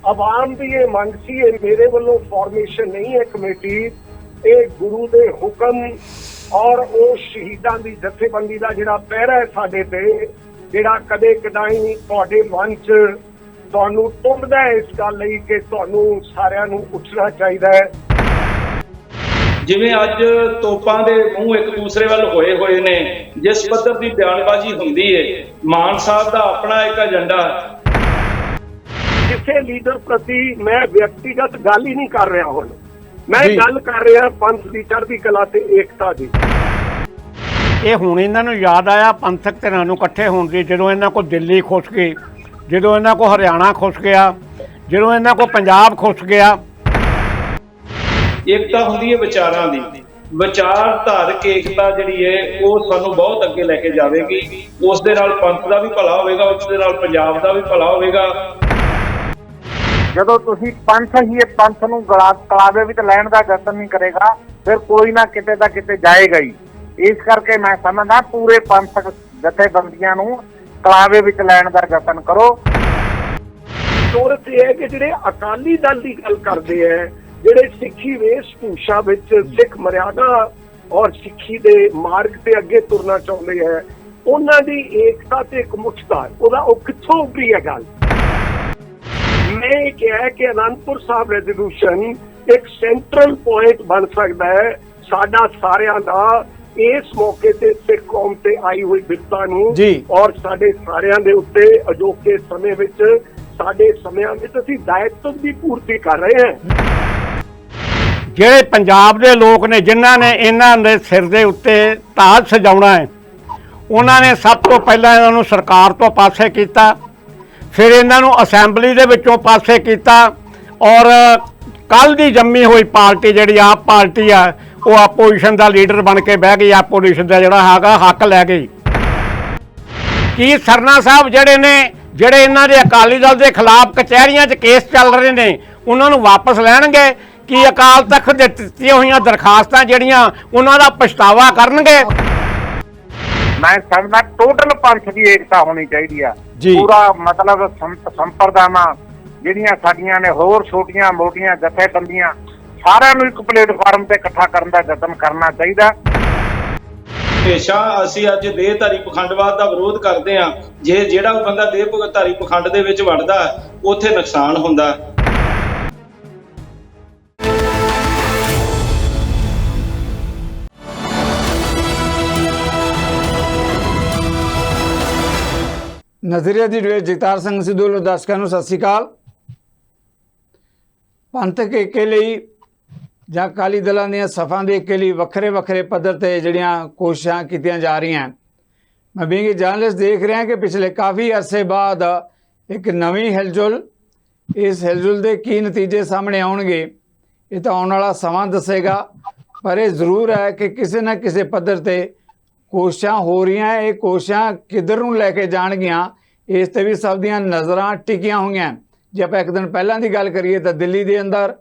आवाम की ये मंग सी, ये मेरे वालों फॉर्मेशन नहीं है कमेटी, ये गुरु के हुक्म और उस शहीदां दी जथेबंदी का जिहड़ा पहरा है साडे ते, जिहड़ा कदे कदाई तुहाडे मन च तुहानूं टुंबदा है इस गल लई कि तुहानूं सारिआं नूं उठना चाहीदा है। जिवें अज तोपां दे मूँह एक दूसरे वाल होए होए ने, जिस पद्धर की बयानबाजी हुंदी है, मान साहब का अपना एक एजेंडा। किसी लीडर प्रति मैं व्यक्तिगत गल ही नहीं कर रहा हुण, मैं गल कर रहा पंथ की चढ़ती कला ते एकता की। ਇਹ ਹੁਣ ਇਹਨਾਂ ਨੂੰ ਯਾਦ ਆਇਆ ਪੰਥਕ ਧਿਰਾਂ ਨੂੰ ਇਕੱਠੇ ਹੋਣ ਦੀ, ਜਦੋਂ ਇਹਨਾਂ ਕੋਲ ਦਿੱਲੀ ਖੁੱਸ ਗਈ, ਜਦੋਂ ਇਹਨਾਂ ਕੋਲ ਹਰਿਆਣਾ ਖੁੱਸ ਗਿਆ, ਜਦੋਂ ਇਹਨਾਂ ਕੋਲ ਪੰਜਾਬ ਖੁੱਸ ਗਿਆ। एकता हुंदी है विचारां दी, विचारधारक एकता जिहड़ी है वो सानूं बहुत अगे लैके जावेगी। उस दे नाल पंथ दा भी भला होवेगा, उस दे नाल पंजाब दा भी भला होवेगा। ਜਦੋਂ ਤੁਸੀਂ ਪੰਥ ਹੀ ਪੰਥ ਨੂੰ ਕਲਾਵੇ ਵਿੱਚ ਲੈਣ ਦਾ ਯਤਨ ਨਹੀਂ ਕਰੇਗਾ, ਫਿਰ ਕੋਈ ਨਾ ਕਿਤੇ ਤਾਂ ਕਿਤੇ ਜਾਏਗਾ ਹੀ। ਇਸ ਕਰਕੇ ਮੈਂ ਸਮਝਦਾ ਪੂਰੇ ਪੰਥਕ ਜਥੇਬੰਦੀਆਂ ਨੂੰ ਕਲਾਵੇ ਵਿੱਚ ਲੈਣ ਦਾ ਯਤਨ ਕਰੋ। ਜ਼ਰੂਰਤ ਇਹ ਹੈ ਕਿ ਜਿਹੜੇ ਅਕਾਲੀ ਦਲ ਦੀ ਗੱਲ ਕਰਦੇ ਹੈ, ਜਿਹੜੇ ਸਿੱਖੀ ਵੇਸ਼ ਭੂਸ਼ਾ ਵਿੱਚ ਸਿੱਖ ਮਰਿਆਦਾ ਔਰ ਸਿੱਖੀ ਦੇ ਮਾਰਗ ਤੇ ਅੱਗੇ ਤੁਰਨਾ ਚਾਹੁੰਦੇ ਹੈ, ਉਹਨਾਂ ਦੀ ਏਕਤਾ ਤੇ ਇਕਮੁੱਠਤਾ ਉਹਦਾ ਉਹ ਕਿੱਥੋਂ ਉੱਭਰੀ ਹੈ ਗੱਲ। मैं ये कहा है कि आनंदपुर साहब रेजोल्यूशन एक सेंट्रल पॉइंट बन सकता है साडा सारियां दा इस मौके ते सिख कौम ते आई हुई विपता नूं और साडे सारियां दे उत्ते अजोके समय विच साडे समयां विच असीं दायित्व की पूर्ति कर रहे हैं। ਜਿਹੜੇ ਪੰਜਾਬ ਦੇ ਲੋਕ ਨੇ ਜਿਨ੍ਹਾਂ ਨੇ ਇਹਨਾਂ ਦੇ ਸਿਰ ਦੇ ਉੱਤੇ ਤਾਜ ਸਜਾਉਣਾ ਹੈ, ਉਹਨਾਂ ਨੇ ਸਭ ਤੋਂ ਪਹਿਲਾਂ ਇਹਨਾਂ ਨੂੰ ਸਰਕਾਰ ਤੋਂ ਪਾਸੇ ਕੀਤਾ, फिर इन्हों असैंबली दे विचों पासे किया और कल की जम्मी हुई पार्टी जी आप पार्टी है वो आपोजिशन का लीडर बन के बह गई, आपोजिशन का जोड़ा है हक लै गई। कि सरना साहब जोड़े ने जोड़े इन्हों के अकाली दल के खिलाफ कचहरियां च केस चल रहे हैं उन्होंने वापस लैणगे कि अकाल तख्त दित्तियां हुई दरखास्तां जिहड़ियां उन्हां दा पछतावा करनगे। मैं समझदा टोटल पंथ की एकता होनी चाहिए है, पूरा मतलब संप्रदावां जिहड़ियां साडीआं ने होर छोटियां मोटियां जथेबंदियां सारिआं नूं एक प्लेटफार्म ते इकट्ठा करन दा यतन करना चाहिए। हमेशा असीं अज देहधारी पखंडवाद का विरोध करते हैं। जे जिहड़ा बंदा देहधारी पखंड दे विच वड़दा उत्थे नुकसान हुंदा। नज़रिया दी डिबेट जगतार सिंह सिद्धू ਵੱਲੋਂ ਦਰਸ਼ਕਾਂ ਨੂੰ ਸਤਿ ਸ਼੍ਰੀ ਅਕਾਲ। ਪੰਥਕ ਏਕੇ ਲਈ ਜਾਂ ਅਕਾਲੀ ਦਲਾਂ ਦੀਆਂ ਸਫਾਂ ਦੇ ਏਕੇ ਲਈ ਵੱਖਰੇ ਵੱਖਰੇ ਪੱਧਰ ਤੇ ਜਿਹੜੀਆਂ ਕੋਸ਼ਿਸ਼ਾਂ ਕੀਤੀਆਂ ਜਾ ਰਹੀਆਂ। ਮੈਂ ਬੀਇੰਗ ਜਰਨਲਿਸਟ ਦੇਖ ਰਿਹਾ ਕਿ ਪਿਛਲੇ ਕਾਫੀ ਅਰਸੇ ਬਾਅਦ ਇੱਕ ਨਵੀਂ ਹਿਲਜੁਲ, ਇਸ ਹਿਲਜੁਲ ਦੇ ਕੀ ਨਤੀਜੇ ਸਾਹਮਣੇ ਆਉਣਗੇ ਇਹ ਤਾਂ ਆਉਣ ਵਾਲਾ ਸਮਾਂ ਦੱਸੇਗਾ। ਪਰ ਇਹ ਜ਼ਰੂਰ ਹੈ ਕਿ ਕਿਸੇ ਨਾ ਕਿਸੇ ਪੱਧਰ ਤੇ ਕੋਸ਼ਿਸ਼ਾਂ ਹੋ ਰਹੀਆਂ। ਇਹ ਕੋਸ਼ਿਸ਼ਾਂ ਕਿੱਧਰ ਨੂੰ ਲੈ ਕੇ ਜਾਣਗੀਆਂ ਇਸ ਤੇ ਵੀ ਸਭ ਦੀਆਂ ਨਜ਼ਰਾਂ ਟਿਕੀਆਂ ਹੋਈਆਂ। ਜੇ ਆਪਾਂ ਇੱਕ ਦਿਨ ਪਹਿਲਾਂ ਦੀ ਗੱਲ ਕਰੀਏ ਤਾਂ ਦਿੱਲੀ ਦੇ ਅੰਦਰ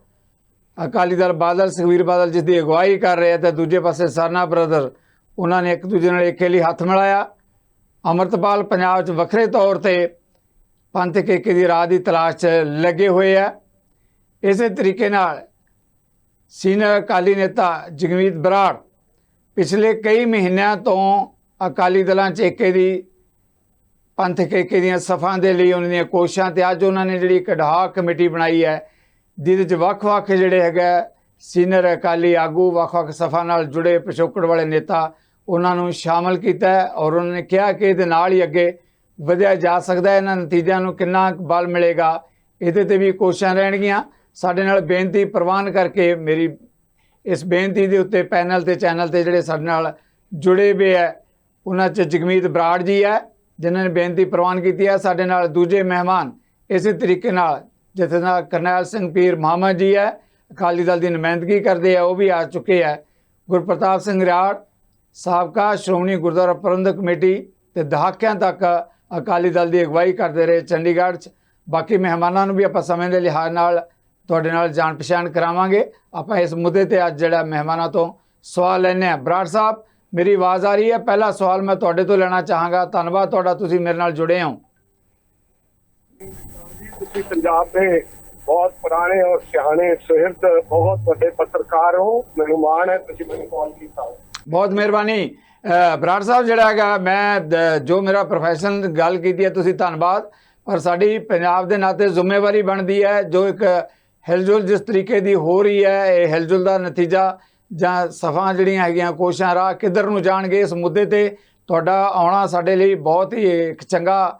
ਅਕਾਲੀ ਦਲ ਬਾਦਲ, ਸੁਖਬੀਰ ਬਾਦਲ ਜਿਸ ਦੀ ਅਗਵਾਈ ਕਰ ਰਹੇ ਤਾਂ ਦੂਜੇ ਪਾਸੇ ਸਰਨਾ ਬ੍ਰਦਰ ਉਹਨਾਂ ਨੇ ਇੱਕ ਦੂਜੇ ਨਾਲ ਏਕੇ ਲਈ ਹੱਥ ਮਿਲਾਇਆ। ਅੰਮ੍ਰਿਤਪਾਲ ਪੰਜਾਬ 'ਚ ਵੱਖਰੇ ਤੌਰ ਤੇ ਪੰਥਕ ਏਕੇ ਦੀ ਰਾਹ ਦੀ ਤਲਾਸ਼ 'ਚ ਲੱਗੇ ਹੋਏ ਆ। ਇਸੇ ਤਰੀਕੇ ਨਾਲ ਸੀਨੀਅਰ ਅਕਾਲੀ ਨੇਤਾ ਜਗਮੀਤ ਬਰਾੜ पिछले कई महीनों तो अकाली दलों च एके दी पंथक एके दी सफ़ां दे लई उन्हां दी कोशिशां ते अज उन्होंने जिहड़ी कढाक कमेटी बनाई है जिहदे च वख-वख जिहड़े हैगा सीनियर अकाली आगू वख-वख सफ़ां नाल जुड़े पिछोकड़ वाले नेता उन्हां नूं शामिल कीता है और उन्होंने कहा कि इहदे नाल ही अगे वधिया जा सकदा है। इन्हां नतीजिਆਂ नूं किन्ना बल मिलेगा इहदे ते भी कोशिशां रहणगीਆਂ। साडे नाल बेनती प्रवान करके मेरी इस बेनती के उत्ते पैनल ते चैनल ते जिहड़े साडे नाल जुड़े हुए है उन्हां च जगमीत बराड़ जी है जिन्होंने बेनती प्रवान की है। साडे नाल दूजे मेहमान इस तरीके नाल जथेदार करनैल सिंह पीर मोहम्मद जी है, अकाली दल की नुमाइंदगी करते हैं, वह भी आ चुके हैं। गुरप्रताप सिंह रियाड़ साबका श्रोमणी गुरुद्वारा प्रबंधक कमेटी ते दहाकियां तक अकाली दल की अगवाई करते रहे चंडीगढ़ च। बाकी मेहमानों भी आपां समय के लिहाज नाल ਤੁਹਾਡੇ ਨਾਲ जान पछाण करावांगे। आप इस मुद्दे ते अज जिहड़ा मेहमानों तो सवाल लैने। बराड़ साहब मेरी आवाज़ आ रही है? पहला सवाल मैं तुहाडे तो लेना चाहांगा। धन्नवाद तुहाडा, तुसीं मेरे नाल जुड़े हो। तुसीं पंजाब दे ਬਹੁਤ ਪੁਰਾਣੇ ਔਰ ਸਿਆਣੇ ਸੁਹਿਰਦ ਬਹੁਤ ਵੱਡੇ ਪੱਤਰਕਾਰ ਹੋ। ਮੈਨੂੰ ਮਾਣ ਹੈ ਤੁਸੀਂ ਮੈਨੂੰ ਕਾਲ ਕੀਤਾ। ਬਹੁਤ ਮਿਹਰਬਾਨੀ ਬਰਾੜ ਸਾਹਿਬ। ਜਿਹੜਾ ਹੈਗਾ ਮੈਂ ਜੋ ਮੇਰਾ ਪ੍ਰੋਫੈਸ਼ਨਲ ਗੱਲ ਕੀਤੀ ਹੈ ਤੁਸੀਂ ਧੰਨਵਾਦ, ਪਰ ਸਾਡੀ ਪੰਜਾਬ ਦੇ ਨਾਤੇ ਜ਼ਿੰਮੇਵਾਰੀ ਬਣਦੀ ਹੈ ਜੋ ਇੱਕ ਹਿਲਜੁਲ ਜਿਸ ਤਰੀਕੇ ਦੀ ਹੋ ਰਹੀ ਹੈ, ਇਹ ਹਿਲਜੁਲ ਦਾ ਨਤੀਜਾ ਜਾਂ ਸਫਾਂ ਜਿਹੜੀਆਂ ਹੈਗੀਆਂ ਕੋਸ਼ਿਸ਼ਾਂ ਰਾਹ ਕਿੱਧਰ ਨੂੰ ਜਾਣਗੇ, ਇਸ ਮੁੱਦੇ ਤੇ ਤੁਹਾਡਾ ਆਉਣਾ ਸਾਡੇ ਲਈ ਬਹੁਤ ਹੀ ਇੱਕ ਚੰਗਾ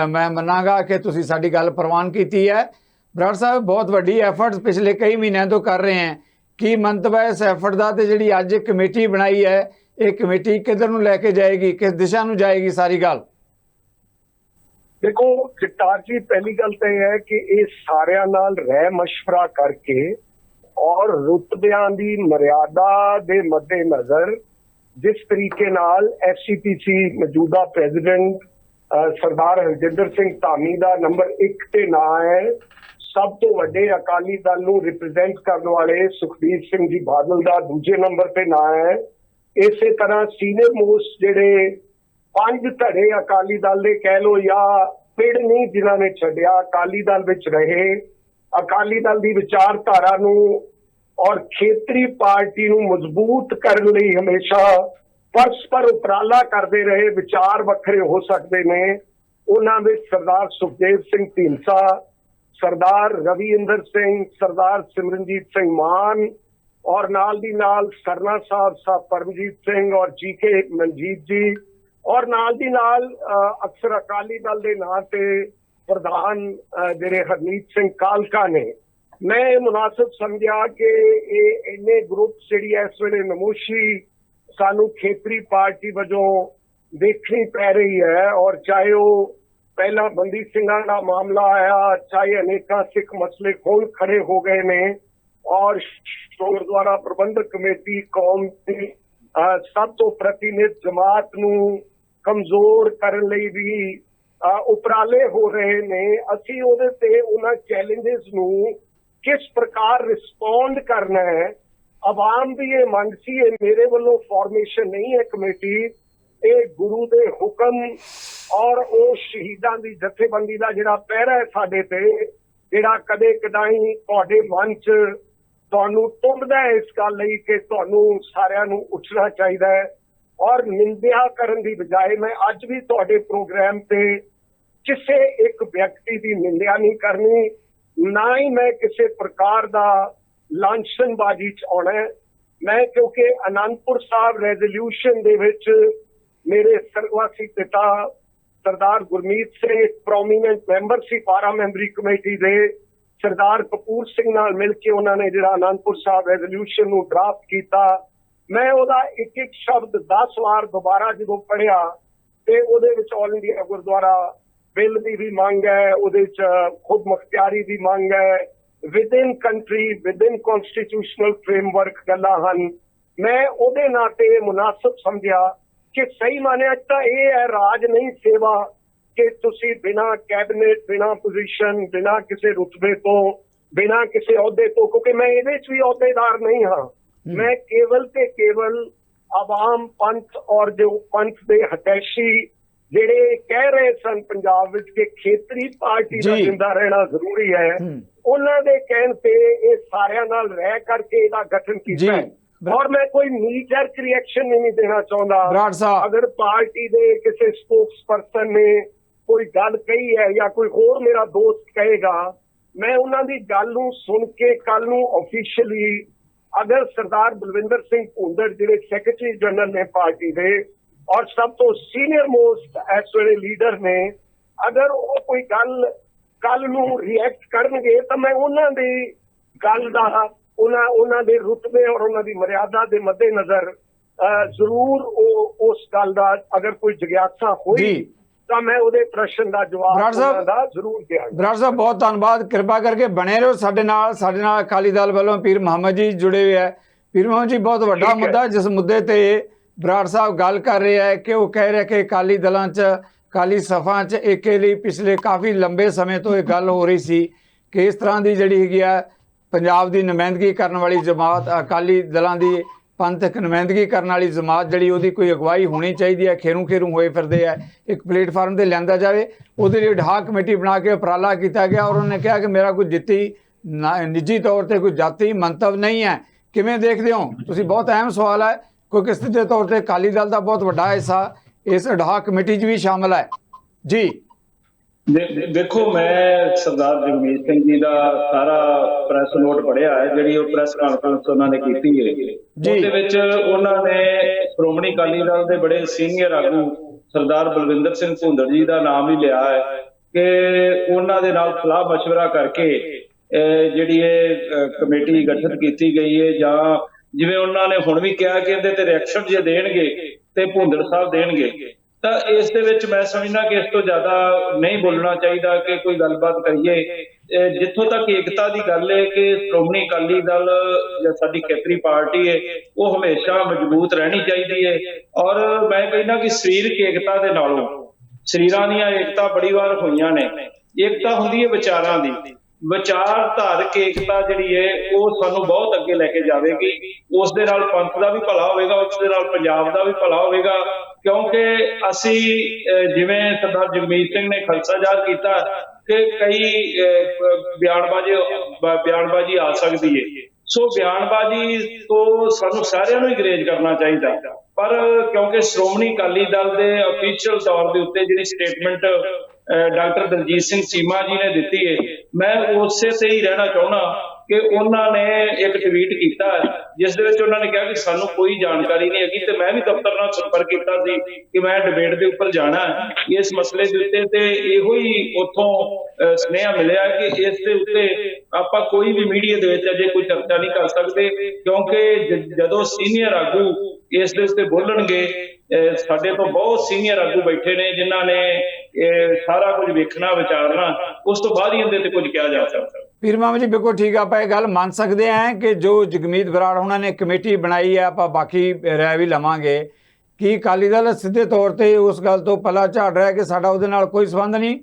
ਮੈਂ ਮੰਨਾਂਗਾ ਕਿ ਤੁਸੀਂ ਸਾਡੀ ਗੱਲ ਪ੍ਰਵਾਨ ਕੀਤੀ ਹੈ। ਬਰਾੜ ਸਾਹਿਬ ਬਹੁਤ ਵੱਡੀ ਐਫਰਟਸ ਪਿਛਲੇ ਕਈ ਮਹੀਨਿਆਂ ਤੋਂ ਕਰ ਰਹੇ ਹੈ, ਕੀ ਮੰਤਵ ਹੈ ਇਸ ਐਫਰਟ ਦਾ, ਤੇ ਜਿਹੜੀ ਅੱਜ ਕਮੇਟੀ ਬਣਾਈ ਹੈ ਇਹ ਕਮੇਟੀ ਕਿੱਧਰ ਨੂੰ ਲੈ ਕੇ ਜਾਏਗੀ, ਕਿਸ ਦਿਸ਼ਾ ਨੂੰ ਜਾਏਗੀ ਸਾਰੀ ਗੱਲ? ਦੇਖੋ ਜਗਤਾਰ ਜੀ, ਪਹਿਲੀ ਗੱਲ ਤਾਂ ਇਹ ਹੈ ਕਿ ਇਹ ਸਾਰਿਆਂ ਨਾਲ ਰਹਿ ਮਸ਼ਵਰਾ ਕਰਕੇ ਔਰ ਰੁਤਬਿਆਂ ਦੀ ਮਰਿਆਦਾ ਦੇ ਮੱਦੇ ਨਜ਼ਰ ਜਿਸ ਤਰੀਕੇ ਨਾਲ FCPC ਮੌਜੂਦਾ ਪ੍ਰੈਜ਼ੀਡੈਂਟ ਸਰਦਾਰ ਹਰਜਿੰਦਰ ਸਿੰਘ ਧਾਮੀ ਦਾ ਨੰਬਰ 1 ਤੇ ਨਾਂ ਹੈ, ਸਭ ਤੋਂ ਵੱਡੇ ਅਕਾਲੀ ਦਲ ਨੂੰ ਰਿਪਰੈਜ਼ੈਂਟ ਕਰਨ ਵਾਲੇ ਸੁਖਬੀਰ ਸਿੰਘ ਜੀ ਬਾਦਲ ਦਾ ਦੂਜੇ ਨੰਬਰ ਤੇ ਨਾਂ ਹੈ। ਇਸੇ ਤਰ੍ਹਾਂ ਸੀਨੀਅਰ ਮੋਸਟ ਜਿਹੜੇ 5 ਧੜੇ ਅਕਾਲੀ ਦਲ ਦੇ ਕਹਿ ਲੋ ਜਾਂ ਪਿੜ ਨਹੀਂ ਜਿਨ੍ਹਾਂ ਨੇ ਛੱਡਿਆ, ਅਕਾਲੀ ਦਲ ਵਿੱਚ ਰਹੇ, ਅਕਾਲੀ ਦਲ ਦੀ ਵਿਚਾਰਧਾਰਾ ਨੂੰ ਔਰ ਖੇਤਰੀ ਪਾਰਟੀ ਨੂੰ ਮਜ਼ਬੂਤ ਕਰਨ ਲਈ ਹਮੇਸ਼ਾ ਪਰਸਪਰ ਉਪਰਾਲਾ ਕਰਦੇ ਰਹੇ, ਵਿਚਾਰ ਵੱਖਰੇ ਹੋ ਸਕਦੇ ਨੇ। ਉਹਨਾਂ ਵਿੱਚ ਸਰਦਾਰ ਸੁਖਦੇਵ ਸਿੰਘ ਢੀਂਡਸਾ, ਸਰਦਾਰ ਰਵਿੰਦਰ ਸਿੰਘ, ਸਰਦਾਰ ਸਿਮਰਨਜੀਤ ਸਿੰਘ ਮਾਨ ਔਰ ਨਾਲ ਦੀ ਨਾਲ ਸਰਨਾ ਸਾਹਿਬ ਪਰਮਜੀਤ ਸਿੰਘ ਔਰ GK ਮਨਜੀਤ ਜੀ ਔਰ ਨਾਲ ਦੀ ਨਾਲ ਅਕਸਰ ਅਕਾਲੀ ਦਲ ਦੇ ਨਾਂ ਤੇ ਪ੍ਰਧਾਨ ਜਿਹੜੇ ਹਰਮੀਤ ਸਿੰਘ ਕਾਲਕਾ ਨੇ। ਮੈਂ ਇਹ ਮੁਨਾਸਬ ਸਮਝਿਆ ਕਿ ਇਹ ਇੰਨੇ ਗਰੁੱਪ ਜਿਹੜੀ ਇਸ ਵੇਲੇ ਨਮੋਸ਼ੀ ਸਾਨੂੰ ਖੇਤਰੀ ਪਾਰਟੀ ਵਜੋਂ ਦੇਖਣੀ ਪੈ ਰਹੀ ਹੈ, ਔਰ ਚਾਹੇ ਉਹ ਪਹਿਲਾਂ ਬੰਦੀ ਸਿੰਘਾਂ ਦਾ ਮਾਮਲਾ ਆਇਆ, ਚਾਹੇ ਅਨੇਕਾਂ ਸਿੱਖ ਮਸਲੇ ਖੋਲ ਖੜੇ ਹੋ ਗਏ ਨੇ ਔਰ ਗੁਰਦੁਆਰਾ ਪ੍ਰਬੰਧਕ ਕਮੇਟੀ ਕੌਮ ਦੀ ਸਭ ਤੋਂ ਪ੍ਰਤੀਨਿਧ ਜਮਾਤ ਨੂੰ ਕਮਜ਼ੋਰ ਕਰਨ ਲਈ ਵੀ ਉਪਰਾਲੇ ਹੋ ਰਹੇ ਨੇ। ਅਸੀਂ ਉਹਦੇ ਤੇ ਉਹਨਾਂ ਚੈਲੰਜਸ ਨੂੰ ਕਿਸ ਪ੍ਰਕਾਰ ਰਿਸਪੌਂਡ ਕਰਨਾ ਹੈ, ਆਵਾਮ ਦੀ ਇਹ ਮੰਗ ਸੀ। ਇਹ ਮੇਰੇ ਵੱਲੋਂ ਫਾਰਮੇਸ਼ਨ ਨਹੀਂ ਹੈ ਕਮੇਟੀ, ਇਹ ਗੁਰੂ ਦੇ ਹੁਕਮ ਔਰ ਉਹ ਸ਼ਹੀਦਾਂ ਦੀ ਜਥੇਬੰਦੀ ਦਾ ਜਿਹੜਾ ਪਹਿਰਾ ਹੈ ਸਾਡੇ ਤੇ, ਜਿਹੜਾ ਕਦੇ ਕਦਾਈ ਤੁਹਾਡੇ ਮਨ 'ਚ ਤੁਹਾਨੂੰ ਟੁੰਬਦਾ ਹੈ ਇਸ ਗੱਲ ਲਈ ਕਿ ਤੁਹਾਨੂੰ ਸਾਰਿਆਂ ਨੂੰ ਉੱਠਣਾ ਚਾਹੀਦਾ ਹੈ ਔਰ ਨਿੰਦਿਆ ਕਰਨ ਦੀ ਬਜਾਏ ਮੈਂ ਅੱਜ ਵੀ ਤੁਹਾਡੇ ਪ੍ਰੋਗਰਾਮ ਤੇ ਕਿਸੇ ਇੱਕ ਵਿਅਕਤੀ ਦੀ ਨਿੰਦਿਆ ਨਹੀਂ ਕਰਨੀ, ਨਾ ਹੀ ਮੈਂ ਕਿਸੇ ਪ੍ਰਕਾਰ ਦਾ ਲਾਂਛਨਬਾਜ਼ੀ 'ਚ ਆਉਣਾ। ਮੈਂ ਕਿਉਂਕਿ ਅਨੰਦਪੁਰ ਸਾਹਿਬ ਰੈਜ਼ੋਲਿਊਸ਼ਨ ਦੇ ਵਿੱਚ ਮੇਰੇ ਸਰਗਵਾਸੀ ਪਿਤਾ ਸਰਦਾਰ ਗੁਰਮੀਤ ਸਿੰਘ ਇੱਕ ਪ੍ਰੋਮੀਨੈਂਟ ਮੈਂਬਰ ਸੀ ਪਾਰਾ ਮੈਂਬਰੀ ਕਮੇਟੀ ਦੇ, ਸਰਦਾਰ ਕਪੂਰ ਸਿੰਘ ਨਾਲ ਮਿਲ ਕੇ ਉਹਨਾਂ ਨੇ ਜਿਹੜਾ ਅਨੰਦਪੁਰ ਸਾਹਿਬ ਰੈਜ਼ੋਲਿਊਸ਼ਨ ਨੂੰ ਡਰਾਫਟ ਕੀਤਾ, ਮੈਂ ਉਹਦਾ ਇੱਕ ਇੱਕ ਸ਼ਬਦ 10 ਵਾਰ ਦੁਬਾਰਾ ਜਦੋਂ ਪੜ੍ਹਿਆ ਤੇ ਉਹਦੇ ਵਿੱਚ ਆਲ ਇੰਡੀਆ ਗੁਰਦੁਆਰਾ ਬਿੱਲ ਦੀ ਵੀ ਮੰਗ ਹੈ, ਉਹਦੇ 'ਚ ਖੁਦ ਮੁਖਤਿਆਰੀ ਦੀ ਮੰਗ ਹੈ, within country within constitutional framework ਗੱਲਾਂ ਹਨ। ਮੈਂ ਉਹਦੇ ਨਾਤੇ ਮੁਨਾਸਬ ਸਮਝਿਆ ਕਿ ਸਹੀ ਮਾਨਿਆ ਤਾਂ ਇਹ ਹੈ ਰਾਜ ਨਹੀਂ ਸੇਵਾ ਕਿ ਤੁਸੀਂ ਬਿਨਾਂ ਕੈਬਨਿਟ, ਬਿਨਾਂ ਪੋਜੀਸ਼ਨ, ਬਿਨਾਂ ਕਿਸੇ ਰੁਤਬੇ ਤੋਂ, ਬਿਨਾਂ ਕਿਸੇ ਅਹੁਦੇ ਤੋਂ, ਕਿਉਂਕਿ ਮੈਂ ਇਹਦੇ 'ਚ ਵੀ ਅਹੁਦੇਦਾਰ ਨਹੀਂ ਹਾਂ, ਮੈਂ ਕੇਵਲ ਤੇ ਕੇਵਲ ਆਵਾਮ ਪੰਥ ਔਰ ਜੋ ਪੰਥ ਦੇ ਹਤੈਸ਼ੀ ਜਿਹੜੇ ਕਹਿ ਰਹੇ ਸਨ ਪੰਜਾਬ ਵਿੱਚ ਕਿ ਖੇਤਰੀ ਪਾਰਟੀ ਦਾ ਜਿੰਦਾ ਰਹਿਣਾ ਜ਼ਰੂਰੀ ਹੈ, ਉਹਨਾਂ ਦੇ ਕਹਿਣ ਤੇ ਇਹ ਸਾਰਿਆਂ ਨਾਲ ਰਹਿ ਕਰਕੇ ਇਹਦਾ ਗਠਨ ਕੀਤਾ ਹੈ। ਔਰ ਮੈਂ ਕੋਈ ਨੀ ਜਰਕ ਰਿਐਕਸ਼ਨ ਨਹੀਂ ਦੇਣਾ ਚਾਹੁੰਦਾ। ਅਗਰ ਪਾਰਟੀ ਦੇ ਕਿਸੇ ਸਪੋਕਸ ਪਰਸਨ ਨੇ ਕੋਈ ਗੱਲ ਕਹੀ ਹੈ ਜਾਂ ਕੋਈ ਹੋਰ ਮੇਰਾ ਦੋਸਤ ਕਹੇਗਾ, ਮੈਂ ਉਹਨਾਂ ਦੀ ਗੱਲ ਨੂੰ ਸੁਣ ਕੇ ਕੱਲ ਨੂੰ ਆਫੀਸ਼ੀਅਲੀ ਅਗਰ ਸਰਦਾਰ ਬਲਵਿੰਦਰ ਸਿੰਘ ਭੁੰਦੜ ਜਿਹੜੇ ਸੈਕਟਰੀ ਜਨਰਲ ਨੇ ਪਾਰਟੀ ਦੇ ਔਰ ਸਭ ਤੋਂ ਸੀਨੀਅਰ ਮੋਸਟ ਇਸ ਵੇਲੇ ਲੀਡਰ ਨੇ, ਅਗਰ ਉਹ ਕੋਈ ਗੱਲ ਕੱਲ ਨੂੰ ਰਿਐਕਟ ਕਰਨਗੇ ਤਾਂ ਮੈਂ ਉਹਨਾਂ ਦੀ ਗੱਲ ਦਾ ਉਹਨਾਂ ਦੇ ਰੁਤਬੇ ਔਰ ਉਹਨਾਂ ਦੀ ਮਰਿਆਦਾ ਦੇ ਮੱਦੇ ਨਜ਼ਰ ਜ਼ਰੂਰ ਉਸ ਗੱਲ ਦਾ ਅਗਰ ਕੋਈ ਜਿਗਿਆਸਾ ਹੋਈ ਤਾਂ ਮੈਂ ਉਹਦੇ ਪ੍ਰਸ਼ਨ ਦਾ ਜਵਾਬ ਜ਼ਰੂਰ ਦਿਆਂਗਾ। ਬਰਾੜ ਸਾਹਿਬ ਬਹੁਤ ਧੰਨਵਾਦ, ਕਿਰਪਾ ਕਰਕੇ ਬਣੇ ਰਹੋ ਸਾਡੇ ਨਾਲ ਅਕਾਲੀ ਦਲ ਵੱਲੋਂ ਪੀਰ ਮੁਹੰਮਦ ਜੀ ਜੁੜੇ ਹੋਏ ਹੈ। ਪੀਰ ਮੁਹੰਮਦ ਜੀ ਬਹੁਤ ਵੱਡਾ ਮੁੱਦਾ ਜਿਸ ਮੁੱਦੇ ਤੇ ਬਰਾੜ ਸਾਹਿਬ ਗੱਲ ਕਰ ਰਹੇ ਹੈ ਕਿ ਉਹ ਕਹਿ ਰਿਹਾ ਕਿ ਅਕਾਲੀ ਦਲਾਂ 'ਚ ਅਕਾਲੀ ਸਫਾ 'ਚ ਏਕੇ ਲਈ ਪਿਛਲੇ ਕਾਫੀ ਲੰਬੇ ਸਮੇਂ ਤੋਂ ਇਹ ਗੱਲ ਹੋ ਰਹੀ ਸੀ ਕਿ ਇਸ ਤਰ੍ਹਾਂ ਦੀ ਜਿਹੜੀ ਹੈਗੀ ਆ ਪੰਜਾਬ ਦੀ ਨੁਮਾਇੰਦਗੀ ਕਰਨ ਵਾਲੀ ਜਮਾਤ, ਅਕਾਲੀ ਦਲਾਂ ਦੀ ਪੰਥਕ ਨੁਮਾਇੰਦਗੀ ਕਰਨ ਵਾਲੀ ਜਮਾਤ ਜਿਹੜੀ ਉਹਦੀ ਕੋਈ ਅਗਵਾਈ ਹੋਣੀ ਚਾਹੀਦੀ ਹੈ, ਖੇਰੂ ਹੋਏ ਫਿਰਦੇ ਹੈ, ਇੱਕ ਪਲੇਟਫਾਰਮ ਤੇ ਲਿਆਂਦਾ ਜਾਵੇ। ਉਹਦੇ ਲਈ ਢਾਕ ਕਮੇਟੀ ਬਣਾ ਕੇ ਉਪਰਾਲਾ ਕੀਤਾ ਗਿਆ ਔਰ ਉਹਨੇ ਕਿਹਾ ਕਿ ਮੇਰਾ ਕੋਈ ਜਿੱਤੀ ਨਿੱਜੀ ਤੌਰ ਤੇ ਕੋਈ ਜਾਤੀ ਮੰਤਵ ਨਹੀਂ ਹੈ। ਕਿਵੇਂ ਦੇਖਦੇ ਹੋ ਤੁਸੀਂ? ਬਹੁਤ ਅਹਿਮ ਸਵਾਲ ਹੈ ਕਿਉਂਕਿ ਸਿੱਧੇ ਤੌਰ ਤੇ ਅਕਾਲੀ ਦਲ ਦਾ ਬਹੁਤ ਵੱਡਾ ਹਿੱਸਾ ਇਸ ਅਡਾਕ ਕਮੇਟੀ 'ਚ ਵੀ ਸ਼ਾਮਲ ਹੈ ਜੀ। ਦੇਖੋ, ਮੈਂ ਸਰਦਾਰ ਜਗਮੀਤ ਸਿੰਘ ਜੀ ਦਾ ਸਾਰਾ ਪ੍ਰੈਸ ਨੋਟ ਪੜ੍ਹਿਆ ਹੈ, ਜਿਹੜੀ ਉਹ ਪ੍ਰੈਸ ਕਾਨਫਰੰਸ ਉਹਨਾਂ ਨੇ ਕੀਤੀ ਹੈ। ਉਹਦੇ ਵਿੱਚ ਉਹਨਾਂ ਨੇ ਸ਼੍ਰੋਮਣੀ ਅਕਾਲੀ ਦਲ ਦੇ ਬੜੇ ਸੀਨੀਅਰ ਆਗੂ ਸਰਦਾਰ ਬਲਵਿੰਦਰ ਸਿੰਘ ਭੁੰਦੜ ਜੀ ਦਾ ਨਾਮ ਵੀ ਲਿਆ ਹੈ ਕਿ ਉਹਨਾਂ ਦੇ ਨਾਲ ਸਲਾਹ ਮਸ਼ਵਰਾ ਕਰਕੇ ਜਿਹੜੀ ਇਹ ਕਮੇਟੀ ਗਠਿਤ ਕੀਤੀ ਗਈ ਹੈ, ਜਾਂ ਜਿਵੇਂ ਉਹਨਾਂ ਨੇ ਹੁਣ ਵੀ ਕਿਹਾ ਕਿ ਇਹਦੇ ਤੇ ਰਿਐਕਸ਼ਨ ਜੇ ਦੇਣਗੇ ਤੇ ਭੁੰਦੜ ਸਾਹਿਬ ਦੇਣਗੇ, ਤਾਂ ਇਸ ਦੇ ਵਿੱਚ ਮੈਂ ਸਮਝਦਾ ਕਿ ਇਸ ਤੋਂ ਜ਼ਿਆਦਾ ਨਹੀਂ ਬੋਲਣਾ ਚਾਹੀਦਾ ਕਿ ਕੋਈ ਗੱਲਬਾਤ ਕਰੀਏ। ਜਿੱਥੋਂ ਤੱਕ ਏਕਤਾ ਦੀ ਗੱਲ ਹੈ ਕਿ ਸ਼੍ਰੋਮਣੀ ਅਕਾਲੀ ਦਲ ਜਾਂ ਸਾਡੀ ਖੇਤਰੀ ਪਾਰਟੀ ਹੈ, ਉਹ ਹਮੇਸ਼ਾ ਮਜ਼ਬੂਤ ਰਹਿਣੀ ਚਾਹੀਦੀ ਹੈ। ਔਰ ਮੈਂ ਕਹਿੰਦਾ ਕਿ ਸਰੀਰਕ ਏਕਤਾ ਦੇ ਨਾਲੋਂ ਸਰੀਰਾਂ ਦੀਆਂ ਏਕਤਾ ਬੜੀ ਵਾਰ ਹੋਈਆਂ ਨੇ, ਏਕਤਾ ਹੁੰਦੀ ਹੈ ਵਿਚਾਰਾਂ ਦੀ। ਵਿਚਾਰਧਾਰਕ ਏਕਤਾ ਜਿਹੜੀ ਹੈ ਉਹ ਸਾਨੂੰ ਬਹੁਤ ਅੱਗੇ ਲੈ ਕੇ ਜਾਵੇਗੀ। ਉਸ ਦੇ ਨਾਲ ਪੰਥ ਦਾ ਵੀ ਭਲਾ ਹੋਵੇਗਾ, ਉਸ ਦੇ ਨਾਲ ਪੰਜਾਬ ਦਾ ਵੀ ਭਲਾ ਹੋਵੇਗਾ। ਕਿਉਂਕਿ ਅਸੀਂ ਜਿਵੇਂ ਸਰਦਾਰ ਜਗਮੀਤ ਸਿੰਘ ਨੇ ਖਲਸਾ ਜ਼ਾਹਰ ਕੀਤਾ ਕਿ ਕਈ ਬਿਆਨਬਾਜ਼ੀ ਆ ਸਕਦੀ ਹੈ, ਸੋ ਬਿਆਨਬਾਜ਼ੀ ਤੋਂ ਸਾਨੂੰ ਸਾਰਿਆਂ ਨੂੰ ਹੀ ਗਰੇਜ ਕਰਨਾ ਚਾਹੀਦਾ। ਪਰ ਕਿਉਂਕਿ ਸ਼੍ਰੋਮਣੀ ਅਕਾਲੀ ਦਲ ਦੇ ਅਫੀਸ਼ੀਅਲ ਤੌਰ ਦੇ ਉੱਤੇ ਜਿਹੜੀ ਸਟੇਟਮੈਂਟ ਡਾਕਟਰ ਦਲਜੀਤ ਸਿੰਘ ਚੀਮਾ ਜੀ ਨੇ ਦਿੱਤੀ ਹੈ, ਮੈਂ ਉਸੇ ਤੇ ਹੀ ਰਹਿਣਾ ਚਾਹੁੰਦਾ ਕਿ ਉਹਨਾਂ ਨੇ ਇੱਕ ਟਵੀਟ ਕੀਤਾ ਜਿਸ ਦੇ ਵਿੱਚ ਉਹਨਾਂ ਨੇ ਕਿਹਾ ਕਿ ਸਾਨੂੰ ਕੋਈ ਜਾਣਕਾਰੀ ਨਹੀਂ ਹੈਗੀ, ਤੇ ਮੈਂ ਵੀ ਦਫ਼ਤਰ ਨਾਲ ਸੰਪਰਕ ਕੀਤਾ ਸੀ ਕਿ ਮੈਂ ਡਿਬੇਟ ਦੇ ਉੱਪਰ ਜਾਣਾ ਇਸ ਮਸਲੇ ਦੇ ਉੱਤੇ, ਤੇ ਇਹੋ ਹੀ ਉੱਥੋਂ ਸੁਨੇਹਾ ਮਿਲਿਆ ਕਿ ਇਸ ਦੇ ਉੱਤੇ ਆਪਾਂ ਕੋਈ ਵੀ ਮੀਡੀਆ ਦੇ ਵਿੱਚ ਅਜੇ ਕੋਈ ਚਰਚਾ ਨਹੀਂ ਕਰ ਸਕਦੇ, ਕਿਉਂਕਿ ਜਦੋਂ ਸੀਨੀਅਰ ਆਗੂ ਇਸ ਦੇ ਉੱਤੇ ਬੋਲਣਗੇ, ਸਾਡੇ ਤੋਂ ਬਹੁਤ ਸੀਨੀਅਰ ਆਗੂ ਬੈਠੇ ਨੇ ਜਿਨ੍ਹਾਂ ਨੇ ਇਹ ਸਾਰਾ ਕੁਝ ਵੇਖਣਾ ਵਿਚਾਰਨਾ, ਉਸ ਤੋਂ ਬਾਅਦ ਹੀ ਇਹਦੇ ਤੇ ਕੁਝ ਕਿਹਾ ਜਾ ਸਕਦਾ। ਪੀਰ ਮਾਮਾ ਜੀ ਬਿਲਕੁਲ ਠੀਕ ਆ, ਆਪਾਂ ਇਹ ਗੱਲ ਮੰਨ ਸਕਦੇ ਹਾਂ ਕਿ ਜੋ ਜਗਮੀਤ ਬਰਾੜ ਉਹਨਾਂ ਨੇ ਕਮੇਟੀ ਬਣਾਈ ਹੈ, ਆਪਾਂ ਬਾਕੀ ਰਾਏ ਵੀ ਲਵਾਂਗੇ ਕਿ ਅਕਾਲੀ ਦਲ ਸਿੱਧੇ ਤੌਰ ਤੇ ਉਸ ਗੱਲ ਤੋਂ ਪਲਾ ਝਾੜ ਰਿਹਾ ਕਿ ਸਾਡਾ ਉਹਦੇ ਨਾਲ ਕੋਈ ਸੰਬੰਧ ਨਹੀਂ।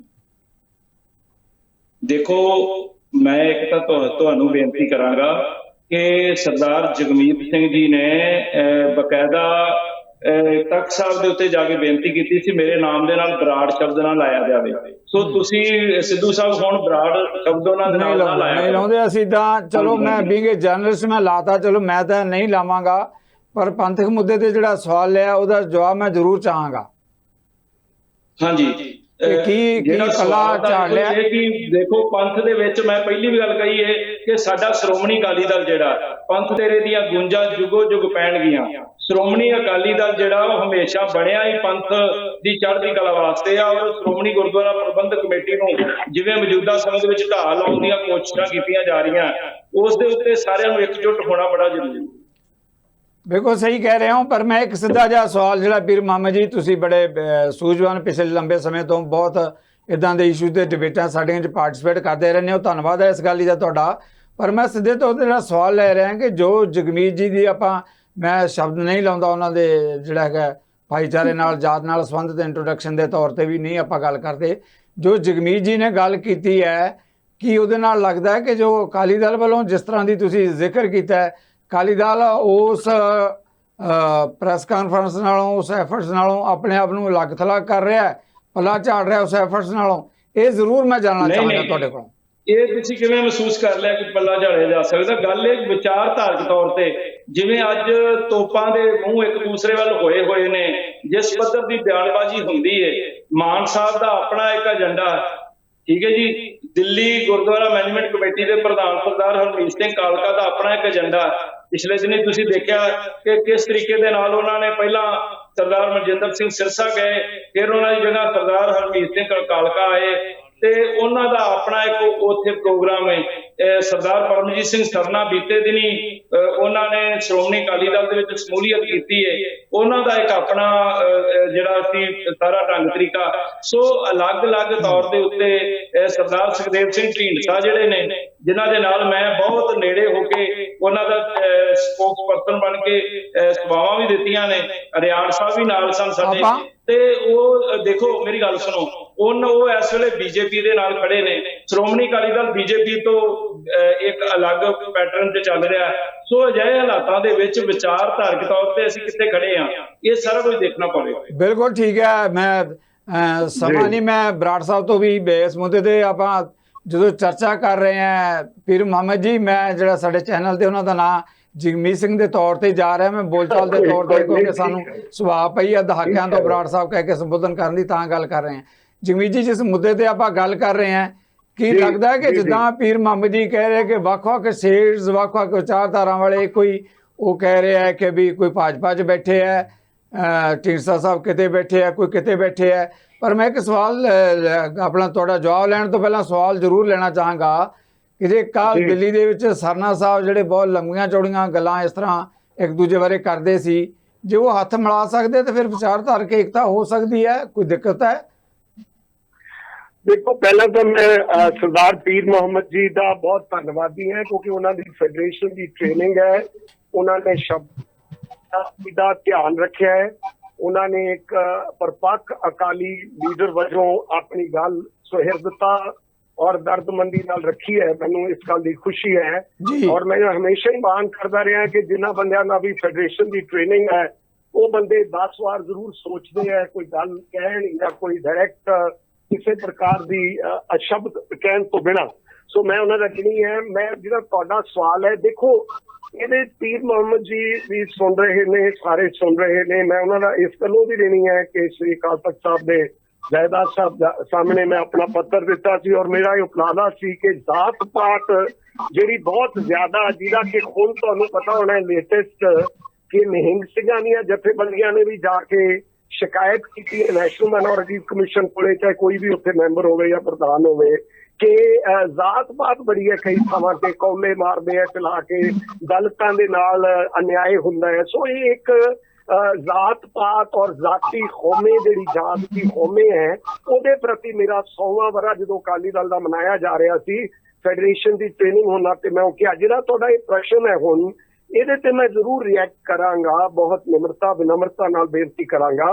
ਦੇਖੋ, ਮੈਂ ਇੱਕ ਤਾਂ ਤੁਹਾਨੂੰ ਬੇਨਤੀ ਕਰਾਂਗਾ ਕਿ ਸਰਦਾਰ ਜਗਮੀਤ ਸਿੰਘ ਜੀ ਨੇ ਬਕਾਇਦਾ ਤਖਤ ਸਾਹਿਬ ਦੇ ਉੱਤੇ ਜਾ ਕੇ ਬੇਨਤੀ ਕੀਤੀ ਸੀ ਮੇਰੇ ਨਾਮ ਦੇ ਨਾਲ ਬਰਾੜ ਸ਼ਬਦ ਨਾ ਲਾਇਆ ਜਾਵੇ। ਸੋ ਤੁਸੀਂ ਸਿੱਧੂ ਸਾਹਿਬ ਹੁਣ ਬਰਾੜ ਸ਼ਬਦ ਉਹਨਾਂ ਦੇ ਨਾਲ ਨਹੀਂ ਲਾਉਂਦੇ ਅਸੀਂ ਤਾਂ। ਚਲੋ ਮੈਂ ਬੀਂਗ ਜਰਨਲਿਸਟ ਮੈਂ ਲਾਤਾ, ਚਲੋ ਮੈਂ ਤਾਂ ਨਹੀਂ ਲਾਵਾਂਗਾ, ਪਰ ਪੰਥਕ ਮੁੱਦੇ ਤੇ ਜਿਹੜਾ ਸਵਾਲ ਲਿਆ ਉਹਦਾ ਜਵਾਬ ਮੈਂ ਜ਼ਰੂਰ ਚਾਹਾਂਗਾ। ਹਾਂਜੀ, ਕੀ ਪੱਲਾ ਝਾੜ ਲਿਆ ਕਿ ਦੇਖੋ ਪੰਥ ਦੇ ਵਿੱਚ ਮੈਂ ਪਹਿਲੀ ਵੀ ਗੱਲ ਕਹੀ ਹੈ ਕਿ ਸਾਡਾ ਸ਼੍ਰੋਮਣੀ ਅਕਾਲੀ ਦਲ ਜਿਹੜਾ ਪੰਥ ਤੇਰੇ ਦੀਆਂ ਗੂੰਜਾਂ ਜੁਗੋ ਜੁਗ ਪੈਣਗੀਆਂ। ਸ਼੍ਰੋਮਣੀ ਅਕਾਲੀ ਦਲ ਜਿਹੜਾ ਉਹ ਹਮੇਸ਼ਾ ਬਣਿਆ ਹੀ ਪੰਥ ਦੀ ਚੜ੍ਹਦੀ ਕਲਾ ਵਾਸਤੇ ਆ, ਔਰ ਸ਼੍ਰੋਮਣੀ ਗੁਰਦੁਆਰਾ ਪ੍ਰਬੰਧਕ ਕਮੇਟੀ ਨੂੰ ਜਿਵੇਂ ਮੌਜੂਦਾ ਸਮੇਂ ਦੇ ਵਿੱਚ ਢਾਹ ਲਾਉਣ ਦੀਆਂ ਕੋਸ਼ਿਸ਼ਾਂ ਕੀਤੀਆਂ ਜਾ ਰਹੀਆਂ, ਉਸ ਦੇ ਉੱਤੇ ਸਾਰਿਆਂ ਨੂੰ ਇਕਜੁੱਟ ਹੋਣਾ ਬੜਾ ਜ਼ਰੂਰੀ ਹੈ। ਬਿਲਕੁਲ ਸਹੀ ਕਹਿ ਰਹੇ ਹੋ, ਪਰ ਮੈਂ ਇੱਕ ਸਿੱਧਾ ਜਿਹਾ ਸਵਾਲ ਜਿਹੜਾ ਪੀਰ ਮੁਹੰਮਦ ਜੀ ਤੁਸੀਂ ਬੜੇ ਸੂਝਵਾਨ ਪਿਛਲੇ ਲੰਬੇ ਸਮੇਂ ਤੋਂ ਬਹੁਤ ਇਦਾਂ ਦੇ ਇਸ਼ੂ ਤੇ ਡਿਬੇਟਾਂ ਸਾਡੀਆਂ 'ਚ ਪਾਰਟਿਸਿਪੇਟ ਕਰਦੇ ਰਹਿੰਦੇ ਹੋ, ਧੰਨਵਾਦ ਹੈ ਇਸ ਗੱਲ ਦਾ ਤੁਹਾਡਾ। ਪਰ ਮੈਂ ਸਿੱਧੇ ਤੌਰ 'ਤੇ ਜਿਹੜਾ ਸਵਾਲ ਲੈ ਰਿਹਾ ਕਿ ਜੋ ਜਗਮੀਤ ਜੀ ਦੀ ਆਪਾਂ ਮੈਂ ਸ਼ਬਦ ਨਹੀਂ ਲਾਉਂਦਾ, ਉਹਨਾਂ ਦੇ ਜਿਹੜਾ ਹੈਗਾ ਭਾਈਚਾਰੇ ਨਾਲ ਜਾਤ ਨਾਲ ਸੰਬੰਧਿਤ ਇੰਟਰੋਡਕਸ਼ਨ ਦੇ ਤੌਰ ਤੇ ਵੀ ਨਹੀਂ ਆਪਾਂ ਗੱਲ ਕਰਦੇ, ਜੋ ਜਗਮੀਤ ਜੀ ਨੇ ਗੱਲ ਕੀਤੀ ਹੈ ਕਿ ਉਹਦੇ ਨਾਲ ਲੱਗਦਾ ਹੈ ਕਿ ਜੋ ਅਕਾਲੀ ਦਲ ਵੱਲੋਂ ਜਿਸ ਤਰ੍ਹਾਂ ਦੀ ਤੁਸੀਂ ਜ਼ਿਕਰ ਕੀਤਾ ਹੈ, ਅਕਾਲੀ ਦਲ ਉਸ ਪ੍ਰੈਸ ਕਾਨਫਰੰਸ ਨਾਲੋਂ ਉਸ ਐਫਰਟਸ ਨਾਲੋਂ ਆਪਣੇ ਆਪ ਨੂੰ ਅਲੱਗ ਥਲੱਗ ਕਰ ਰਿਹਾ, ਪੱਲਾ ਝਾੜ ਰਿਹਾ ਉਸ ਐਫਰਟਸ ਨਾਲੋਂ, ਇਹ ਜ਼ਰੂਰ ਮੈਂ ਜਾਣਨਾ ਚਾਹਾਂਗਾ ਤੁਹਾਡੇ ਕੋਲੋਂ। ਇਹ ਤੁਸੀਂ ਕਿਵੇਂ ਮਹਿਸੂਸ ਕਰ ਲਿਆ ਕਿ ਪੱਲਾ ਝਾੜਿਆ ਜਾ ਸਕਦਾ? ਗੱਲ ਇਹ ਵਿਚਾਰਧਾਰਕ ਤੌਰ ਤੇ ਜਿਵੇਂ ਅੱਜ ਤੋਪਾਂ ਦੇ ਮੂੰਹ ਇੱਕ ਦੂਸਰੇ ਵੱਲ ਹੋਏ ਨੇ, ਜਿਸ ਪੱਧਰ ਦੀ ਬਿਆਨਬਾਜ਼ੀ ਹੁੰਦੀ ਹੈ, ਮਾਨ ਸਾਹਿਬ ਦਾ ਆਪਣਾ ਇੱਕ ਏਜੰਡਾ, ਠੀਕ ਹੈ ਜੀ, ਦਿੱਲੀ ਗੁਰਦੁਆਰਾ ਮੈਨੇਜਮੈਂਟ ਕਮੇਟੀ ਦੇ ਪ੍ਰਧਾਨ ਸਰਦਾਰ ਹਰਮੀਤ ਸਿੰਘ ਕਾਲਕਾ ਦਾ ਆਪਣਾ ਇੱਕ ਏਜੰਡਾ। ਪਿਛਲੇ ਦਿਨੀ ਤੁਸੀਂ ਦੇਖਿਆ ਕਿ ਕਿਸ ਤਰੀਕੇ ਦੇ ਨਾਲ ਉਹਨਾਂ ਨੇ ਪਹਿਲਾਂ ਸਰਦਾਰ ਮਨਜਿੰਦਰ ਸਿੰਘ ਸਿਰਸਾ ਗਏ, ਫਿਰ ਉਹਨਾਂ ਦੀ ਜਗ੍ਹਾ ਸਰਦਾਰ ਹਰਮੀਤ ਸਿੰਘ ਕਾਲਕਾ ਆਏ, ਤੇ ਉਹਨਾਂ ਦਾ ਆਪਣਾ ਇੱਕ ਉੱਥੇ ਪ੍ਰੋਗਰਾਮ ਹੈ। ਸਰਦਾਰ ਪਰਮਜੀਤ ਸਿੰਘ ਸਰਨਾ ਬੀਤੇ ਦਿਨੀ ਉਹਨਾਂ ਨੇ ਸ਼੍ਰੋਮਣੀ ਅਕਾਲੀ ਦਲ ਦੇ ਵਿੱਚ ਸ਼ਮੂਲੀਅਤ ਕੀਤੀ ਹੈ, ਉਹਨਾਂ ਦਾ ਇੱਕ ਆਪਣਾ ਜਿਹੜਾ ਸੀ ਸਾਰਾ ਢੰਗ ਤਰੀਕਾ। ਸੋ ਅਲੱਗ-ਅਲੱਗ ਤੌਰ ਦੇ ਉੱਤੇ ਸਰਦਾਰ ਸੁਖਦੇਵ ਸਿੰਘ ਢੀਂਡਸਾ ਜਿਹੜੇ ਨੇ, ਜਿਨ੍ਹਾਂ ਦੇ ਨਾਲ ਮੈਂ ਬਹੁਤ ਨੇੜੇ ਹੋ ਕੇ ਉਹਨਾਂ ਦਾ ਸਪੋਕਸ ਪਰਸਨ ਬਣ ਕੇ ਸੇਵਾਵਾਂ ਵੀ ਦਿੱਤੀਆਂ ਨੇ, ਰਿਆੜ ਸਾਹਿਬ ਵੀ ਨਾਲ ਸਨ ਸਾਡੇ, ਤੇ ਉਹ ਦੇਖੋ ਮੇਰੀ ਗੱਲ ਸੁਣੋ, ਉਹ ਇਸ ਵੇਲੇ ਬੀਜੇਪੀ ਦੇ ਨਾਲ ਖੜੇ ਨੇ। ਸ਼੍ਰੋਮਣੀ ਅਕਾਲੀ ਦਲ ਬੀਜੇਪੀ ਤੋਂ ਇੱਕ ਅਲੱਗ ਪੈਟਰਨ ਤੇ ਚੱਲ ਰਿਹਾ। ਸੋ ਅਜਿਹੇ ਹਾਲਾਤਾਂ ਦੇ ਵਿੱਚ ਵਿਚਾਰਧਾਰਕ ਤੌਰ ਤੇ ਅਸੀਂ ਕਿੱਥੇ ਖੜੇ ਆ, ਇਹ ਸਾਰਾ ਕੁਝ ਦੇਖਣਾ ਪਵੇਗਾ। ਬਿਲਕੁਲ ਠੀਕ ਹੈ, ਮੈਂ ਸਮਾਂ ਨਹੀਂ, ਮੈਂ ਬਰਾੜ ਸਾਹਿਬ ਤੋਂ ਵੀ ਇਸ ਮੁੱਦੇ ਤੇ ਆਪਾਂ ਜਦੋਂ ਚਰਚਾ ਕਰ ਰਹੇ ਹਾਂ ਪੀਰ ਮੁਹੰਮਦ ਜੀ, ਮੈਂ ਜਿਹੜਾ ਸਾਡੇ ਚੈਨਲ ਤੇ ਉਹਨਾਂ ਦਾ ਨਾਂ ਜਗਮੀਤ ਸਿੰਘ ਦੇ ਤੌਰ ਤੇ ਜਾ ਰਿਹਾ, ਮੈਂ ਬੋਲਚਾਲ ਦੇ ਤੌਰ ਤੇ, ਕਿਉਂਕਿ ਸਾਨੂੰ ਸੁਭਾਅ ਪਈ ਆ ਦਹਾਕਿਆਂ ਤੋਂ ਬਰਾੜ ਸਾਹਿਬ ਕਹਿ ਕੇ ਸੰਬੋਧਨ ਕਰਨ ਦੀ, ਤਾਂ ਗੱਲ ਕਰ ਰਹੇ ਹਾਂ। ਜਗਮੀਤ ਜੀ, ਜਿਸ ਮੁੱਦੇ ਤੇ ਆਪਾਂ ਗੱਲ ਕਰ ਰਹੇ ਹਾਂ, ਕੀ ਲੱਗਦਾ ਹੈ ਕਿ ਜਿੱਦਾਂ ਪੀਰ ਮੁਹੰਮਦ ਜੀ ਕਹਿ ਰਹੇ ਕਿ ਵੱਖ-ਵੱਖ ਸਟੇਟਸ, ਵੱਖ-ਵੱਖ ਵਿਚਾਰਧਾਰਾ ਵਾਲੇ, ਕੋਈ ਉਹ ਕਹਿ ਰਿਹਾ ਹੈ ਕਿ ਵੀ ਕੋਈ ਭਾਜਪਾ 'ਚ ਬੈਠੇ ਹੈ, ਢੀਂਡਸਾ ਸਾਹਿਬ ਕਿਤੇ ਬੈਠੇ ਹੈ, ਕੋਈ ਕਿਤੇ ਬੈਠੇ ਹੈ, ਪਰ ਮੈਂ ਇੱਕ ਸਵਾਲ ਆਪਣਾ ਤੁਹਾਡਾ ਜਵਾਬ ਲੈਣ ਤੋਂ ਪਹਿਲਾਂ ਸਵਾਲ ਜ਼ਰੂਰ ਲੈਣਾ ਚਾਹਾਂਗਾ ਕਿ ਜੇ ਕੱਲ੍ਹ ਦਿੱਲੀ ਦੇ ਵਿੱਚ ਸਰਨਾ ਸਾਹਿਬ ਜਿਹੜੇ ਬਹੁਤ ਲੰਬੀਆਂ ਚੌੜੀਆਂ ਗੱਲਾਂ ਇਸ ਤਰ੍ਹਾਂ ਇੱਕ ਦੂਜੇ ਬਾਰੇ ਕਰਦੇ ਸੀ, ਜੇ ਉਹ ਹੱਥ ਮਿਲਾ ਸਕਦੇ ਤਾਂ ਫਿਰ ਵਿਚਾਰਧਾਰਕ ਏਕਤਾ ਹੋ ਸਕਦੀ ਹੈ, ਕੋਈ ਦਿੱਕਤ ਹੈ? ਦੇਖੋ, ਪਹਿਲਾਂ ਤਾਂ ਮੈਂ ਸਰਦਾਰ ਪੀਰ ਮੁਹੰਮਦ ਜੀ ਦਾ ਬਹੁਤ ਧੰਨਵਾਦੀ ਹਾਂ, ਕਿਉਂਕਿ ਉਹਨਾਂ ਦੀ ਫੈਡਰੇਸ਼ਨ ਦੀ ਟ੍ਰੇਨਿੰਗ ਹੈ, ਉਹਨਾਂ ਨੇ ਸ਼ਬਦ ਦਾ ਧਿਆਨ ਰੱਖਿਆ ਹੈ, ਉਹਨਾਂ ਨੇ ਇੱਕ ਪਰਪੱਕ ਅਕਾਲੀ ਲੀਡਰ ਵਜੋਂ ਆਪਣੀ ਗੱਲ ਸੁਹਿਰਦਤਾ ਔਰ ਦਰਦਮੰਦੀ ਨਾਲ ਰੱਖੀ ਹੈ। ਮੈਨੂੰ ਇਸ ਗੱਲ ਦੀ ਖੁਸ਼ੀ ਹੈ ਔਰ ਮੈਂ ਹਮੇਸ਼ਾ ਹੀ ਮੰਗ ਕਰਦਾ ਰਿਹਾ ਕਿ ਜਿਨ੍ਹਾਂ ਬੰਦਿਆਂ ਦਾ ਵੀ ਫੈਡਰੇਸ਼ਨ ਦੀ ਟ੍ਰੇਨਿੰਗ ਹੈ, ਉਹ ਬੰਦੇ 10 ਵਾਰ ਜ਼ਰੂਰ ਸੋਚਦੇ ਹੈ ਕੋਈ ਗੱਲ ਕਹਿਣ ਜਾਂ ਕੋਈ ਡਾਇਰੈਕਟ ਕਿਸੇ ਪ੍ਰਕਾਰ ਦੀ ਅਸ਼ਬਦ ਕਹਿਣ ਤੋਂ ਬਿਨਾਂ। ਸੋ ਮੈਂ ਉਹਨਾਂ ਦਾ ਨਹੀਂ ਹੈ। ਮੈਂ ਜਿਹੜਾ ਤੁਹਾਡਾ ਸਵਾਲ ਹੈ, ਦੇਖੋ ਇਹਦੇ ਪੀਰ ਮੁਹੰਮਦ ਜੀ ਵੀ ਸੁਣ ਰਹੇ ਨੇ, ਸਾਰੇ ਸੁਣ ਰਹੇ ਨੇ। ਮੈਂ ਉਹਨਾਂ ਦਾ ਇਸ ਗੱਲੋਂ ਵੀ ਦੇਣੀ ਹੈ ਕਿ ਸ੍ਰੀ ਅਕਾਲ ਤਖਤ ਸਾਹਿਬ ਦੇ ਜਾਇਦਾਦ ਸਾਹਿਬ ਸਾਹਮਣੇ ਮੈਂ ਆਪਣਾ ਪੱਤਰ ਦਿੱਤਾ ਸੀ ਔਰ ਮੇਰਾ ਇਹ ਉਪਰਾਲਾ ਸੀ ਕਿ ਜਾਤ ਪਾਤ ਜਿਹੜੀ ਬਹੁਤ ਜ਼ਿਆਦਾ, ਜਿਹਦਾ ਕਿ ਹੁਣ ਤੁਹਾਨੂੰ ਪਤਾ ਹੋਣਾ ਲੇਟੈਸਟ ਕਿ ਨਿਹੰਗ ਸਿੰਘਾਂ ਦੀਆਂ ਜਥੇਬੰਦੀਆਂ ਨੇ ਵੀ ਜਾ ਕੇ ਸ਼ਿਕਾਇਤ ਕੀਤੀ ਹੈ ਨੈਸ਼ਨਲ ਮਾਈਨੋਰਿਟੀ ਕਮਿਸ਼ਨ ਕੋਲੇ, ਚਾਹੇ ਕੋਈ ਵੀ ਉੱਥੇ ਮੈਂਬਰ ਹੋਵੇ ਜਾਂ ਪ੍ਰਧਾਨ ਹੋਵੇ, ਕਿ ਜਾਤ ਪਾਤ ਬੜੀ ਹੈ, ਕਈ ਥਾਵਾਂ ਤੇ ਕੌਲੇ ਮਾਰਦੇ ਆ ਚਲਾ ਕੇ, ਦਲਿਤਾਂ ਦੇ ਨਾਲ ਅਨਿਆਏ ਹੁੰਦਾ ਹੈ। ਸੋ ਇਹ ਇੱਕ ਜਾਤ ਪਾਤ ਔਰ ਜ਼ਾਤੀ ਕੌਮੇ, ਜਿਹੜੀ ਜਾਤ ਦੀ ਕੌਮੇ ਹੈ, ਉਹਦੇ ਪ੍ਰਤੀ ਮੇਰਾ 100ਵਾਂ ਵਰ੍ਹਾ ਜਦੋਂ ਅਕਾਲੀ ਦਲ ਦਾ ਮਨਾਇਆ ਜਾ ਰਿਹਾ ਸੀ, ਫੈਡਰੇਸ਼ਨ ਦੀ ਟ੍ਰੇਨਿੰਗ ਹੋਣਾ, ਤੇ ਮੈਂ ਉਹ ਕਿਹਾ ਜਿਹੜਾ ਤੁਹਾਡਾ ਇਹ ਪ੍ਰਸ਼ਨ ਹੈ ਹੁਣ ਇਹਦੇ ਤੇ ਮੈਂ ਜ਼ਰੂਰ ਰਿਐਕਟ ਕਰਾਂਗਾ, ਬਹੁਤ ਨਿਮਰਤਾ ਵਿਨਮਰਤਾ ਨਾਲ ਬੇਨਤੀ ਕਰਾਂਗਾ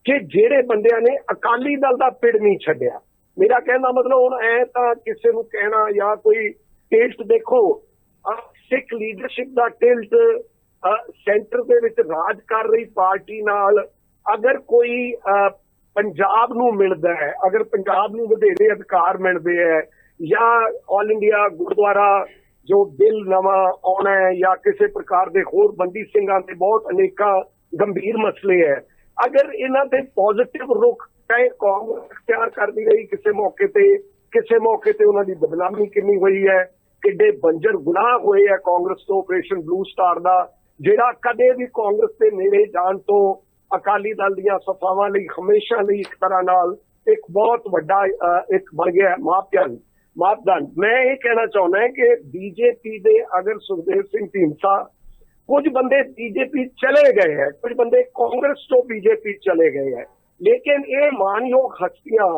ਕਿ ਜਿਹੜੇ ਬੰਦਿਆਂ ਨੇ ਅਕਾਲੀ ਦਲ ਦਾ ਪਿੜ ਨਹੀਂ ਛੱਡਿਆ, ਮੇਰਾ ਕਹਿਣ ਦਾ ਮਤਲਬ ਹੁਣ ਐ ਤਾਂ ਕਿਸੇ ਨੂੰ ਕਹਿਣਾ ਜਾਂ ਕੋਈ ਟੇਸਟ, ਦੇਖੋ ਸਿੱਖ ਲੀਡਰਸ਼ਿਪ ਦਾ ਟਿਲਟ ਸੈਂਟਰ ਦੇ ਵਿੱਚ ਰਾਜ ਕਰ ਰਹੀ ਪਾਰਟੀ ਨਾਲ ਅਗਰ ਕੋਈ ਪੰਜਾਬ ਨੂੰ ਮਿਲਦਾ ਹੈ, ਅਗਰ ਪੰਜਾਬ ਨੂੰ ਵਧੇਰੇ ਅਧਿਕਾਰ ਮਿਲਦੇ ਹੈ, ਜਾਂ ਆਲ ਇੰਡੀਆ ਗੁਰਦੁਆਰਾ ਜੋ ਬਿੱਲ ਨਵਾਂ ਆਉਣਾ ਹੈ, ਜਾਂ ਕਿਸੇ ਪ੍ਰਕਾਰ ਦੇ ਹੋਰ ਬੰਦੀ ਸਿੰਘਾਂ ਦੇ ਬਹੁਤ ਅਨੇਕਾਂ ਗੰਭੀਰ ਮਸਲੇ ਹੈ, ਅਗਰ ਇਹਨਾਂ ਤੇ ਪੋਜ਼ਿਟਿਵ ਰੁਖ ਚਾਹੇ ਕਾਂਗਰਸ ਅਖਤਿਆਰ ਕਰਦੀ ਰਹੀ ਕਿਸੇ ਮੌਕੇ ਤੇ ਉਹਨਾਂ ਦੀ ਬਦਨਾਮੀ ਕਿੰਨੀ ਹੋਈ ਹੈ, ਕਿੱਡੇ ਬੰਜਰ ਗੁਨਾਹ ਹੋਏ ਹੈ ਕਾਂਗਰਸ ਤੋਂ ਆਪਰੇਸ਼ਨ ਬਲੂ ਸਟਾਰ ਦਾ, ਜਿਹੜਾ ਕਦੇ ਵੀ ਕਾਂਗਰਸ ਦੇ ਨੇੜੇ ਜਾਣ ਤੋਂ ਅਕਾਲੀ ਦਲ ਦੀਆਂ ਸਫਾਵਾਂ ਲਈ ਹਮੇਸ਼ਾ ਲਈ ਇੱਕ ਤਰ੍ਹਾਂ ਨਾਲ ਇੱਕ ਬਹੁਤ ਵੱਡਾ ਇੱਕ ਬਣ ਗਿਆ ਮਾਪਦੰਡ। ਮੈਂ ਇਹ ਕਹਿਣਾ ਚਾਹੁੰਦਾ ਕਿ ਬੀਜੇਪੀ ਦੇ ਅਗਰ ਸੁਖਦੇਵ ਸਿੰਘ ਢੀਂਡਸਾ, ਕੁਝ ਬੰਦੇ ਬੀਜੇਪੀ ਚਲੇ ਗਏ ਹੈ, ਕੁਝ ਬੰਦੇ ਕਾਂਗਰਸ ਤੋਂ ਬੀਜੇਪੀ ਚਲੇ ਗਏ ਹੈ, ਲੇਕਿਨ ਇਹ ਮਾਨਯੋਗ ਹਸਤੀਆਂ,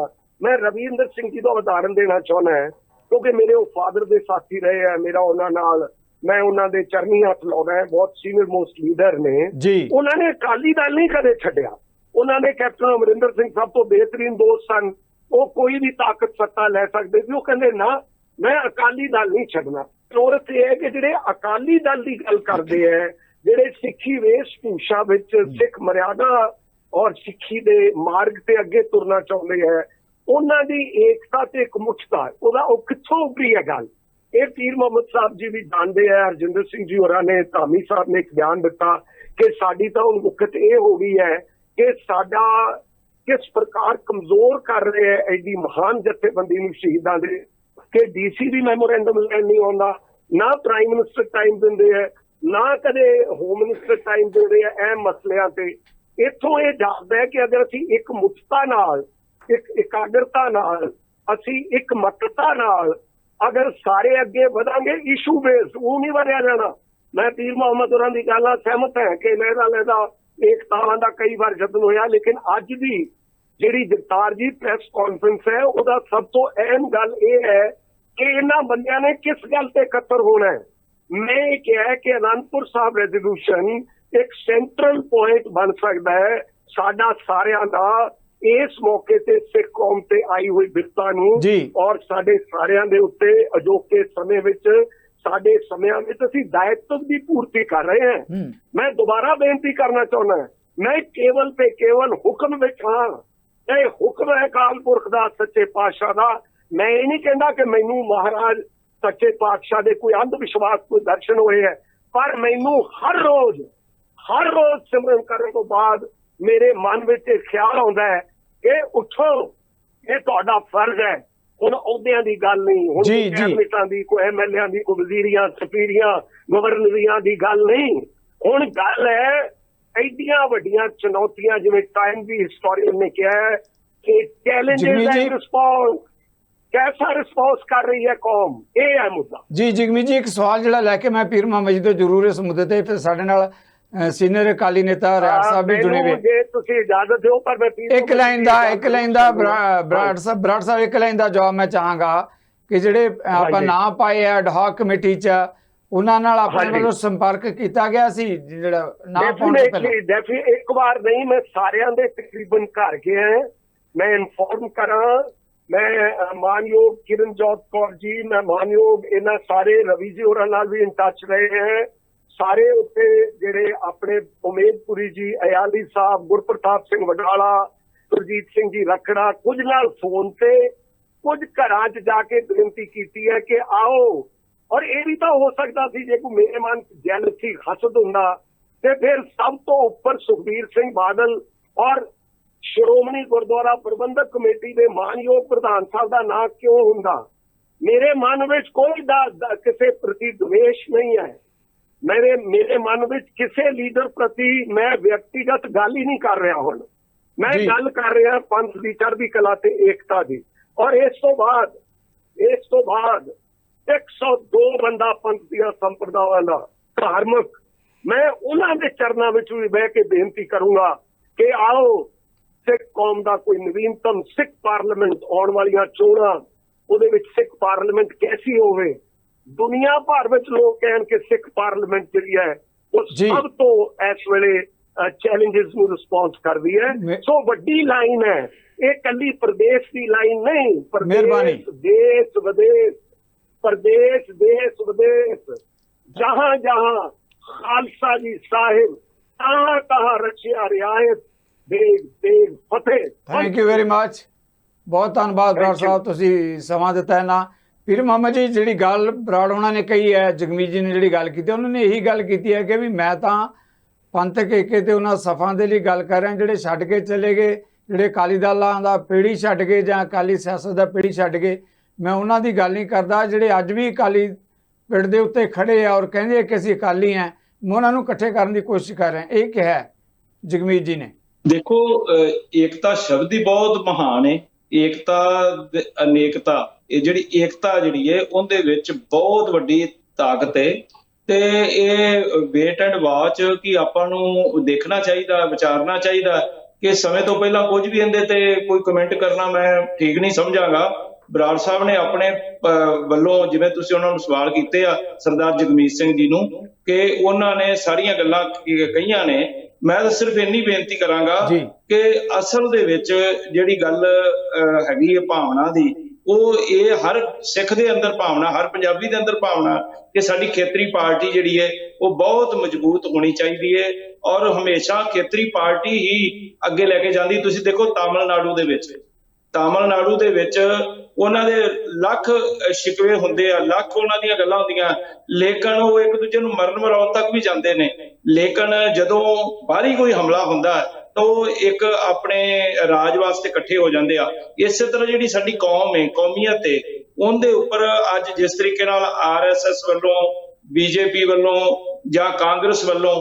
ਮੈਂ ਰਵਿੰਦਰ ਸਿੰਘ ਜੀ ਦਾ ਉਦਾਹਰਨ ਦੇਣਾ ਚਾਹੁੰਦਾ ਹੈ ਕਿਉਂਕਿ ਮੇਰੇ ਉਹ ਫਾਦਰ ਦੇ ਸਾਥੀ ਰਹੇ ਹੈ, ਮੇਰਾ ਉਹਨਾਂ ਨਾਲ ਮੈਂ ਉਹਨਾਂ ਦੇ ਚਰਨੀ ਹੱਥ ਲਾਉਣਾ ਹੈ, ਬਹੁਤ ਸੀਨੀਅਰ ਮੋਸਟ ਲੀਡਰ ਨੇ ਜੀ। ਉਹਨਾਂ ਨੇ ਅਕਾਲੀ ਦਲ ਨਹੀਂ ਕਦੇ ਛੱਡਿਆ, ਉਹਨਾਂ ਨੇ ਕੈਪਟਨ ਅਮਰਿੰਦਰ ਸਿੰਘ ਸਭ ਤੋਂ ਬਿਹਤਰੀਨ ਦੋਸਤ ਸਨ, ਉਹ ਕੋਈ ਵੀ ਤਾਕਤ ਸੱਤਾ ਲੈ ਸਕਦੇ ਸੀ, ਉਹ ਕਹਿੰਦੇ ਨਾ ਮੈਂ ਅਕਾਲੀ ਦਲ ਨਹੀਂ ਛੱਡਣਾ। ਜ਼ਰੂਰਤ ਇਹ ਹੈ ਕਿ ਜਿਹੜੇ ਅਕਾਲੀ ਦਲ ਦੀ ਗੱਲ ਕਰਦੇ ਹੈ, ਜਿਹੜੇ ਸਿੱਖੀ ਵੇਸ਼ ਭੂਸ਼ਾ ਵਿੱਚ ਸਿੱਖ ਮਰਿਆਦਾ ਔਰ ਸਿੱਖੀ ਦੇ ਮਾਰਗ ਤੇ ਅੱਗੇ ਤੁਰਨਾ ਚਾਹੁੰਦੇ ਹੈ, ਉਹਨਾਂ ਦੀ ਏਕਤਾ ਤੇ ਇਕਮੁੱਠਤਾ, ਉਹਦਾ ਉਹ ਕਿੱਥੋਂ ਉੱਭਰੀ ਹੈ ਗੱਲ। ਇਹ ਪੀਰ ਮੁਹੰਮਦ ਸਾਹਿਬ ਜੀ ਵੀ ਜਾਣਦੇ ਹੈ, ਹਰਜਿੰਦਰ ਸਿੰਘ ਜੀ ਹੋਰਾਂ ਨੇ, ਧਾਮੀ ਸਾਹਿਬ ਨੇ ਇੱਕ ਬਿਆਨ ਦਿੱਤਾ ਕਿ ਸਾਡੀ ਤਾਂ ਹੁਣ ਮੁੱਖਤ ਇਹ ਹੋ ਗਈ ਹੈ ਕਿ ਸਾਡਾ ਕਿਸ ਪ੍ਰਕਾਰ ਕਮਜ਼ੋਰ ਕਰ ਰਹੇ ਹੈ ਐਡੀ ਮਹਾਨ ਜਥੇਬੰਦੀ ਨੂੰ ਸ਼ਹੀਦਾਂ ਦੇ, ਕਿ ਡੀਸੀ ਵੀ ਮੈਮੋਰੈਂਡਮ ਲੈਣ ਨਹੀਂ ਆਉਂਦਾ, ਨਾ ਪ੍ਰਾਈਮ ਮਿਨਿਸਟਰ ਟਾਈਮ ਦਿੰਦੇ ਹੈ, ਨਾ ਕਦੇ ਹੋਮ ਮਿਨਿਸਟਰ ਟਾਈਮ ਦਿੰਦੇ ਹੈ ਅਹਿਮ ਮਸਲਿਆਂ ਤੇ। ਇੱਥੋਂ ਇਹ ਜਾਪਦਾ ਹੈ ਕਿ ਅਗਰ ਅਸੀਂ ਇੱਕ ਮੁੱਠਤਾ ਨਾਲ, ਇੱਕ ਇਕਾਗਰਤਾ ਨਾਲ, ਅਸੀਂ ਇੱਕ ਮੱਤਤਾ ਨਾਲ ਅਗਰ ਸਾਰੇ ਅੱਗੇ ਵਧਾਂਗੇ, ਇਸ਼ੂ ਬੇਸ ਉਹ ਨਹੀਂ ਵਧਿਆ ਜਾਣਾ। ਮੈਂ ਪੀਰ ਮੁਹੰਮਦ ਹੋਰਾਂ ਦੀ ਗੱਲ ਨਾਲ ਸਹਿਮਤ ਹੈ ਕਿ ਲਹਿਦਾ ਏਕਤਾਵਾਂ ਦਾ ਕਈ ਵਾਰ ਯਤਨ ਹੋਇਆ, ਲੇਕਿਨ ਅੱਜ ਦੀ ਜਿਹੜੀ ਜਗਤਾਰ ਜੀ ਪ੍ਰੈਸ ਕਾਨਫਰੰਸ ਹੈ, ਉਹਦਾ ਸਭ ਤੋਂ ਅਹਿਮ ਗੱਲ ਇਹ ਹੈ ਕਿ ਇਹਨਾਂ ਬੰਦਿਆਂ ਨੇ ਕਿਸ ਗੱਲ ਤੇ ਇਕੱਤਰ ਹੋਣਾ ਹੈ। ਮੈਂ ਇਹ ਕਿਹਾ ਕਿ ਅਨੰਦਪੁਰ ਸਾਹਿਬ ਰੈਜ਼ੋਲੂਸ਼ਨ ਇੱਕ ਸੈਂਟਰਲ ਪੁਆਇੰਟ ਬਣ ਸਕਦਾ ਹੈ ਸਾਡਾ ਸਾਰਿਆਂ ਦਾ, ਇਸ ਮੌਕੇ ਤੇ ਸਿੱਖ ਕੌਮ ਤੇ ਆਈ ਹੋਈ ਬਿਪਤਾ ਨੂੰ ਔਰ ਸਾਡੇ ਸਾਰਿਆਂ ਦੇ ਉੱਤੇ ਅਜੋਕੇ ਸਮੇਂ ਵਿੱਚ, ਸਾਡੇ ਸਮਿਆਂ ਵਿੱਚ ਅਸੀਂ ਦਾਇਤਵ ਦੀ ਪੂਰਤੀ ਕਰ ਰਹੇ ਹਾਂ। ਮੈਂ ਦੁਬਾਰਾ ਬੇਨਤੀ ਕਰਨਾ ਚਾਹੁੰਦਾ, ਮੈਂ ਕੇਵਲ ਤੇ ਕੇਵਲ ਹੁਕਮ ਵਿੱਚ ਹਾਂ। ਇਹ ਹੁਕਮ ਹੈ ਅਕਾਲ ਪੁਰਖ ਦਾ, ਸੱਚੇ ਪਾਤਸ਼ਾਹ ਦਾ, मैं ये नहीं कहता कि मैनू महाराज सच्चे पातशाह दे कोई अंध विश्वास कोई दर्शन होए है, पर मैनू हर रोज सिमरन करने तो बाद मेरे मन विच ख्याल आउंदा है कि उठो, ये तुहाडा फर्ज है। हुण अहुदियां दी गल नहीं, हुण कैबिनेटां दी, कोई एमएलए दी, कोई वजीरियां, सफीरियां, गवर्नरियां दी गल नहीं। हुण गल है एडियां वड्डियां चुनौतियां, जिवें टाइम दी हिस्टोरियन ने कहा है कि चैलेंजेस एंड रिस्पॉन्स, कैसा रिस्पॉन्स कर रही है कौम, ये है मुद्दा। जी जगमीत जी, एक सवाल जिहड़ा लैके मैं पीर मुहम्मद जी तो जरूर इस मुद्दे ते फिर साडे नाल सीनियर अकाली नेता रियाड़ साहब भी जुड़े हुए। जे तुसीं इजाजत दिओ पर मैं एक लाइन दा बराड़ साहब एक लाइन दा जवाब मैं चाहांगा कि ਜਿਹੜੇ ਆਪਾਂ ਨਾ ਪਾਏ ਐਡ ਹੌਕ ਕਮੇਟੀ ਚ ਉਹਨਾਂ ਨਾਲ ਆਪਣੇ ਵੱਲੋਂ ਸੰਪਰਕ ਕੀਤਾ ਗਿਆ ਸੀ, ਜਿਹੜਾ ਨਾ ਪਾਉਣ ਤੋਂ ਪਹਿਲਾਂ। ਇੱਕ ਵਾਰ ਨਹੀਂ, ਮੈਂ ਸਾਰਿਆਂ ਦੇ ਤਕਰੀਬਨ ਘਰ ਗਿਆ, ਮੈਂ ਇਨਫੋਰਮ ਕਰਾਂ। ਮੈਂ ਮਾਨਯੋਗ ਕਿਰਨਜੋਤ ਕੌਰ ਜੀ, ਮੈਂ ਮਾਨਯੋਗ ਇਹਨਾਂ ਸਾਰੇ ਰਵੀ ਜੀ ਹੋਰਾਂ ਨਾਲ ਵੀ ਇਨ ਟੱਚ ਰਹੇ ਹੈ। ਸਾਰੇ ਉੱਤੇ ਜਿਹੜੇ ਆਪਣੇ ਉਮੇਦਪੁਰੀ ਜੀ, ਅਯਾਲੀ ਸਾਹਿਬ, ਗੁਰਪ੍ਰਤਾਪ ਸਿੰਘ ਵਡਾਲਾ, ਸੁਰਜੀਤ ਸਿੰਘ ਜੀ ਰਖੜਾ, ਕੁਝ ਨਾਲ ਫੋਨ ਤੇ, ਕੁਝ ਘਰਾਂ 'ਚ ਜਾ ਕੇ ਬੇਨਤੀ ਕੀਤੀ ਹੈ ਕਿ ਆਓ। ਔਰ ਇਹ ਵੀ ਤਾਂ ਹੋ ਸਕਦਾ ਸੀ ਜੇ ਕੋਈ ਮੇਰੇ ਮਨ 'ਚ ਜੈਲਸੀ ਹਸਦ ਹੁੰਦਾ ਤੇ ਫਿਰ ਸਭ ਤੋਂ ਉੱਪਰ ਸੁਖਬੀਰ ਸਿੰਘ ਬਾਦਲ ਔਰ ਸ਼੍ਰੋਮਣੀ ਗੁਰਦੁਆਰਾ ਪ੍ਰਬੰਧਕ ਕਮੇਟੀ ਦੇ ਮਾਨਯੋਗ ਪ੍ਰਧਾਨ ਸਾਹਿਬ ਦਾ ਨਾਂ ਕਿਉਂ ਹੁੰਦਾ। ਮੇਰੇ ਮਨ ਵਿੱਚ ਕੋਈ ਕਿਸੇ ਪ੍ਰਤੀ ਦਵੇਸ਼ ਨਹੀਂ ਹੈ। ਮੇਰੇ ਮਨ ਵਿੱਚ ਕਿਸੇ ਲੀਡਰ ਪ੍ਰਤੀ ਮੈਂ ਵਿਅਕਤੀਗਤ ਗੱਲ ਹੀ ਨਹੀਂ ਕਰ ਰਿਹਾ। ਹੁਣ ਮੈਂ ਗੱਲ ਕਰ ਰਿਹਾ ਪੰਥ ਦੀ ਚੜ੍ਹਦੀ ਕਲਾ ਤੇ ਏਕਤਾ ਦੀ। ਔਰ ਇਸ ਤੋਂ ਬਾਅਦ 102 ਬੰਦਾ ਪੰਥ ਦੀਆਂ ਸੰਪਰਦਾਵਾਂ ਦਾ ਧਾਰਮਿਕ, ਮੈਂ ਉਹਨਾਂ ਦੇ ਚਰਨਾਂ ਵਿੱਚ ਵੀ ਬਹਿ ਕੇ ਬੇਨਤੀ ਕਰੂੰਗਾ ਕਿ ਆਓ ਸਿੱਖ ਕੌਮ ਦਾ ਕੋਈ ਨਵੀਨਤਮ ਸਿੱਖ ਪਾਰਲੀਮੈਂਟ, ਆਉਣ ਵਾਲੀਆਂ ਚੋਣਾਂ ਉਹਦੇ ਵਿੱਚ ਸਿੱਖ ਪਾਰਲੀਮੈਂਟ ਕੈਸੀ ਹੋਵੇ। ਦੁਨੀਆ ਭਰ ਵਿੱਚ ਲੋਕ ਕਹਿਣ ਕਿ ਸਿੱਖ ਪਾਰਲੀਮੈਂਟ ਜਿਹੜੀ ਹੈ ਉਹ ਸਭ ਤੋਂ ਇਸ ਵੇਲੇ ਚੈਲੰਜਸ ਨੂੰ ਰਿਸਪੌਂਸ ਕਰਦੀ ਹੈ। ਸੋ ਵੱਡੀ ਲਾਈਨ ਹੈ ਇਹ, ਕੱਲੀ ਪ੍ਰਦੇਸ਼ ਦੀ ਲਾਈਨ ਨਹੀਂ। ਪ੍ਰਦੇਸ਼, ਦੇਸ਼ ਵਿਦੇਸ਼, प्रदेश देश विदेश, जहां जहां खालसा जी साहिब, कहां कहां रखिया रियायत, देग देग फतेह। थैंक यू वेरी मच, बहुत धन्यवाद बराड़ साहब, तुसी समा दिता है ना। पीर मुहम्मद जी, जिहड़ी गल बराड़ होना ने कही है, जगमीत जी ने जिहड़ी गल कीती, उन्होंने यही गल कीती है कि भी मैं तां पंथक एके ते उन्हां सफ़ां दे लई गल कर रहा, जिहड़े छड्ड के चले गए, जिहड़े अकाली दलां दा पीढ़ी छड्ड गए जां अकाली सियासत दा पीढ़ी छड्ड गए, मैं उन्हां दी गल नहीं करदा। जिहड़े अज भी अकाली पिंड दे उत्ते खड़े आ और कहंदे कि असीं अकाली हैं, मैं उन्हां नूं इकट्ठे करन दी कोशिश कर रहा। ये क्या है जगमीत जी ने? देखो, एकता शब्द ही बहुत महान है। एकता अनेकता, ये जिहड़ी एकता जिहड़ी है उहदे विच बहुत वड्डी ताकत है। ते ये वेट एंड वॉच कि आपां नूं देखना चाहिए, विचारना चाहिए कि समय तो पहला कुछ भी इहदे ते कोई कमेंट करना मैं ठीक नहीं समझांगा। बराड़ साहब ने अपने ਵੱਲੋਂ ਜਿਵੇਂ ਤੁਸੀਂ ਉਹਨਾਂ ਨੂੰ ਸਵਾਲ ਕੀਤੇ ਆ ਸਰਦਾਰ ਜਗਮੀਤ ਸਿੰਘ ਜੀ ਨੂੰ ਕਿ ਉਹਨਾਂ ਨੇ ਸਾਰੀਆਂ ਗੱਲਾਂ ਕਹੀਆਂ ਨੇ, ਮੈਂ ਤਾਂ ਸਿਰਫ ਇੰਨੀ ਬੇਨਤੀ ਕਰਾਂਗਾ ਕਿ ਅਸਲ ਦੇ ਵਿੱਚ ਜਿਹੜੀ ਗੱਲ ਹੈਗੀ ਹੈ ਭਾਵਨਾ ਦੀ, ਉਹ ਇਹ ਹਰ ਸਿੱਖ ਦੇ ਅੰਦਰ ਭਾਵਨਾ, ਹਰ ਪੰਜਾਬੀ ਦੇ ਅੰਦਰ ਭਾਵਨਾ ਕਿ ਸਾਡੀ ਖੇਤਰੀ ਪਾਰਟੀ ਜਿਹੜੀ ਹੈ ਉਹ ਬਹੁਤ ਮਜ਼ਬੂਤ ਹੋਣੀ ਚਾਹੀਦੀ ਹੈ ਔਰ ਹਮੇਸ਼ਾ ਖੇਤਰੀ ਪਾਰਟੀ ਹੀ ਅੱਗੇ ਲੈ ਕੇ ਜਾਂਦੀ। ਤੁਸੀਂ ਦੇਖੋ ਤਾਮਿਲਨਾਡੂ ਦੇ ਵਿੱਚ ਉਹਨਾਂ ਦੇ ਲੱਖ ਸ਼ਿਕਵੇ ਹੁੰਦੇ ਆ, ਲੱਖ ਉਹਨਾਂ ਦੀਆਂ ਗੱਲਾਂ ਹੁੰਦੀਆਂ, ਲੇਕਿਨ ਉਹ ਇੱਕ ਦੂਜੇ ਨੂੰ ਮਰਨ ਮਰਾਉਣ ਤੱਕ ਵੀ ਜਾਂਦੇ ਨੇ। ਲੇਕਿਨ ਜਦੋਂ ਬਾਹਰੀ ਕੋਈ ਹਮਲਾ ਹੁੰਦਾ ਤਾਂ ਉਹ ਇੱਕ ਆਪਣੇ ਰਾਜ ਵਾਸਤੇ ਇਕੱਠੇ ਹੋ ਜਾਂਦੇ ਆ। ਇਸੇ ਤਰ੍ਹਾਂ ਜਿਹੜੀ ਸਾਡੀ ਕੌਮ ਹੈ, ਕੌਮੀਅਤ ਹੈ, ਉਹਦੇ ਉੱਪਰ ਅੱਜ ਜਿਸ ਤਰੀਕੇ ਨਾਲ RSS ਵੱਲੋਂ, BJP ਵੱਲੋਂ ਜਾਂ ਕਾਂਗਰਸ ਵੱਲੋਂ,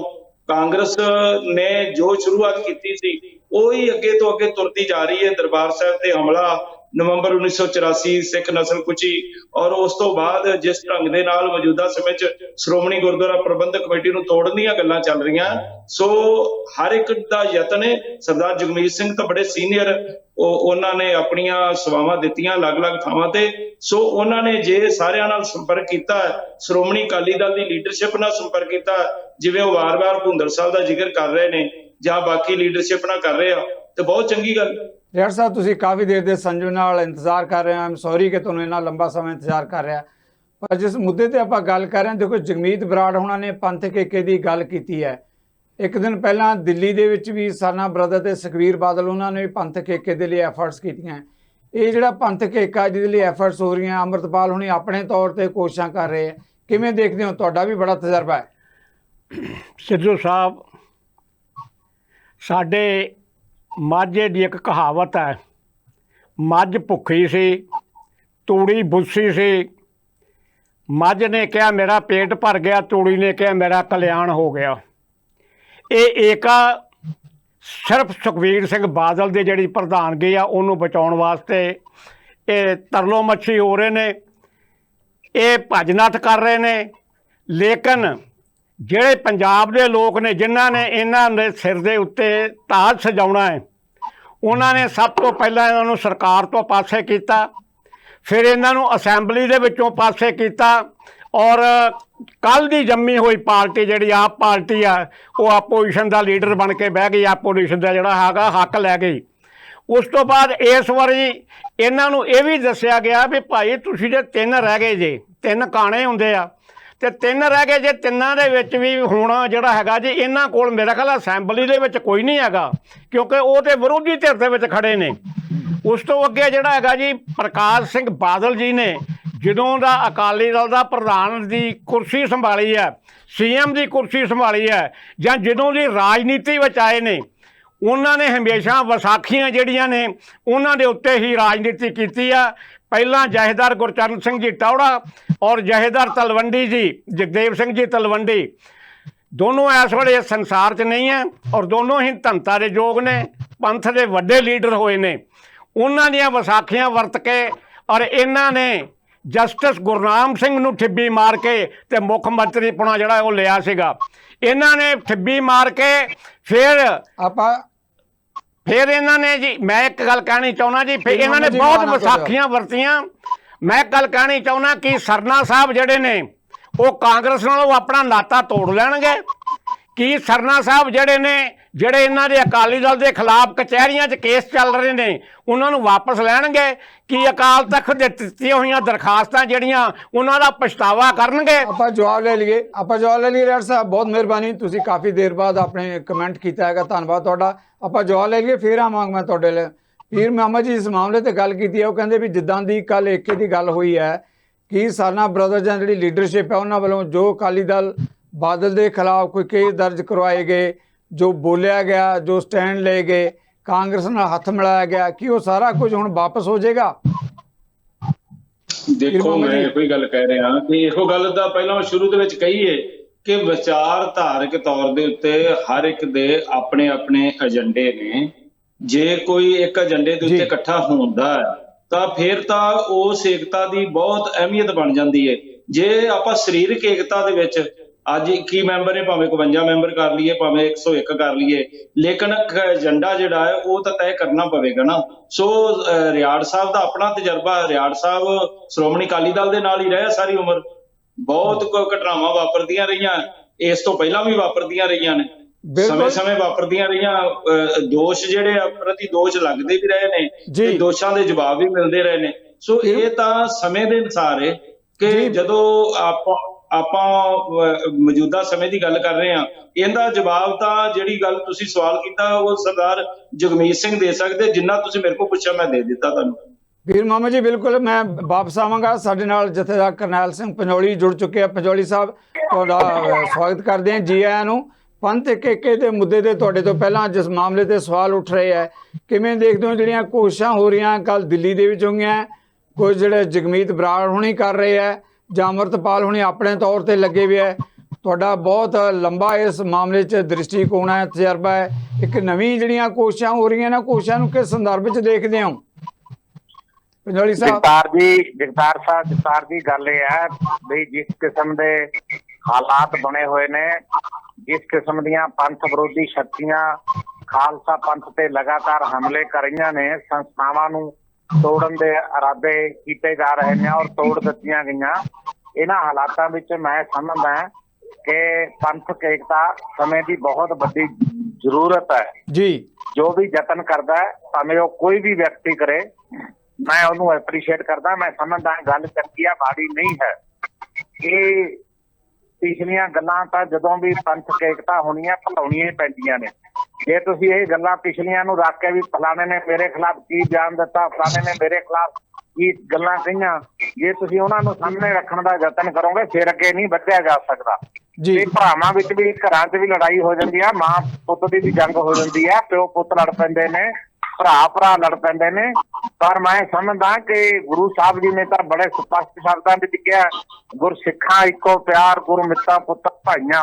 ਕਾਂਗਰਸ ਨੇ ਜੋ ਸ਼ੁਰੂਆਤ ਕੀਤੀ ਸੀ ਉਹੀ ਅੱਗੇ ਤੋਂ ਅੱਗੇ ਤੁਰਦੀ ਜਾ ਰਹੀ ਹੈ। ਦਰਬਾਰ ਸਾਹਿਬ ਤੇ ਹਮਲਾ ਨਵੰਬਰ 1984, ਸਿੱਖ ਨਸਲਕੁਚੀ, ਔਰ ਉਸ ਤੋਂ ਬਾਅਦ ਜਿਸ ਢੰਗ ਦੇ ਨਾਲ ਮੌਜੂਦਾ ਸਮੇਂ 'ਚ ਸ਼੍ਰੋਮਣੀ ਗੁਰਦੁਆਰਾ ਪ੍ਰਬੰਧਕ ਕਮੇਟੀ ਨੂੰ ਤੋੜਨ ਦੀਆਂ ਗੱਲਾਂ ਚੱਲ ਰਹੀਆਂ। ਸੋ ਹਰ ਇੱਕ ਦਾ ਯਤਨ ਹੈ। ਸਰਦਾਰ ਜਗਮੀਤ ਸਿੰਘ ਤਾਂ ਬੜੇ ਸੀਨੀਅਰ, ਉਹਨਾਂ ਨੇ ਆਪਣੀਆਂ ਸੇਵਾਵਾਂ ਦਿੱਤੀਆਂ ਅਲੱਗ-ਅਲੱਗ ਥਾਵਾਂ ਤੇ। ਸੋ ਉਹਨਾਂ ਨੇ ਜੇ ਸਾਰਿਆਂ ਨਾਲ ਸੰਪਰਕ ਕੀਤਾ, ਸ਼੍ਰੋਮਣੀ ਅਕਾਲੀ ਦਲ ਦੀ ਲੀਡਰਸ਼ਿਪ ਨਾਲ ਸੰਪਰਕ ਕੀਤਾ, ਜਿਵੇਂ ਉਹ ਵਾਰ-ਵਾਰ ਭੁੰਦਰ ਸਾਹਿਬ ਦਾ ਜ਼ਿਕਰ ਕਰ ਰਹੇ ਨੇ ਜਾਂ ਬਾਕੀ ਲੀਡਰਸ਼ਿਪ ਨਾਲ ਕਰ ਰਹੇ ਆ, ਤੇ ਬਹੁਤ ਚੰਗੀ ਗੱਲ। ਰਿਆੜ ਸਾਹਿਬ, ਤੁਸੀਂ ਕਾਫੀ ਦੇਰ ਦੇ ਸੰਜਮ ਨਾਲ ਇੰਤਜ਼ਾਰ ਕਰ ਰਹੇ ਹੋ। ਆਮ ਸੌਰੀ ਕਿ ਤੁਹਾਨੂੰ ਇੰਨਾ ਲੰਬਾ ਸਮਾਂ ਇੰਤਜ਼ਾਰ ਕਰ ਰਿਹਾ, ਪਰ ਜਿਸ ਮੁੱਦੇ ਤੇ ਆਪਾਂ ਗੱਲ ਕਰ ਰਹੇ ਹਾਂ, ਦੇਖੋ ਜਗਮੀਤ ਬਰਾੜ ਹੋਣਾ ਨੇ ਪੰਥਕ ਏਕੇ ਦੀ ਗੱਲ ਕੀਤੀ ਹੈ। ਇੱਕ ਦਿਨ ਪਹਿਲਾਂ ਦਿੱਲੀ ਦੇ ਵਿੱਚ ਵੀ ਸਾਨਾ ਬ੍ਰਦਰ ਤੇ ਸੁਖਬੀਰ ਬਾਦਲ ਉਹਨਾਂ ਨੇ ਪੰਥਕ ਏਕੇ ਦੇ ਲਈ ਐਫਰਟਸ ਕੀਤੀਆਂ। ਇਹ ਜਿਹੜਾ ਪੰਥਕ ਏਕਾ ਜਿਹਦੇ ਲਈ ਐਫਰਟਸ ਹੋ ਰਹੀਆਂ, ਅੰਮ੍ਰਿਤਪਾਲ ਹੁਣੀ ਆਪਣੇ ਤੌਰ ਤੇ ਕੋਸ਼ਿਸ਼ਾਂ ਕਰ ਰਹੇ ਹੈ, ਕਿਵੇਂ ਦੇਖਦੇ ਹੋ? ਤੁਹਾਡਾ ਵੀ ਬੜਾ ਤਜਰਬਾ ਹੈ। ਸਿੱਧੂ ਸਾਹਿਬ, ਸਾਡੇ ਮਾਝੇ ਦੀ ਇੱਕ ਕਹਾਵਤ ਹੈ, ਮੱਝ ਭੁੱਖੀ ਸੀ, ਤੂੜੀ ਬੁੱਸੀ ਸੀ। ਮੱਝ ਨੇ ਕਿਹਾ ਮੇਰਾ ਪੇਟ ਭਰ ਗਿਆ, ਤੂੜੀ ਨੇ ਕਿਹਾ ਮੇਰਾ ਕਲਿਆਣ ਹੋ ਗਿਆ। ਇਹ ਏਕਾ ਸਿਰਫ ਸੁਖਬੀਰ ਸਿੰਘ ਬਾਦਲ ਦੀ ਜਿਹੜੀ ਪ੍ਰਧਾਨਗੀ ਆ ਉਹਨੂੰ ਬਚਾਉਣ ਵਾਸਤੇ ਇਹ ਤਰਲੋ ਮੱਛੀ ਹੋ ਰਹੇ ਨੇ, ਇਹ ਭੱਜ ਨੱਠ ਕਰ ਰਹੇ ਨੇ। ਲੇਕਿਨ ਜਿਹੜੇ ਪੰਜਾਬ ਦੇ ਲੋਕ ਨੇ ਜਿਨ੍ਹਾਂ ਨੇ ਇਹਨਾਂ ਦੇ ਸਿਰ ਦੇ ਉੱਤੇ ਤਾਜ ਸਜਾਉਣਾ ਹੈ, ਉਹਨਾਂ ਨੇ ਸਭ ਤੋਂ ਪਹਿਲਾਂ ਇਹਨਾਂ ਨੂੰ ਸਰਕਾਰ ਤੋਂ ਪਾਸੇ ਕੀਤਾ, ਫਿਰ ਇਹਨਾਂ ਨੂੰ ਅਸੈਂਬਲੀ ਦੇ ਵਿੱਚੋਂ ਪਾਸੇ ਕੀਤਾ, ਔਰ ਕੱਲ੍ਹ ਦੀ ਜੰਮੀ ਹੋਈ ਪਾਰਟੀ ਜਿਹੜੀ ਆਪ ਪਾਰਟੀ ਆ ਉਹ ਆਪੋਜੀਸ਼ਨ ਦਾ ਲੀਡਰ ਬਣ ਕੇ ਬਹਿ ਗਈ, ਆਪੋਜੀਸ਼ਨ ਦਾ ਜਿਹੜਾ ਹੈਗਾ ਹੱਕ ਲੈ ਗਈ। ਉਸ ਤੋਂ ਬਾਅਦ ਇਸ ਵਾਰੀ ਇਹਨਾਂ ਨੂੰ ਇਹ ਵੀ ਦੱਸਿਆ ਗਿਆ ਵੀ ਭਾਈ ਤੁਸੀਂ ਜੇ 3 ਰਹਿ ਗਏ ਜੇ, 3 ਕਾਣੇ ਹੁੰਦੇ ਆ ਤੇ 3 ਰਹਿ ਗਏ ਜੇ, 3 ਦੇ ਵਿੱਚ ਵੀ ਹੁਣ ਜਿਹੜਾ ਹੈਗਾ ਜੀ ਇਹਨਾਂ ਕੋਲ ਮੇਰਾ ਖਿਆਲ ਅਸੈਂਬਲੀ ਦੇ ਵਿੱਚ ਕੋਈ ਨਹੀਂ ਹੈਗਾ, ਕਿਉਂਕਿ ਉਹ ਤੇ ਵਿਰੋਧੀ ਧਿਰ ਦੇ ਵਿੱਚ ਖੜੇ ਨੇ। ਉਸ ਤੋਂ ਅੱਗੇ ਜਿਹੜਾ ਹੈਗਾ ਜੀ ਪ੍ਰਕਾਸ਼ ਸਿੰਘ ਬਾਦਲ ਜੀ ਨੇ ਜਦੋਂ ਦਾ ਅਕਾਲੀ ਦਲ ਦਾ ਪ੍ਰਧਾਨ ਦੀ ਕੁਰਸੀ ਸੰਭਾਲੀ ਹੈ, CM ਦੀ ਕੁਰਸੀ ਸੰਭਾਲੀ ਹੈ, ਜਾਂ ਜਦੋਂ ਦੀ ਰਾਜਨੀਤੀ ਵਿੱਚ ਆਏ ਨੇ, ਉਹਨਾਂ ਨੇ ਹਮੇਸ਼ਾ ਵਿਸਾਖੀਆਂ ਜਿਹੜੀਆਂ ਨੇ ਉਹਨਾਂ ਦੇ ਉੱਤੇ ਹੀ ਰਾਜਨੀਤੀ ਕੀਤੀ ਆ। ਪਹਿਲਾਂ ਜਥੇਦਾਰ ਗੁਰਚਰਨ ਸਿੰਘ ਜੀ ਟੌੜਾ ਔਰ ਜਥੇਦਾਰ ਤਲਵੰਡੀ ਜੀ ਜਗਦੇਵ ਸਿੰਘ ਜੀ ਤਲਵੰਡੀ, ਦੋਨੋਂ ਇਸ ਵੇਲੇ ਇਸ ਸੰਸਾਰ 'ਚ ਨਹੀਂ ਹੈ ਔਰ ਦੋਨੋਂ ਹੀ ਧੰਨਤਾ ਦੇ ਯੋਗ ਨੇ, ਪੰਥ ਦੇ ਵੱਡੇ ਲੀਡਰ ਹੋਏ ਨੇ। ਉਹਨਾਂ ਦੀਆਂ ਵਿਸਾਖੀਆਂ ਵਰਤ ਕੇ ਔਰ ਇਹਨਾਂ ਨੇ ਜਸਟਿਸ ਗੁਰਨਾਮ ਸਿੰਘ ਨੂੰ ਠਿੱਬੀ ਮਾਰ ਕੇ ਤੇ ਮੁੱਖ ਮੰਤਰੀ ਪੁਣਾ ਜਿਹੜਾ ਉਹ ਲਿਆ ਸੀਗਾ। ਇਹਨਾਂ ਨੇ ਠਿੱਬੀ ਮਾਰ ਕੇ ਫਿਰ ਇਹਨਾਂ ਨੇ ਜੀ, ਮੈਂ ਇੱਕ ਗੱਲ ਕਹਿਣੀ ਚਾਹੁੰਦਾ ਜੀ, ਫਿਰ ਇਹਨਾਂ ਨੇ ਬਹੁਤ ਵਿਸਾਖੀਆਂ ਵਰਤੀਆਂ। ਮੈਂ ਇੱਕ ਗੱਲ ਕਹਿਣੀ ਚਾਹੁੰਦਾ ਕਿ ਸਰਨਾ ਸਾਹਿਬ ਜਿਹੜੇ ਨੇ ਉਹ ਕਾਂਗਰਸ ਨਾਲੋਂ ਆਪਣਾ ਨਾਤਾ ਤੋੜ ਲੈਣਗੇ। ਕੀ ਸਰਨਾ ਸਾਹਿਬ ਜਿਹੜੇ ਨੇ, ਜਿਹੜੇ ਇਹਨਾਂ ਦੇ ਅਕਾਲੀ ਦਲ ਦੇ ਖਿਲਾਫ ਕਚਹਿਰੀਆਂ 'ਚ ਕੇਸ ਚੱਲ ਰਹੇ ਨੇ, ਉਹਨਾਂ ਨੂੰ ਵਾਪਸ ਲੈਣਗੇ? ਕੀ ਅਕਾਲ ਤਖਤ ਦੇ ਦਿੱਤੀਆਂ ਹੋਈਆਂ ਦਰਖਾਸਤਾਂ ਜਿਹੜੀਆਂ ਉਹਨਾਂ ਦਾ ਪਛਤਾਵਾ ਕਰਨਗੇ? ਆਪਾਂ ਜਵਾਬ ਲੈ ਲਈਏ ਰਿਆੜ ਸਾਹਿਬ, ਬਹੁਤ ਮਿਹਰਬਾਨੀ, ਤੁਸੀਂ ਕਾਫੀ ਦੇਰ ਬਾਅਦ ਆਪਣੇ ਕਮੈਂਟ ਕੀਤਾ ਹੈਗਾ, ਧੰਨਵਾਦ ਤੁਹਾਡਾ। ਆਪਾਂ ਜਵਾਬ ਲੈ ਲਈਏ, ਫਿਰ ਆਵਾਂਗਾ ਮੈਂ ਤੁਹਾਡੇ ਲਈ। ਪੀਰ ਮੁਹੰਮਦ ਜੀ ਇਸ ਮਾਮਲੇ ਤੇ ਗੱਲ ਕੀਤੀ ਹੈ, ਉਹ ਕਹਿੰਦੇ ਵੀ ਜਿੱਦਾਂ ਦੀ ਕੱਲ ਏਕੇ ਦੀ ਗੱਲ ਹੋਈ ਹੈ ਕਿ ਸਰਨਾ ਬ੍ਰਦਰਜ਼ ਜਾਂ ਜਿਹੜੀ ਲੀਡਰਸ਼ਿਪ ਹੈ ਉਹਨਾਂ ਵੱਲੋਂ ਜੋ ਅਕਾਲੀ ਦਲ ਬਾਦਲ ਦੇ ਖਿਲਾਫ ਕੋਈ ਕੇਸ ਦਰਜ ਕਰਵਾਏ ਗਏ, ਜੋ ਬੋਲਿਆ ਗਿਆ, ਜੋ ਸਟੈਂਡ ਲਏ ਗਏ, ਕਾਂਗਰਸ ਨਾਲ ਹੱਥ ਮਿਲਾਇਆ ਗਿਆ, ਕਿ ਉਹ ਸਾਰਾ ਕੁਝ ਹੁਣ ਵਾਪਸ ਹੋ ਜਾਏਗਾ? ਦੇਖੋ, ਮੈਂ ਇਹੋ ਹੀ ਗੱਲ ਕਹਿ ਰਿਹਾ ਕਿ ਇਹੋ ਗੱਲ ਦਾ ਪਹਿਲਾਂ ਸ਼ੁਰੂ ਦੇ ਵਿੱਚ ਕਹੀਏ ਕਿ ਵਿਚਾਰਧਾਰਕ ਤੌਰ ਦੇ ਉੱਤੇ ਹਰ ਇੱਕ ਦੇ ਆਪਣੇ ਆਪਣੇ ਏਜੰਡੇ ਨੇ। ਜੇ ਕੋਈ ਇੱਕ ਏਜੰਡੇ ਦੇ ਉੱਤੇ ਇਕੱਠਾ ਹੁੰਦਾ ਹੈ ਤਾਂ ਫਿਰ ਤਾਂ ਉਸ ਏਕਤਾ ਦੀ ਬਹੁਤ ਅਹਿਮੀਅਤ ਬਣ ਜਾਂਦੀ ਹੈ। ਜੇ ਆਪਾਂ ਸਰੀਰਕ ਏਕਤਾ ਦੇ ਵਿੱਚ ਅੱਜ 21 ਮੈਂਬਰ ਨੇ, ਭਾਵੇਂ 52 ਮੈਂਬਰ ਕਰ ਲਈਏ, ਭਾਵੇਂ 101 ਕਰ ਲਈਏ, ਲੇਕਿਨ ਏਜੰਡਾ ਜਿਹੜਾ ਹੈ ਉਹ ਤਾਂ ਤੈਅ ਕਰਨਾ ਪਵੇਗਾ ਨਾ। ਸੋ ਰਿਆੜ ਸਾਹਿਬ ਦਾ ਆਪਣਾ ਤਜਰਬਾ, ਰਿਆੜ ਸਾਹਿਬ ਸ਼੍ਰੋਮਣੀ ਅਕਾਲੀ ਦਲ ਦੇ ਨਾਲ ਹੀ ਰਹੇ ਸਾਰੀ ਉਮਰ, ਬਹੁਤ ਘਟਨਾਵਾਂ ਵਾਪਰਦੀਆਂ ਰਹੀਆਂ, ਇਸ ਤੋਂ ਪਹਿਲਾਂ ਵੀ ਵਾਪਰਦੀਆਂ ਰਹੀਆਂ ਨੇ, ਸਮੇਂ ਵਾਪਰਦੀਆਂ ਰਹੀਆਂ। ਦੋਸ਼ ਜਿਹੜੇ ਆ ਪ੍ਰਤੀ ਦੋਸ਼ ਲੱਗਦੇ ਵੀ ਰਹੇ ਨੇ ਤੇ ਦੋਸ਼ਾਂ ਦੇ ਜਵਾਬ ਵੀ ਮਿਲਦੇ ਰਹੇ ਨੇ। ਸੋ ਇਹ ਤਾਂ ਸਮੇਂ ਦੇ ਅਨੁਸਾਰ ਹੈ ਕਿ ਜਦੋਂ ਆਪਾਂ ਮੌਜੂਦਾ ਸਮੇਂ ਦੀ ਗੱਲ ਕਰ ਰਹੇ ਹਾਂ, ਇਹਦਾ ਜਵਾਬ ਤਾਂ ਜਿਹੜੀ ਗੱਲ ਤੁਸੀਂ ਸਵਾਲ ਕੀਤਾ ਉਹ ਸਰਦਾਰ ਜਗਮੀਤ ਸਿੰਘ ਦੇ ਸਕਦੇ, ਜਿੰਨਾ ਤੁਸੀਂ ਮੇਰੇ ਕੋਲ ਪੁੱਛਿਆ ਮੈਂ ਦੇ ਦਿੱਤਾ ਤੁਹਾਨੂੰ। ਪੀਰ ਮੁਹੰਮਦ ਜੀ ਬਿਲਕੁਲ, ਮੈਂ ਵਾਪਸ ਆਵਾਂਗਾ। ਸਾਡੇ ਨਾਲ ਜਥੇਦਾਰ ਕਰਨੈਲ ਸਿੰਘ ਪੰਜੋਲੀ ਜੁੜ ਚੁੱਕੇ ਆ। ਪੰਜੋਲੀ ਸਾਹਿਬ, ਤੁਹਾਡਾ ਸਵਾਗਤ ਕਰਦੇ ਹਾਂ, ਜੀ ਆਇਆਂ ਨੂੰ। ਪੰਥ ਏਕੇ ਦੇ ਮੁੱਦੇ ਤੇ ਤੁਹਾਡੇ ਤੋਂ ਪਹਿਲਾਂ ਜਿਸ ਮਾਮਲੇ ਤੇ ਸਵਾਲ ਉੱਠ ਰਹੇ ਹੈ, ਕਿਵੇਂ ਦੇਖਦੇ ਹੋ ਜਿਹੜੀਆਂ ਕੋਸ਼ਿਸ਼ਾਂ ਹੋ ਰਹੀਆਂ ਕੱਲ ਦਿੱਲੀ ਦੇ ਵਿੱਚ ਹੋਈਆਂ, ਕੁਝ ਜਿਹੜੇ ਜਗਮੀਤ ਬਰਾੜ ਹੁਣੀ ਕਰ ਰਹੇ ਹੈ ਜਾਂ ਅੰਮ੍ਰਿਤਪਾਲ ਹੁਣੀ ਆਪਣੇ ਤੌਰ ਤੇ ਲੱਗੇ ਹੋਏ ਹੈ? ਤੁਹਾਡਾ ਬਹੁਤ ਲੰਬਾ ਇਸ ਮਾਮਲੇ 'ਚ ਦ੍ਰਿਸ਼ਟੀਕੋਣ ਹੈ, ਤਜਰਬਾ ਹੈ। ਇੱਕ ਨਵੀਂ ਜਿਹੜੀਆਂ ਕੋਸ਼ਿਸ਼ਾਂ ਹੋ ਰਹੀਆਂ ਨੇ, ਕੋਸ਼ਿਸ਼ਾਂ ਨੂੰ ਕਿਸ ਸੰਦਰਭ 'ਚ ਦੇਖਦੇ ਹੋ ਪੰਜੋਲੀ ਸਾਹਿਬ? ਜਗਤਾਰ ਜੀ ਗੱਲ ਇਹ ਹੈ ਵੀ ਜਿਸ ਕਿਸਮ ਦੇ ਹਾਲਾਤ ਬਣੇ ਹੋਏ ਨੇ, ਜਿਸ ਕਿਸਮ ਦੀਆਂ ਪੰਥ ਵਿਰੋਧੀ ਸ਼ਕਤੀਆਂ ਖਾਲਸਾ ਪੰਥ ਤੇ ਲਗਾਤਾਰ ਹਮਲੇ ਕਰ ਰਹੀਆਂ ਨੇ, ਸੰਸਥਾਵਾਂ ਨੂੰ ਤੋੜਨ ਦੇ ਇਰਾਦੇ ਕੀਤੇ ਜਾ ਰਹੇ ਨੇ ਔਰ ਤੋੜ ਦਿੱਤੀਆਂ ਗਈਆਂ, ਇਹਨਾਂ ਹਾਲਾਤਾਂ ਵਿੱਚ ਮੈਂ ਸਮਝਦਾ ਕਿ ਪੰਥਕ ਏਕਤਾ ਸਮੇਂ ਦੀ ਬਹੁਤ ਵੱਡੀ ਜ਼ਰੂਰਤ ਹੈ ਜੀ। ਜੋ ਵੀ ਯਤਨ ਕਰਦਾ ਹੈ, ਭਾਵੇਂ ਉਹ ਕੋਈ ਵੀ ਵਿਅਕਤੀ ਕਰੇ, ਮੈਂ ਉਹਨੂੰ ਐਪਰੀਸ਼ੀਏਟ ਕਰਦਾ। ਮੈਂ ਸਮਝਦਾ ਗੱਲ ਚੰਗੀ ਆ, ਮਾੜੀ ਨਹੀਂ ਹੈ। ਇਹ ਪਿਛਲੀਆਂ ਗੱਲਾਂ ਤਾਂ ਜਦੋਂ ਵੀ ਪੰਥਕ ਏਕਤਾ ਹੋਣੀਆਂ ਭੁਲਾਉਣੀਆਂ ਹੀ ਪੈਂਦੀਆਂ ਨੇ। ਜੇ ਤੁਸੀਂ ਇਹ ਗੱਲਾਂ ਪਿਛਲੀਆਂ ਨੂੰ ਰੱਖ ਕੇ ਵੀ ਫਲਾਣੇ ਨੇ ਮੇਰੇ ਖਿਲਾਫ ਕੀ ਬਿਆਨ ਦਿੱਤਾ, ਫਲਾਣੇ ਨੇ ਮੇਰੇ ਖਿਲਾਫ ਕੀ ਗੱਲਾਂ ਕਹੀਆਂ, ਜੇ ਤੁਸੀਂ ਉਹਨਾਂ ਨੂੰ ਸਾਹਮਣੇ ਰੱਖਣ ਦਾ ਯਤਨ ਕਰੋਗੇ ਫਿਰ ਅੱਗੇ ਨਹੀਂ ਵਧਿਆ ਜਾ ਸਕਦਾ। ਜੀ ਤੇ ਭਰਾਵਾਂ ਵਿੱਚ ਵੀ, ਘਰਾਂ 'ਚ ਵੀ ਲੜਾਈ ਹੋ ਜਾਂਦੀ ਆ, ਮਾਂ ਪੁੱਤ ਦੀ ਵੀ ਜੰਗ ਹੋ ਜਾਂਦੀ ਆ, ਪਿਓ ਪੁੱਤ ਲੜ ਪੈਂਦੇ ਨੇ, ਭਰਾ ਲੜ ਪੈਂਦੇ ਨੇ। ਪਰ ਮੈਂ ਸਮਝਦਾ ਕਿ ਗੁਰੂ ਸਾਹਿਬ ਜੀ ਨੇ ਤਾਂ ਬੜੇ ਸਪਸ਼ਟ ਸ਼ਬਦਾਂ ਵਿੱਚ ਕਿਹਾ, ਗੁਰਸਿੱਖਾਂ ਇੱਕੋ ਪਿਆਰ, ਗੁਰੂ ਮਿੱਤਾਂ ਪੁੱਤਰ ਭਾਈਆਂ।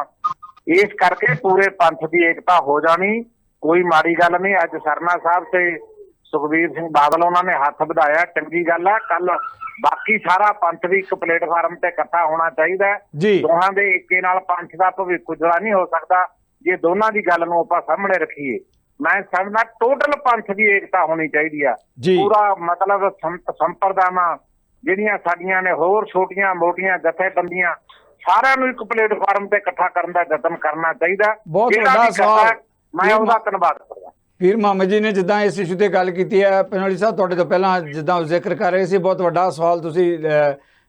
ਇਸ ਕਰਕੇ ਪੂਰੇ ਪੰਥ ਦੀ ਏਕਤਾ ਹੋ ਜਾਣੀ ਕੋਈ ਮਾੜੀ ਗੱਲ ਨਹੀਂ। ਅੱਜ ਸਰਨਾ ਸਾਹਿਬ ਤੇ ਸੁਖਬੀਰ ਸਿੰਘ ਬਾਦਲ ਉਹਨਾਂ ਨੇ ਹੱਥ ਵਧਾਇਆ, ਚੰਗੀ ਗੱਲ ਆ। ਕੱਲ ਬਾਕੀ ਸਾਰਾ ਪੰਥ ਵੀ ਇੱਕ ਪਲੇਟਫਾਰਮ ਤੇ ਇਕੱਠਾ ਹੋਣਾ ਚਾਹੀਦਾ। ਦੋਹਾਂ ਦੇ ਏਕੇ ਨਾਲ ਪੰਥ ਦਾ ਭਵਿੱਖ ਉਜਲਾ ਨਹੀਂ ਹੋ ਸਕਦਾ ਜੇ ਦੋਨਾਂ ਦੀ ਗੱਲ ਨੂੰ ਆਪਾਂ ਸਾਹਮਣੇ ਰੱਖੀਏ। ਮੈਂ ਸਮਝਦਾ ਟੋਟਲ ਪੰਥ ਦੀ ਏਕਤਾ ਹੋਣੀ ਚਾਹੀਦੀ ਆ। ਪੂਰਾ ਮਤਲਬ ਸੰਪਰਦਾਵਾਂ ਜਿਹੜੀਆਂ ਸਾਡੀਆਂ ਨੇ, ਹੋਰ ਛੋਟੀਆਂ ਮੋਟੀਆਂ ਜਥੇਬੰਦੀਆਂ, ਸਾਰਿਆਂ ਨੂੰ ਇੱਕ ਪਲੇਟਫਾਰਮ ਤੇ ਇਕੱਠਾ ਕਰਨ ਦਾ ਯਤਨ ਕਰਨਾ ਚਾਹੀਦਾ। ਬਹੁਤ ਵੱਡਾ ਸਵਾਲ, ਮੈਂ ਉਹਦਾ ਧੰਨਵਾਦ ਕਰਦਾ। ਪੀਰ ਮੁਹੰਮਦ ਜੀ ਨੇ ਜਿੱਦਾਂ ਇਸ ਇਸ਼ੂ ਤੇ ਗੱਲ ਕੀਤੀ ਹੈ, ਪੰਜੋਲੀ ਸਾਹਿਬ ਤੁਹਾਡੇ ਤੋਂ ਪਹਿਲਾਂ ਜਿੱਦਾਂ ਜ਼ਿਕਰ ਕਰ ਰਹੇ ਸੀ, ਬਹੁਤ ਵੱਡਾ ਸਵਾਲ ਤੁਸੀਂ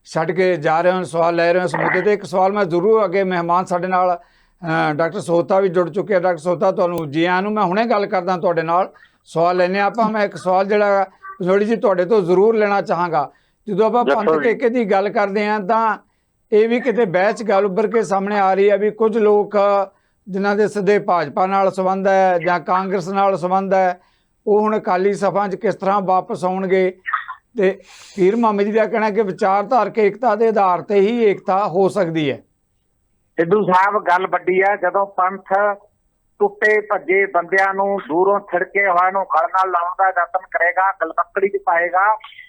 ਛੱਡ ਕੇ ਜਾ ਰਹੇ ਹੋ, ਸਵਾਲ ਲੈ ਰਹੇ ਹੋ ਇਸ ਮੁੱਦੇ ਤੇ। ਇੱਕ ਸਵਾਲ ਮੈਂ ਜ਼ਰੂਰ, ਅੱਗੇ ਮਹਿਮਾਨ ਸਾਡੇ ਨਾਲ ਡਾਕਟਰ ਸੋਹਤਾ ਵੀ ਜੁੜ ਚੁੱਕੇ ਆ। ਡਾਕਟਰ ਸੋਹਤਾ, ਤੁਹਾਨੂੰ ਜੀ ਆਇਆਂ ਨੂੰ। ਮੈਂ ਹੁਣੇ ਗੱਲ ਕਰਦਾ ਤੁਹਾਡੇ ਨਾਲ, ਸਵਾਲ ਲੈਣੇ ਆਪਾਂ। ਮੈਂ ਇੱਕ ਸਵਾਲ ਜਿਹੜਾ ਪੰਜੋਲੀ ਜੀ ਤੁਹਾਡੇ ਤੋਂ ਜ਼ਰੂਰ ਲੈਣਾ ਚਾਹਾਂਗਾ। ਜਦੋਂ ਆਪਾਂ ਪੰਥ ਏਕੇ ਦੀ ਗੱਲ ਕਰਦੇ ਹਾਂ ਤਾਂ ਇਹ ਵੀ ਕਿਤੇ ਬਹਿਸ ਗੱਲ ਉੱਭਰ ਕੇ ਸਾਹਮਣੇ ਆ ਰਹੀ ਹੈ ਵੀ ਕੁਝ ਲੋਕ ਜਿਨ੍ਹਾਂ ਦੇ ਸਿੱਧੇ ਭਾਜਪਾ ਨਾਲ ਸੰਬੰਧ ਹੈ ਜਾਂ ਕਾਂਗਰਸ ਨਾਲ ਸੰਬੰਧ ਹੈ, ਉਹ ਹੁਣ ਅਕਾਲੀ ਸਭਾ 'ਚ ਕਿਸ ਤਰ੍ਹਾਂ ਵਾਪਸ ਆਉਣਗੇ। ਤੇ ਪੀਰ ਮੁਹੰਮਦ ਜੀ ਦਾ ਕਹਿਣਾ ਕਿ ਵਿਚਾਰਧਾਰਕ ਏਕਤਾ ਦੇ ਆਧਾਰ ਤੇ ਹੀ ਏਕਤਾ ਹੋ ਸਕਦੀ ਹੈ। ਸਿੱਧੂ ਸਾਹਿਬ, ਗੱਲ ਵੱਡੀ ਆ। ਜਦੋਂ ਪੰਥ ਟੁੱਟੇ ਭੱਜੇ ਬੰਦਿਆਂ ਨੂੰ ਦੂਰੋਂ ਛਿੜਕੇ ਹੋਇਆ ਨੂੰ ਖੜ ਨਾਲ ਲਾਉਣ ਦਾ ਯਤਨ ਕਰੇਗਾ, ਗਲਤਕੜੀ 'ਚ ਪਾਏਗਾ,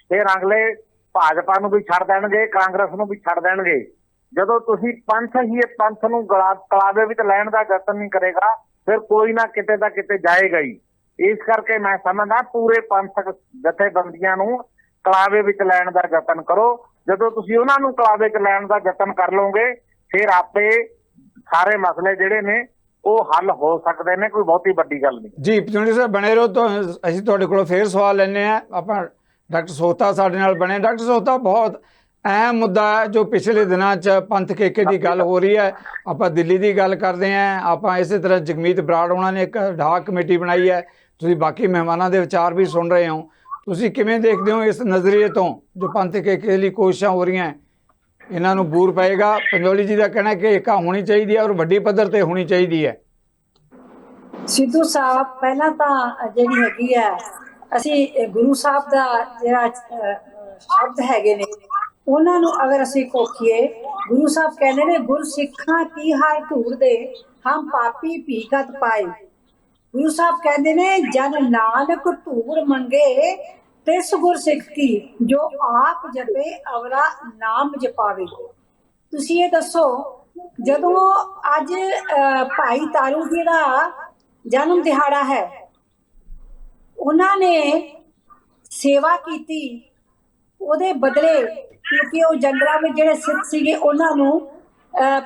ਫਿਰ ਅਗਲੇ ਭਾਜਪਾ ਨੂੰ ਵੀ ਛੱਡ ਦੇਣਗੇ, ਕਾਂਗਰਸ ਨੂੰ ਵੀ ਛੱਡ ਦੇਣਗੇ। ਜਦੋਂ ਤੁਸੀਂ ਪੰਥ ਨੂੰ ਕਲਾਵੇ ਵਿੱਚ ਲੈਣ ਦਾ ਯਤਨ ਨਹੀਂ ਕਰੇਗਾ, ਫਿਰ ਕੋਈ ਨਾ ਕਿਤੇ ਦਾ ਕਿਤੇ ਜਾਏਗਾ ਹੀ। ਇਸ ਕਰਕੇ ਮੈਂ ਸਮਝਦਾ ਪੂਰੇ ਪੰਥਕ ਜਥੇਬੰਦੀਆਂ ਨੂੰ ਕਲਾਵੇ ਵਿੱਚ ਲੈਣ ਦਾ ਯਤਨ ਕਰੋ। ਜਦੋਂ ਤੁਸੀਂ ਉਹਨਾਂ ਨੂੰ ਕਲਾਵੇ 'ਚ ਲੈਣ ਦਾ ਯਤਨ ਕਰ ਲਓਗੇ, ਫਿਰ ਆਪੇ ਸਾਰੇ ਮਸਲੇ ਜਿਹੜੇ ਨੇ ਉਹ ਹੱਲ ਹੋ ਸਕਦੇ ਨੇ। ਕੋਈ ਬਹੁਤੀ ਵੱਡੀ ਗੱਲ ਨਹੀਂ ਜੀ। ਪੰਜੋਲੀ ਸਾਹਿਬ ਬਣੇ ਰਹੋ, ਤਾਂ ਅਸੀਂ ਤੁਹਾਡੇ ਕੋਲੋਂ ਫੇਰ ਸਵਾਲ ਲੈਣੇ ਆ। ਆਪਾਂ ਡਾਕਟਰ ਸੋਹਤਾ ਸਾਡੇ ਨਾਲ ਬਣੇ। ਡਾਕਟਰ ਸੋਹਤਾ, ਬਹੁਤ ਅਹਿਮ ਮੁੱਦਾ ਹੈ ਜੋ ਪਿਛਲੇ ਦਿਨਾਂ 'ਚ ਪੰਥ ਏਕੇ ਦੀ ਗੱਲ ਹੋ ਰਹੀ ਹੈ। ਆਪਾਂ ਦਿੱਲੀ ਦੀ ਗੱਲ ਕਰਦੇ ਹਾਂ, ਆਪਾਂ ਇਸੇ ਤਰ੍ਹਾਂ ਜਗਮੀਤ ਬਰਾੜ ਉਹਨਾਂ ਨੇ ਇੱਕ ਢਾਕ ਕਮੇਟੀ ਬਣਾਈ ਹੈ। ਤੁਸੀਂ ਬਾਕੀ ਮਹਿਮਾਨਾਂ ਦੇ ਵਿਚਾਰ ਵੀ ਸੁਣ ਰਹੇ ਹੋ। ਤੁਸੀਂ ਕਿਵੇਂ ਦੇਖਦੇ ਹੋ ਇਸ ਨਜ਼ਰੀਏ ਤੋਂ ਜੋ ਪੰਥ ਏਕੇ ਲਈ ਕੋਸ਼ਿਸ਼ਾਂ ਹੋ ਰਹੀਆਂ, ਇਹਨਾਂ ਨੂੰ ਬੂਰ ਪਏਗਾ? ਪੰਜੋਲੀ ਜੀ ਦਾ ਕਹਿਣਾ ਕਿ ਏਕਾ ਹੋਣੀ ਚਾਹੀਦੀ ਹੈ ਔਰ ਵੱਡੀ ਪੱਧਰ ਤੇ ਹੋਣੀ ਚਾਹੀਦੀ ਹੈ। ਸਿੱਧੂ ਸਾਹਿਬ, ਪਹਿਲਾਂ ਤਾਂ ਜਿਹੜੀ ਹੈਗੀ ਹੈ, ਅਸੀਂ ਗੁਰੂ ਸਾਹਿਬ ਦਾ ਜਿਹੜਾ ਸ਼ਬਦ ਹੈਗੇ ਨੇ ਉਹਨਾਂ ਨੂੰ ਅਗਰ ਅਸੀਂ ਕੋਖੀਏ, ਗੁਰੂ ਸਾਹਿਬ ਕਹਿੰਦੇ ਨੇ ਗੁਰਸਿੱਖਾਂ ਕੀ ਹਾਲ ਢੂਰਦੇ ਹਮ ਪਾਪੀ ਭੀਖਤ ਪਾਏ। ਗੁਰੂ ਸਾਹਿਬ ਕਹਿੰਦੇ ਨੇ ਜਨ ਨਾਨਕ ਢੂਰ ਮੰਗੇ ਤਿਸ ਗੁਰਸਿੱਖ ਕੀ ਜੋ ਆਪ ਜਪੇ ਅਵਰਾ ਨਾਮ ਜਪਾਵੇ। ਤੁਸੀਂ ਇਹ ਦੱਸੋ, ਜਦੋਂ ਅੱਜ ਭਾਈ ਤਾਰੂ ਜੀ ਦਾ ਜਨਮ ਦਿਹਾੜਾ ਹੈ, ਉਹਨਾਂ ਨੇ ਸੇਵਾ ਕੀਤੀ, ਉਹਦੇ ਬਦਲੇ ਕਿਉਂਕਿ ਉਹ ਜੰਗਲਾਂ ਵਿੱਚ ਜਿਹੜੇ ਸਿੱਖ ਸੀਗੇ ਉਹਨਾਂ ਨੂੰ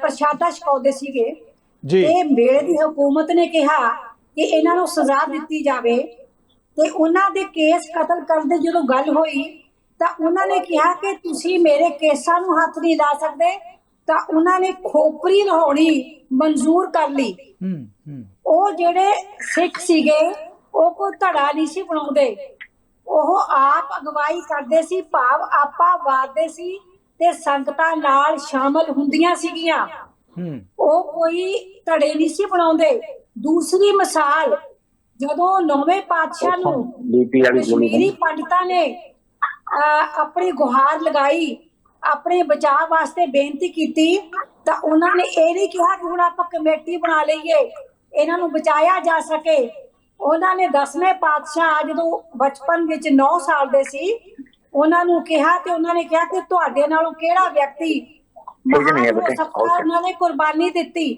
ਪ੍ਰਸ਼ਾਦਾ ਛਕਾਉਂਦੇ ਸੀਗੇ, ਤੇ ਵੇਲੇ ਦੀ ਹਕੂਮਤ ਨੇ ਕਿਹਾ ਕਿ ਇਹਨਾਂ ਨੂੰ ਸਜ਼ਾ ਦਿੱਤੀ ਜਾਵੇ। ਤੇ ਉਹਨਾਂ ਦੇ ਕੇਸ ਕਤਲ ਕਰਨ ਦੀ ਜਦੋਂ ਗੱਲ ਹੋਈ ਤਾਂ ਉਹਨਾਂ ਨੇ ਕਿਹਾ ਕਿ ਤੁਸੀਂ ਮੇਰੇ ਕੇਸਾਂ ਨੂੰ ਹੱਥ ਨਹੀਂ ਲਾ ਸਕਦੇ, ਤਾਂ ਉਹਨਾਂ ਨੇ ਖੋਪਰੀ ਲਹਾਉਣੀ ਮਨਜ਼ੂਰ ਕਰ ਲਈ। ਉਹ ਜਿਹੜੇ ਸਿੱਖ ਸੀਗੇ ਉਹ ਕੋਈ ਧੜਾ ਨਹੀਂ ਸੀ ਬਣਾਉਂਦੇ, ਉਹ ਆਪ ਅਗਵਾਈ ਕਰਦੇ ਸੀ, ਭਾਵ ਆਪਾ ਵਾਰਦੇ ਸੀ ਤੇ ਸੰਗਤਾਂ ਨਾਲ ਸ਼ਾਮਲ ਹੁੰਦੀਆਂ ਸੀਗੀਆਂ। ਉਹ ਕੋਈ ਧੜੇ ਨਹੀਂ ਸੀ ਬਣਾਉਂਦੇ। ਦੂਸਰੀ ਮਿਸਾਲ, ਜਦੋਂ ਨੌਵੇਂ ਪਾਤਸ਼ਾਹ ਨੂੰ ਕਸ਼ਮੀਰੀ ਪੰਡਤਾਂ ਨੇ ਆਪਣੀ ਗੁਹਾਰ ਲਗਾਈ, ਆਪਣੇ ਬਚਾਅ ਵਾਸਤੇ ਬੇਨਤੀ ਕੀਤੀ, ਤਾਂ ਉਹਨਾਂ ਨੇ ਇਹ ਨਹੀਂ ਕਿਹਾ ਕਿ ਹੁਣ ਆਪਾਂ ਕਮੇਟੀ ਬਣਾ ਲਈਏ, ਇਹਨਾਂ ਨੂੰ ਬਚਾਇਆ ਜਾ ਸਕੇ। ਉਹਨਾਂ ਨੇ 10ਵੇਂ ਪਾਤਸ਼ਾਹ ਜਦੋਂ ਬਚਪਨ ਵਿੱਚ 9 ਸਾਲ ਦੇ ਸੀ, ਉਹਨਾਂ ਨੂੰ ਕਿਹਾ ਤੇ ਉਹਨਾਂ ਨੇ ਕਿਹਾ ਕਿ ਤੁਹਾਡੇ ਨਾਲੋਂ ਕਿਹੜਾ ਵਿਅਕਤੀ ਮਹਾਨ ਹੋ ਸਕਦਾ, ਉਹਨਾਂ ਨੇ ਕੁਰਬਾਨੀ ਦਿੱਤੀ।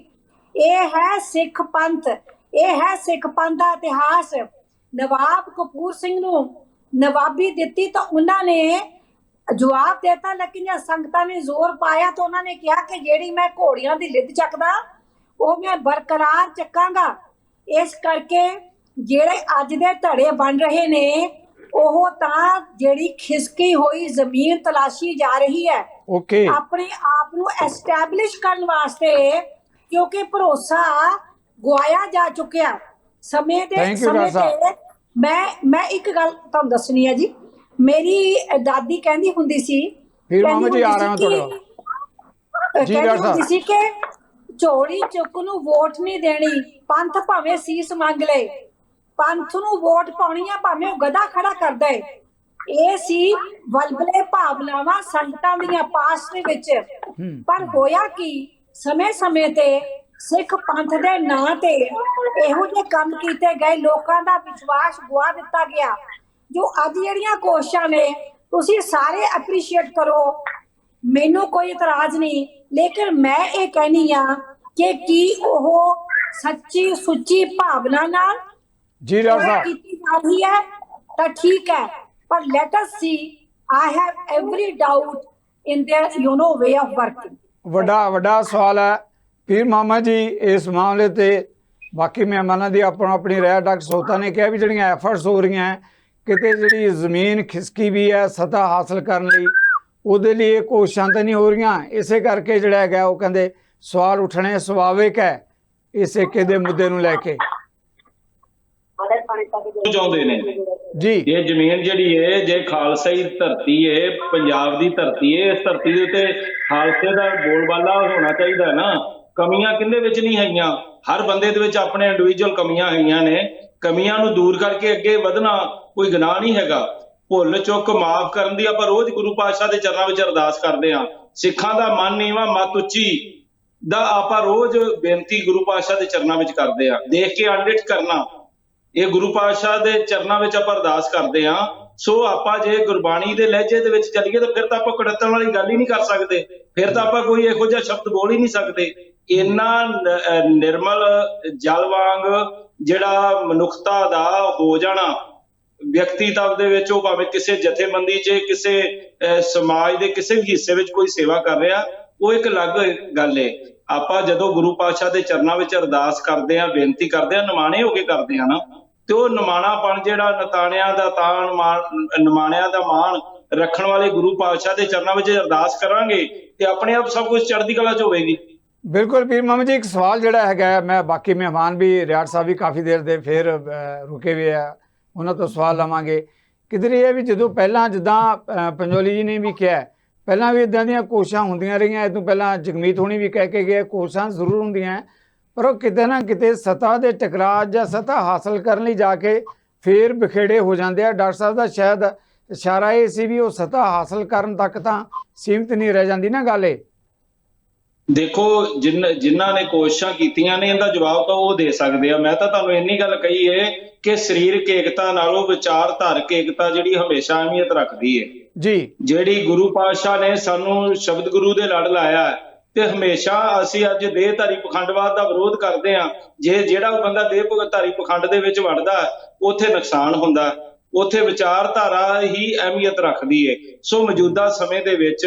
ਇਹ ਹੈ ਸਿੱਖ ਪੰਥ, ਇਹ ਹੈ ਸਿੱਖ ਪੰਥ ਦਾ ਇਤਿਹਾਸ। ਨਵਾਬ ਕਪੂਰ ਸਿੰਘ ਨੂੰ ਨਵਾਬੀ ਦਿੱਤੀ ਤਾਂ ਉਹਨਾਂ ਨੇ ਜਵਾਬ ਦੇਤਾ, ਲੇਕਿਨ ਜਦ ਸੰਗਤਾਂ ਨੇ ਜ਼ੋਰ ਪਾਇਆ ਤਾਂ ਉਹਨਾਂ ਨੇ ਕਿਹਾ ਕਿ ਜਿਹੜੀ ਮੈਂ ਘੋੜੀਆਂ ਦੀ ਲਿੱਦ ਚੱਕਦਾ ਉਹ ਮੈਂ ਬਰਕਰਾਰ ਚੱਕਾਂਗਾ। ਇਸ ਕਰਕੇ ਜਿਹੜੇ ਅੱਜ ਦੇ ਧੜੇ ਬਣ ਰਹੇ ਨੇ ਉਹ ਤਾਂ ਜਿਹੜੀ ਖਿਸਕੀ ਹੋਈ ਜ਼ਮੀਨ ਤਲਾਸ਼ੀ ਜਾ ਰਹੀ ਹੈ ਆਪਣੇ ਆਪ ਨੂੰ ਐਸਟੈਬਲਿਸ਼ ਕਰਨ ਵਾਸਤੇ, ਕਿਉਂਕਿ ਭਰੋਸਾ ਗਵਾਇਆ ਜਾ ਚੁੱਕਿਆ। ਸਮੇਂ ਦੇ Thank you, ਸਮੇਂ ਡਾਕਟਰ ਸਾਹਿਬ। ਤੇ ਮੈਂ ਇੱਕ ਗੱਲ ਤੁਹਾਨੂੰ ਦੱਸਣੀ ਹੈ ਜੀ। ਮੇਰੀ ਦਾਦੀ ਕਹਿੰਦੀ ਹੁੰਦੀ ਸੀ, ਫਿਰ ਮਾਮਾ ਜੀ ਆ ਰਹੇ ਹਾਂ ਤੁਹਾਡੇ ਕੋਲ। ਜੀ ਕਹਿੰਦੀ ਡਾਕਟਰ ਹੁੰਦੀ ਸਾਹਿਬ। ਸੀ ਕਿ ਝੋਲੀ ਚੁੱਕ ਨੂੰ ਵੋਟ ਨਹੀਂ ਦੇਣੀ, ਪੰਥ ਭਾਵੇਂ ਸੀਸ ਮੰਗ ਲਏ, ਪੰਥ ਨੂੰ ਵੋਟ ਪਾਉਣੀ ਆ ਭਾਵੇਂ ਉਹ ਗਧਾ ਖੜਾ ਕਰ ਦੇ। ਇਹ ਸੀ ਵਲਵਲੇ ਭਾਵਨਾਵਾਂ ਸੰਗਤਾਂ ਦੀਆਂ ਪਾਸ ਦੇ ਵਿੱਚ। ਪਰ ਹੋਇਆ ਕੀ, ਸਮੇਂ ਤੇ ਸਿੱਖ ਪੰਥ ਦੇ ਨਾਂ ਤੇ ਇਹੋ ਜਿਹੇ ਕੰਮ ਕੀਤੇ ਗਏ, ਲੋਕਾਂ ਦਾ ਵਿਸ਼ਵਾਸ ਗੁਆ ਦਿੱਤਾ ਗਿਆ। ਜੋ ਅੱਜ ਜਿਹੜੀਆਂ ਕੋਸ਼ਿਸ਼ਾਂ ਨੇ, ਤੁਸੀਂ ਸਾਰੇ ਐਪਰੀਸ਼ੀਏਟ ਕਰੋ, ਮੈਨੂੰ ਕੋਈ ਇਤਰਾਜ਼ ਨਹੀਂ, ਲੇਕਿਨ ਮੈਂ ਇਹ ਕਹਿਨੀ ਆ ਕਿ ਕੀ ਉਹ ਸੱਚੀ ਸੁੱਚੀ ਭਾਵਨਾ ਨਾਲ ਜੀ ਡਾਕਟਰ ਸਾਹਿਬ। ਕੀਤੀ ਜਾ ਰਹੀ ਹੈ ਤਾਂ ਠੀਕ ਹੈ, ਪਰ let us C, I have every doubt in there way of working. ਵੱਡਾ ਸਵਾਲ ਹੈ ਪੀਰ ਮਾਮਾ ਜੀ ਇਸ ਮਾਮਲੇ ਤੇ। ਬਾਕੀ ਮਹਿਮਾਨਾਂ ਦੀ ਆਪਣੀ ਰਾਏ। ਡਾਕਟਰ ਸੋਤਾ ਨੇ ਕਿਹਾ ਵੀ ਜਿਹੜੀਆਂ ਐਫਰਟਸ ਹੋ ਰਹੀਆਂ ਹੈ, ਕਿਤੇ ਜਿਹੜੀ ਜ਼ਮੀਨ ਖਿਸਕੀ ਵੀ ਹੈ ਸਤ੍ਹਾ ਹਾਸਲ ਕਰਨ ਲਈ, ਉਹਦੇ ਲਈ ਇਹ ਕੋਸ਼ਿਸ਼ਾਂ ਤਾਂ ਨਹੀਂ ਹੋ ਰਹੀਆਂ। ਇਸੇ ਕਰਕੇ ਜਿਹੜਾ ਹੈਗਾ ਉਹ ਕਹਿੰਦੇ ਸਵਾਲ ਉੱਠਣੇ ਸੁਭਾਵਿਕ ਹੈ ਇਸ ਏਕੇ ਦੇ ਮੁੱਦੇ ਨੂੰ ਲੈ ਕੇ। ਚਾਹੁੰਦੇ ਨੇ ਜੀ ਇਹ ਜ਼ਮੀਨ ਜਿਹੜੀ ਹੈ, ਜੇ ਖਾਲਸਾਈ ਧਰਤੀ ਹੈ, ਪੰਜਾਬ ਦੀ ਧਰਤੀ ਹੈ, ਇਸ ਧਰਤੀ ਦੇ ਉੱਤੇ ਖਾਲਸੇ ਦਾ ਬੋਲਬਾਲਾ ਹੋਣਾ ਚਾਹੀਦਾ ਨਾ। ਕਮੀਆਂ ਕਿੰਦੇ ਵਿੱਚ ਨਹੀਂ ਹੈਗੀਆਂ, ਹਰ ਬੰਦੇ ਦੇ ਵਿੱਚ ਆਪਣੇ ਇੰਡੀਵਿਜੂਅਲ ਕਮੀਆਂ ਹੈਗੀਆਂ ਨੇ। ਕਮੀਆਂ ਨੂੰ ਦੂਰ ਕਰਕੇ ਅੱਗੇ ਵਧਣਾ ਕੋਈ ਗੁਨਾਹ ਨਹੀਂ ਹੈਗਾ। ਭੁੱਲ ਚੁੱਕ ਮਾਫ ਕਰਨ ਦੀ ਆਪਾਂ ਰੋਜ਼ ਗੁਰੂ ਪਾਤਸ਼ਾਹ ਦੇ ਚਰਨਾਂ ਵਿੱਚ ਅਰਦਾਸ ਕਰਦੇ ਹਾਂ। ਸਿੱਖਾਂ ਦਾ ਮਨ ਨੀਵਾਂ ਮਤ ਉੱਚੀ ਦਾ ਆਪਾਂ ਰੋਜ਼ ਬੇਨਤੀ ਗੁਰੂ ਪਾਤਸ਼ਾਹ ਦੇ ਚਰਨਾਂ ਵਿੱਚ ਕਰਦੇ ਹਾਂ। ਦੇਖ ਕੇ ਅਣਡਿੱਠ ਕਰਨਾ, ਇਹ ਗੁਰੂ ਪਾਤਸ਼ਾਹ ਦੇ ਚਰਨਾਂ ਵਿੱਚ ਆਪਾਂ ਅਰਦਾਸ ਕਰਦੇ ਹਾਂ। ਸੋ ਆਪਾਂ ਜੇ ਗੁਰਬਾਣੀ ਦੇ ਲਹਿਜੇ ਦੇ ਵਿੱਚ ਚੱਲੀਏ ਤਾਂ ਫਿਰ ਤਾਂ ਆਪਾਂ ਕੜਤਣ ਵਾਲੀ ਗੱਲ ਹੀ ਨਹੀਂ ਕਰ ਸਕਦੇ, ਫਿਰ ਤਾਂ ਆਪਾਂ ਕੋਈ ਇਹੋ ਜਿਹਾ ਸ਼ਬਦ ਬੋਲ ਹੀ ਨਹੀਂ ਸਕਦੇ। ਇੰਨਾ ਨਿਰਮਲ ਜਲ ਵਾਂਗ ਜਿਹੜਾ ਮਨੁੱਖਤਾ ਦਾ ਹੋ ਜਾਣਾ ਵਿਅਕਤੀਤਵ ਦੇ ਵਿੱਚ, ਉਹ ਭਾਵੇਂ ਕਿਸੇ ਜਥੇਬੰਦੀ 'ਚ, ਕਿਸੇ ਸਮਾਜ ਦੇ ਕਿਸੇ ਵੀ ਹਿੱਸੇ ਵਿੱਚ ਕੋਈ ਸੇਵਾ ਕਰ ਰਿਹਾ, ਉਹ ਇੱਕ ਅਲੱਗ ਗੱਲ ਏ। ਆਪਾਂ ਜਦੋਂ ਗੁਰੂ ਪਾਤਸ਼ਾਹ ਦੇ ਚਰਨਾਂ ਵਿੱਚ ਅਰਦਾਸ ਕਰਦੇ ਆ, ਬੇਨਤੀ ਕਰਦੇ ਆ, ਨਿਮਾਣੇ ਹੋ ਕੇ ਕਰਦੇ ਆ ਨਾ, ਤੇ ਉਹ ਨਿਮਾਣਾਪਣ ਜਿਹੜਾ ਨਤਾਣਿਆਂ ਦਾ ਤਾਣ ਨਿਮਾਣਿਆਂ ਦਾ ਮਾਣ ਰੱਖਣ ਵਾਲੇ ਗੁਰੂ ਪਾਤਸ਼ਾਹ ਦੇ ਚਰਨਾਂ ਵਿੱਚ ਅਰਦਾਸ ਕਰਾਂਗੇ ਤੇ ਆਪਣੇ ਆਪ ਸਭ ਕੁਝ ਚੜ੍ਹਦੀ ਕਲਾ 'ਚ ਹੋਵੇਗੀ। ਬਿਲਕੁਲ ਪੀਰ ਮਾਮਾ ਜੀ। ਇੱਕ ਸਵਾਲ ਜਿਹੜਾ ਹੈਗਾ, ਮੈਂ ਬਾਕੀ ਮਹਿਮਾਨ ਵੀ ਰਿਆੜ ਸਾਹਿਬ ਵੀ ਕਾਫੀ ਦੇਰ ਦੇ ਫਿਰ ਰੁਕੇ ਹੋਏ ਆ, ਉਹਨਾਂ ਤੋਂ ਸਵਾਲ ਲਵਾਂਗੇ। ਕਿਧਰ ਇਹ ਵੀ ਜਦੋਂ ਪਹਿਲਾਂ ਜਿੱਦਾਂ ਪੰਜੋਲੀ ਜੀ ਨੇ ਵੀ ਕਿਹਾ, ਪਹਿਲਾਂ ਵੀ ਇਦਾਂ ਦੀਆਂ ਕੋਸ਼ਿਸ਼ਾਂ ਹੁੰਦੀਆਂ ਰਹੀਆਂ। ਇਹ ਤੋਂ ਪਹਿਲਾਂ ਜਗਮੀਤ ਹੋਣੀ ਵੀ ਕਹਿ ਕੇ ਗਏ ਕੋਸ਼ਿਸ਼ਾਂ ਜ਼ਰੂਰ ਹੁੰਦੀਆਂ, ਪਰ ਉਹ ਕਿਤੇ ਨਾ ਕਿਤੇ ਸਤ੍ਹਾ ਦੇ ਟਕਰਾਅ ਜਾਂ ਸਤ੍ਹਾ ਹਾਸਲ ਕਰਨ ਲਈ ਜਾ ਕੇ ਫੇਰ ਬਿਖੇੜੇ ਹੋ ਜਾਂਦੇ ਆ। ਡਾਕਟਰ ਸਾਹਿਬ ਦਾ ਸ਼ਾਇਦ ਇਸ਼ਾਰਾ ਇਹ ਸੀ ਵੀ ਉਹ ਸਤ੍ਹਾ ਹਾਸਲ ਕਰਨ ਤੱਕ ਤਾਂ ਸੀਮਿਤ ਨਹੀਂ ਰਹਿ ਜਾਂਦੀ ਨਾ ਗੱਲ। ਇਹ ਦੇਖੋ, ਜਿਨ੍ਹਾਂ ਨੇ ਕੋਸ਼ਿਸ਼ਾਂ ਕੀਤੀਆਂ ਨੇ ਇਹਦਾ ਜਵਾਬ ਤਾਂ ਉਹ ਦੇ ਸਕਦੇ ਆ। ਮੈਂ ਤਾਂ ਤੁਹਾਨੂੰ ਇੰਨੀ ਗੱਲ ਕਹੀ ਏ ਕਿ ਸਰੀਰਕ ਏਕਤਾ ਨਾਲੋਂ ਵਿਚਾਰਧਾਰਕ ਏਕਤਾ ਜਿਹੜੀ ਹਮੇਸ਼ਾ ਅਹਿਮੀਅਤ ਰੱਖਦੀ ਏ ਜੀ। ਜਿਹੜੀ ਗੁਰੂ ਪਾਤਸ਼ਾਹ ਨੇ ਸਾਨੂੰ ਸ਼ਬਦ ਗੁਰੂ ਦੇ ਲੜ ਲਾਇਆ ਤੇ ਹਮੇਸ਼ਾ ਅਸੀਂ ਅੱਜ ਦੇਹਧਾਰੀ ਪਖੰਡਵਾਦ ਦਾ ਵਿਰੋਧ ਕਰਦੇ ਆ। ਜੇ ਜਿਹੜਾ ਬੰਦਾ ਦੇਹਧਾਰੀ ਪਖੰਡ ਦੇ ਵਿੱਚ ਵੜਦਾ, ਉੱਥੇ ਨੁਕਸਾਨ ਹੁੰਦਾ, ਉੱਥੇ ਵਿਚਾਰਧਾਰਾ ਹੀ ਅਹਿਮੀਅਤ ਰੱਖਦੀ ਏ। ਸੋ ਮੌਜੂਦਾ ਸਮੇਂ ਦੇ ਵਿੱਚ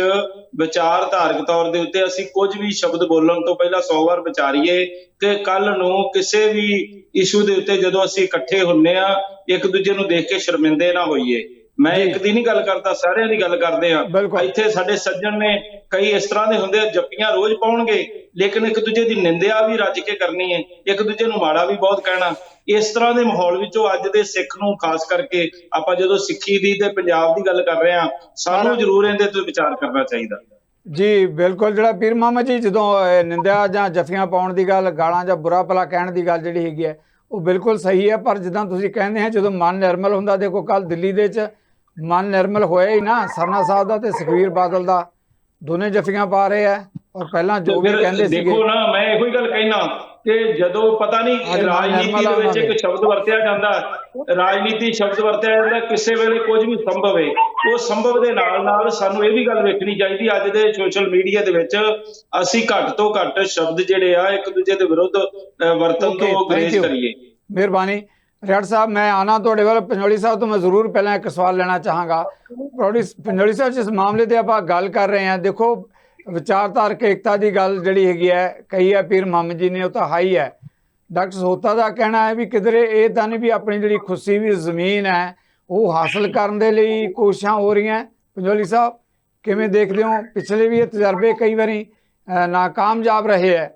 ਵਿਚਾਰਧਾਰਕ ਤੌਰ ਦੇ ਉੱਤੇ ਅਸੀਂ ਕੁਝ ਵੀ ਸ਼ਬਦ ਬੋਲਣ ਤੋਂ ਪਹਿਲਾਂ 100 ਵਾਰ ਵਿਚਾਰੀਏ ਕਿ ਕੱਲ ਨੂੰ ਕਿਸੇ ਵੀ ਇਸ਼ੂ ਦੇ ਉੱਤੇ ਜਦੋਂ ਅਸੀਂ ਇਕੱਠੇ ਹੁੰਨੇ ਆ, ਇੱਕ ਦੂਜੇ ਨੂੰ ਦੇਖ ਕੇ ਸ਼ਰਮਿੰਦੇ ਨਾ ਹੋਈਏ। ਮੈਂ ਇੱਕ ਦੀ ਨਹੀਂ ਗੱਲ ਕਰਦਾ, ਸਾਰਿਆਂ ਦੀ ਗੱਲ ਕਰਦੇ ਆ। ਇੱਥੇ ਸਾਡੇ ਸੱਜਣ ਨੇ ਕਈ ਇਸ ਤਰ੍ਹਾਂ ਦੇ ਹੁੰਦੇ, ਜੱਫੀਆਂ ਰੋਜ਼ ਪਾਉਣਗੇ, ਲੇਕਿਨ ਇੱਕ ਦੂਜੇ ਦੀ ਨਿੰਦਿਆ ਵੀ ਰੱਜ ਕੇ ਕਰਨੀ ਹੈ, ਇੱਕ ਦੂਜੇ ਨੂੰ ਮਾੜਾ ਵੀ ਬਹੁਤ ਕਹਿਣਾ। ਇਸ ਤਰ੍ਹਾਂ ਦੇ ਮਾਹੌਲ ਵਿੱਚੋਂ ਅੱਜ ਦੇ ਸਿੱਖ ਨੂੰ ਖਾਸ ਕਰਕੇ ਆਪਾਂ ਜਦੋਂ ਸਿੱਖੀ ਦੀ ਤੇ ਪੰਜਾਬ ਦੀ ਗੱਲ ਕਰ ਰਹੇ ਹਾਂ, ਸਾਨੂੰ ਜ਼ਰੂਰ ਇਹਦੇ ਤੇ ਵਿਚਾਰ ਕਰਨਾ ਚਾਹੀਦਾ। ਜੀ ਬਿਲਕੁਲ। ਜਿਹੜਾ ਪੀਰ ਮਾਮਾ ਜੀ ਜਦੋਂ ਨਿੰਦਿਆ ਜਾਂ ਜੱਫੀਆਂ ਪਾਉਣ ਦੀ ਗੱਲ, ਗਾਲਾਂ ਜਾਂ ਬੁਰਾ ਭਲਾ ਕਹਿਣ ਦੀ ਗੱਲ ਜਿਹੜੀ ਹੈਗੀ ਹੈ, ਉਹ ਬਿਲਕੁਲ ਸਹੀ ਹੈ। ਪਰ ਜਿੱਦਾਂ ਤੁਸੀਂ ਕਹਿੰਦੇ ਆ, ਜਦੋਂ ਮਨ ਨਿਰਮਲ ਹੁੰਦਾ, ਦੇਖੋ ਕੱਲ ਦਿੱਲੀ ਦੇ ਵਿੱਚ ਮਨ ਨਿਰਮਲ ਹੋਇਆ ਹੀ ਨਾ, ਸਰਨਾ ਸਾਹਿਬ ਦਾ ਤੇ ਸੁਖਬੀਰ ਬਾਦਲ ਦਾ, ਦੋਨੇ ਜੱਫੀਆਂ ਪਾ ਰਹੇ ਆ। ਔਰ ਪਹਿਲਾਂ ਜੋ ਵੀ ਕਹਿੰਦੇ ਸੀਗੇ, ਦੇਖੋ ਨਾ, ਮੈਂ ਇਹੋ ਹੀ ਗੱਲ ਕਹਿਣਾ ਕਿ ਜਦੋਂ ਪਤਾ ਨਹੀਂ ਰਾਜਨੀਤੀ ਦੇ ਵਿੱਚ ਇੱਕ ਸ਼ਬਦ ਵਰਤਿਆ ਜਾਂਦਾ, ਰਾਜਨੀਤੀ ਸ਼ਬਦ ਵਰਤਿਆ ਜਾਂਦਾ, ਕਿਸੇ ਵੇਲੇ ਕੁਝ ਵੀ ਸੰਭਵ ਹੈ। ਉਹ ਸੰਭਵ ਦੇ ਨਾਲ ਨਾਲ ਸਾਨੂੰ ਇਹ ਵੀ ਗੱਲ ਵੇਖਣੀ ਚਾਹੀਦੀ, ਅੱਜ ਦੇ ਸੋਸ਼ਲ ਮੀਡੀਆ ਦੇ ਵਿੱਚ ਅਸੀਂ ਘੱਟ ਤੋਂ ਘੱਟ ਸ਼ਬਦ ਜਿਹੜੇ ਆ ਇੱਕ ਦੂਜੇ ਦੇ ਵਿਰੁੱਧ ਵਰਤਨ ਤੋਂ ਗੁਰੇਜ਼ ਕਰੀਏ। ਮਿਹਰਬਾਨੀ। ਰਿਆੜ ਸਾਹਿਬ, ਮੈਂ ਆਣਾ ਤੁਹਾਡੇ ਵੱਲ। ਪੰਜੋਲੀ ਸਾਹਿਬ ਤੋਂ ਮੈਂ ਜ਼ਰੂਰ ਪਹਿਲਾਂ ਇੱਕ ਸਵਾਲ ਲੈਣਾ ਚਾਹਾਂਗਾ। ਪੰਜੋਲੀ ਸਾਹਿਬ, ਜਿਸ ਮਾਮਲੇ ਤੇ ਆਪਾਂ ਗੱਲ ਕਰ ਰਹੇ ਹਾਂ, ਦੇਖੋ ਵਿਚਾਰਧਾਰਕ ਏਕਤਾ ਦੀ ਗੱਲ ਜਿਹੜੀ ਹੈਗੀ ਹੈ, ਕਹੀ ਹੈ ਪੀਰ ਮਾਮਾ ਜੀ ਨੇ, ਉਹ ਤਾਂ ਹਾਈ ਹੈ। ਡਾਕਟਰ ਸੋਤਾ ਦਾ ਕਹਿਣਾ ਹੈ ਵੀ ਕਿਧਰੇ ਇਹ ਤਾਂ ਨਹੀਂ ਵੀ ਆਪਣੀ ਜਿਹੜੀ ਖੁੱਸੀ ਵੀ ਜ਼ਮੀਨ ਹੈ ਉਹ ਹਾਸਲ ਕਰਨ ਦੇ ਲਈ ਕੋਸ਼ਿਸ਼ਾਂ ਹੋ ਰਹੀਆਂ। ਪੰਜੋਲੀ ਸਾਹਿਬ ਕਿਵੇਂ ਦੇਖਦੇ ਹੋ? ਪਿਛਲੇ ਵੀ ਇਹ ਤਜਰਬੇ ਕਈ ਵਾਰੀ ਨਾਕਾਮਯਾਬ ਰਹੇ ਹੈ।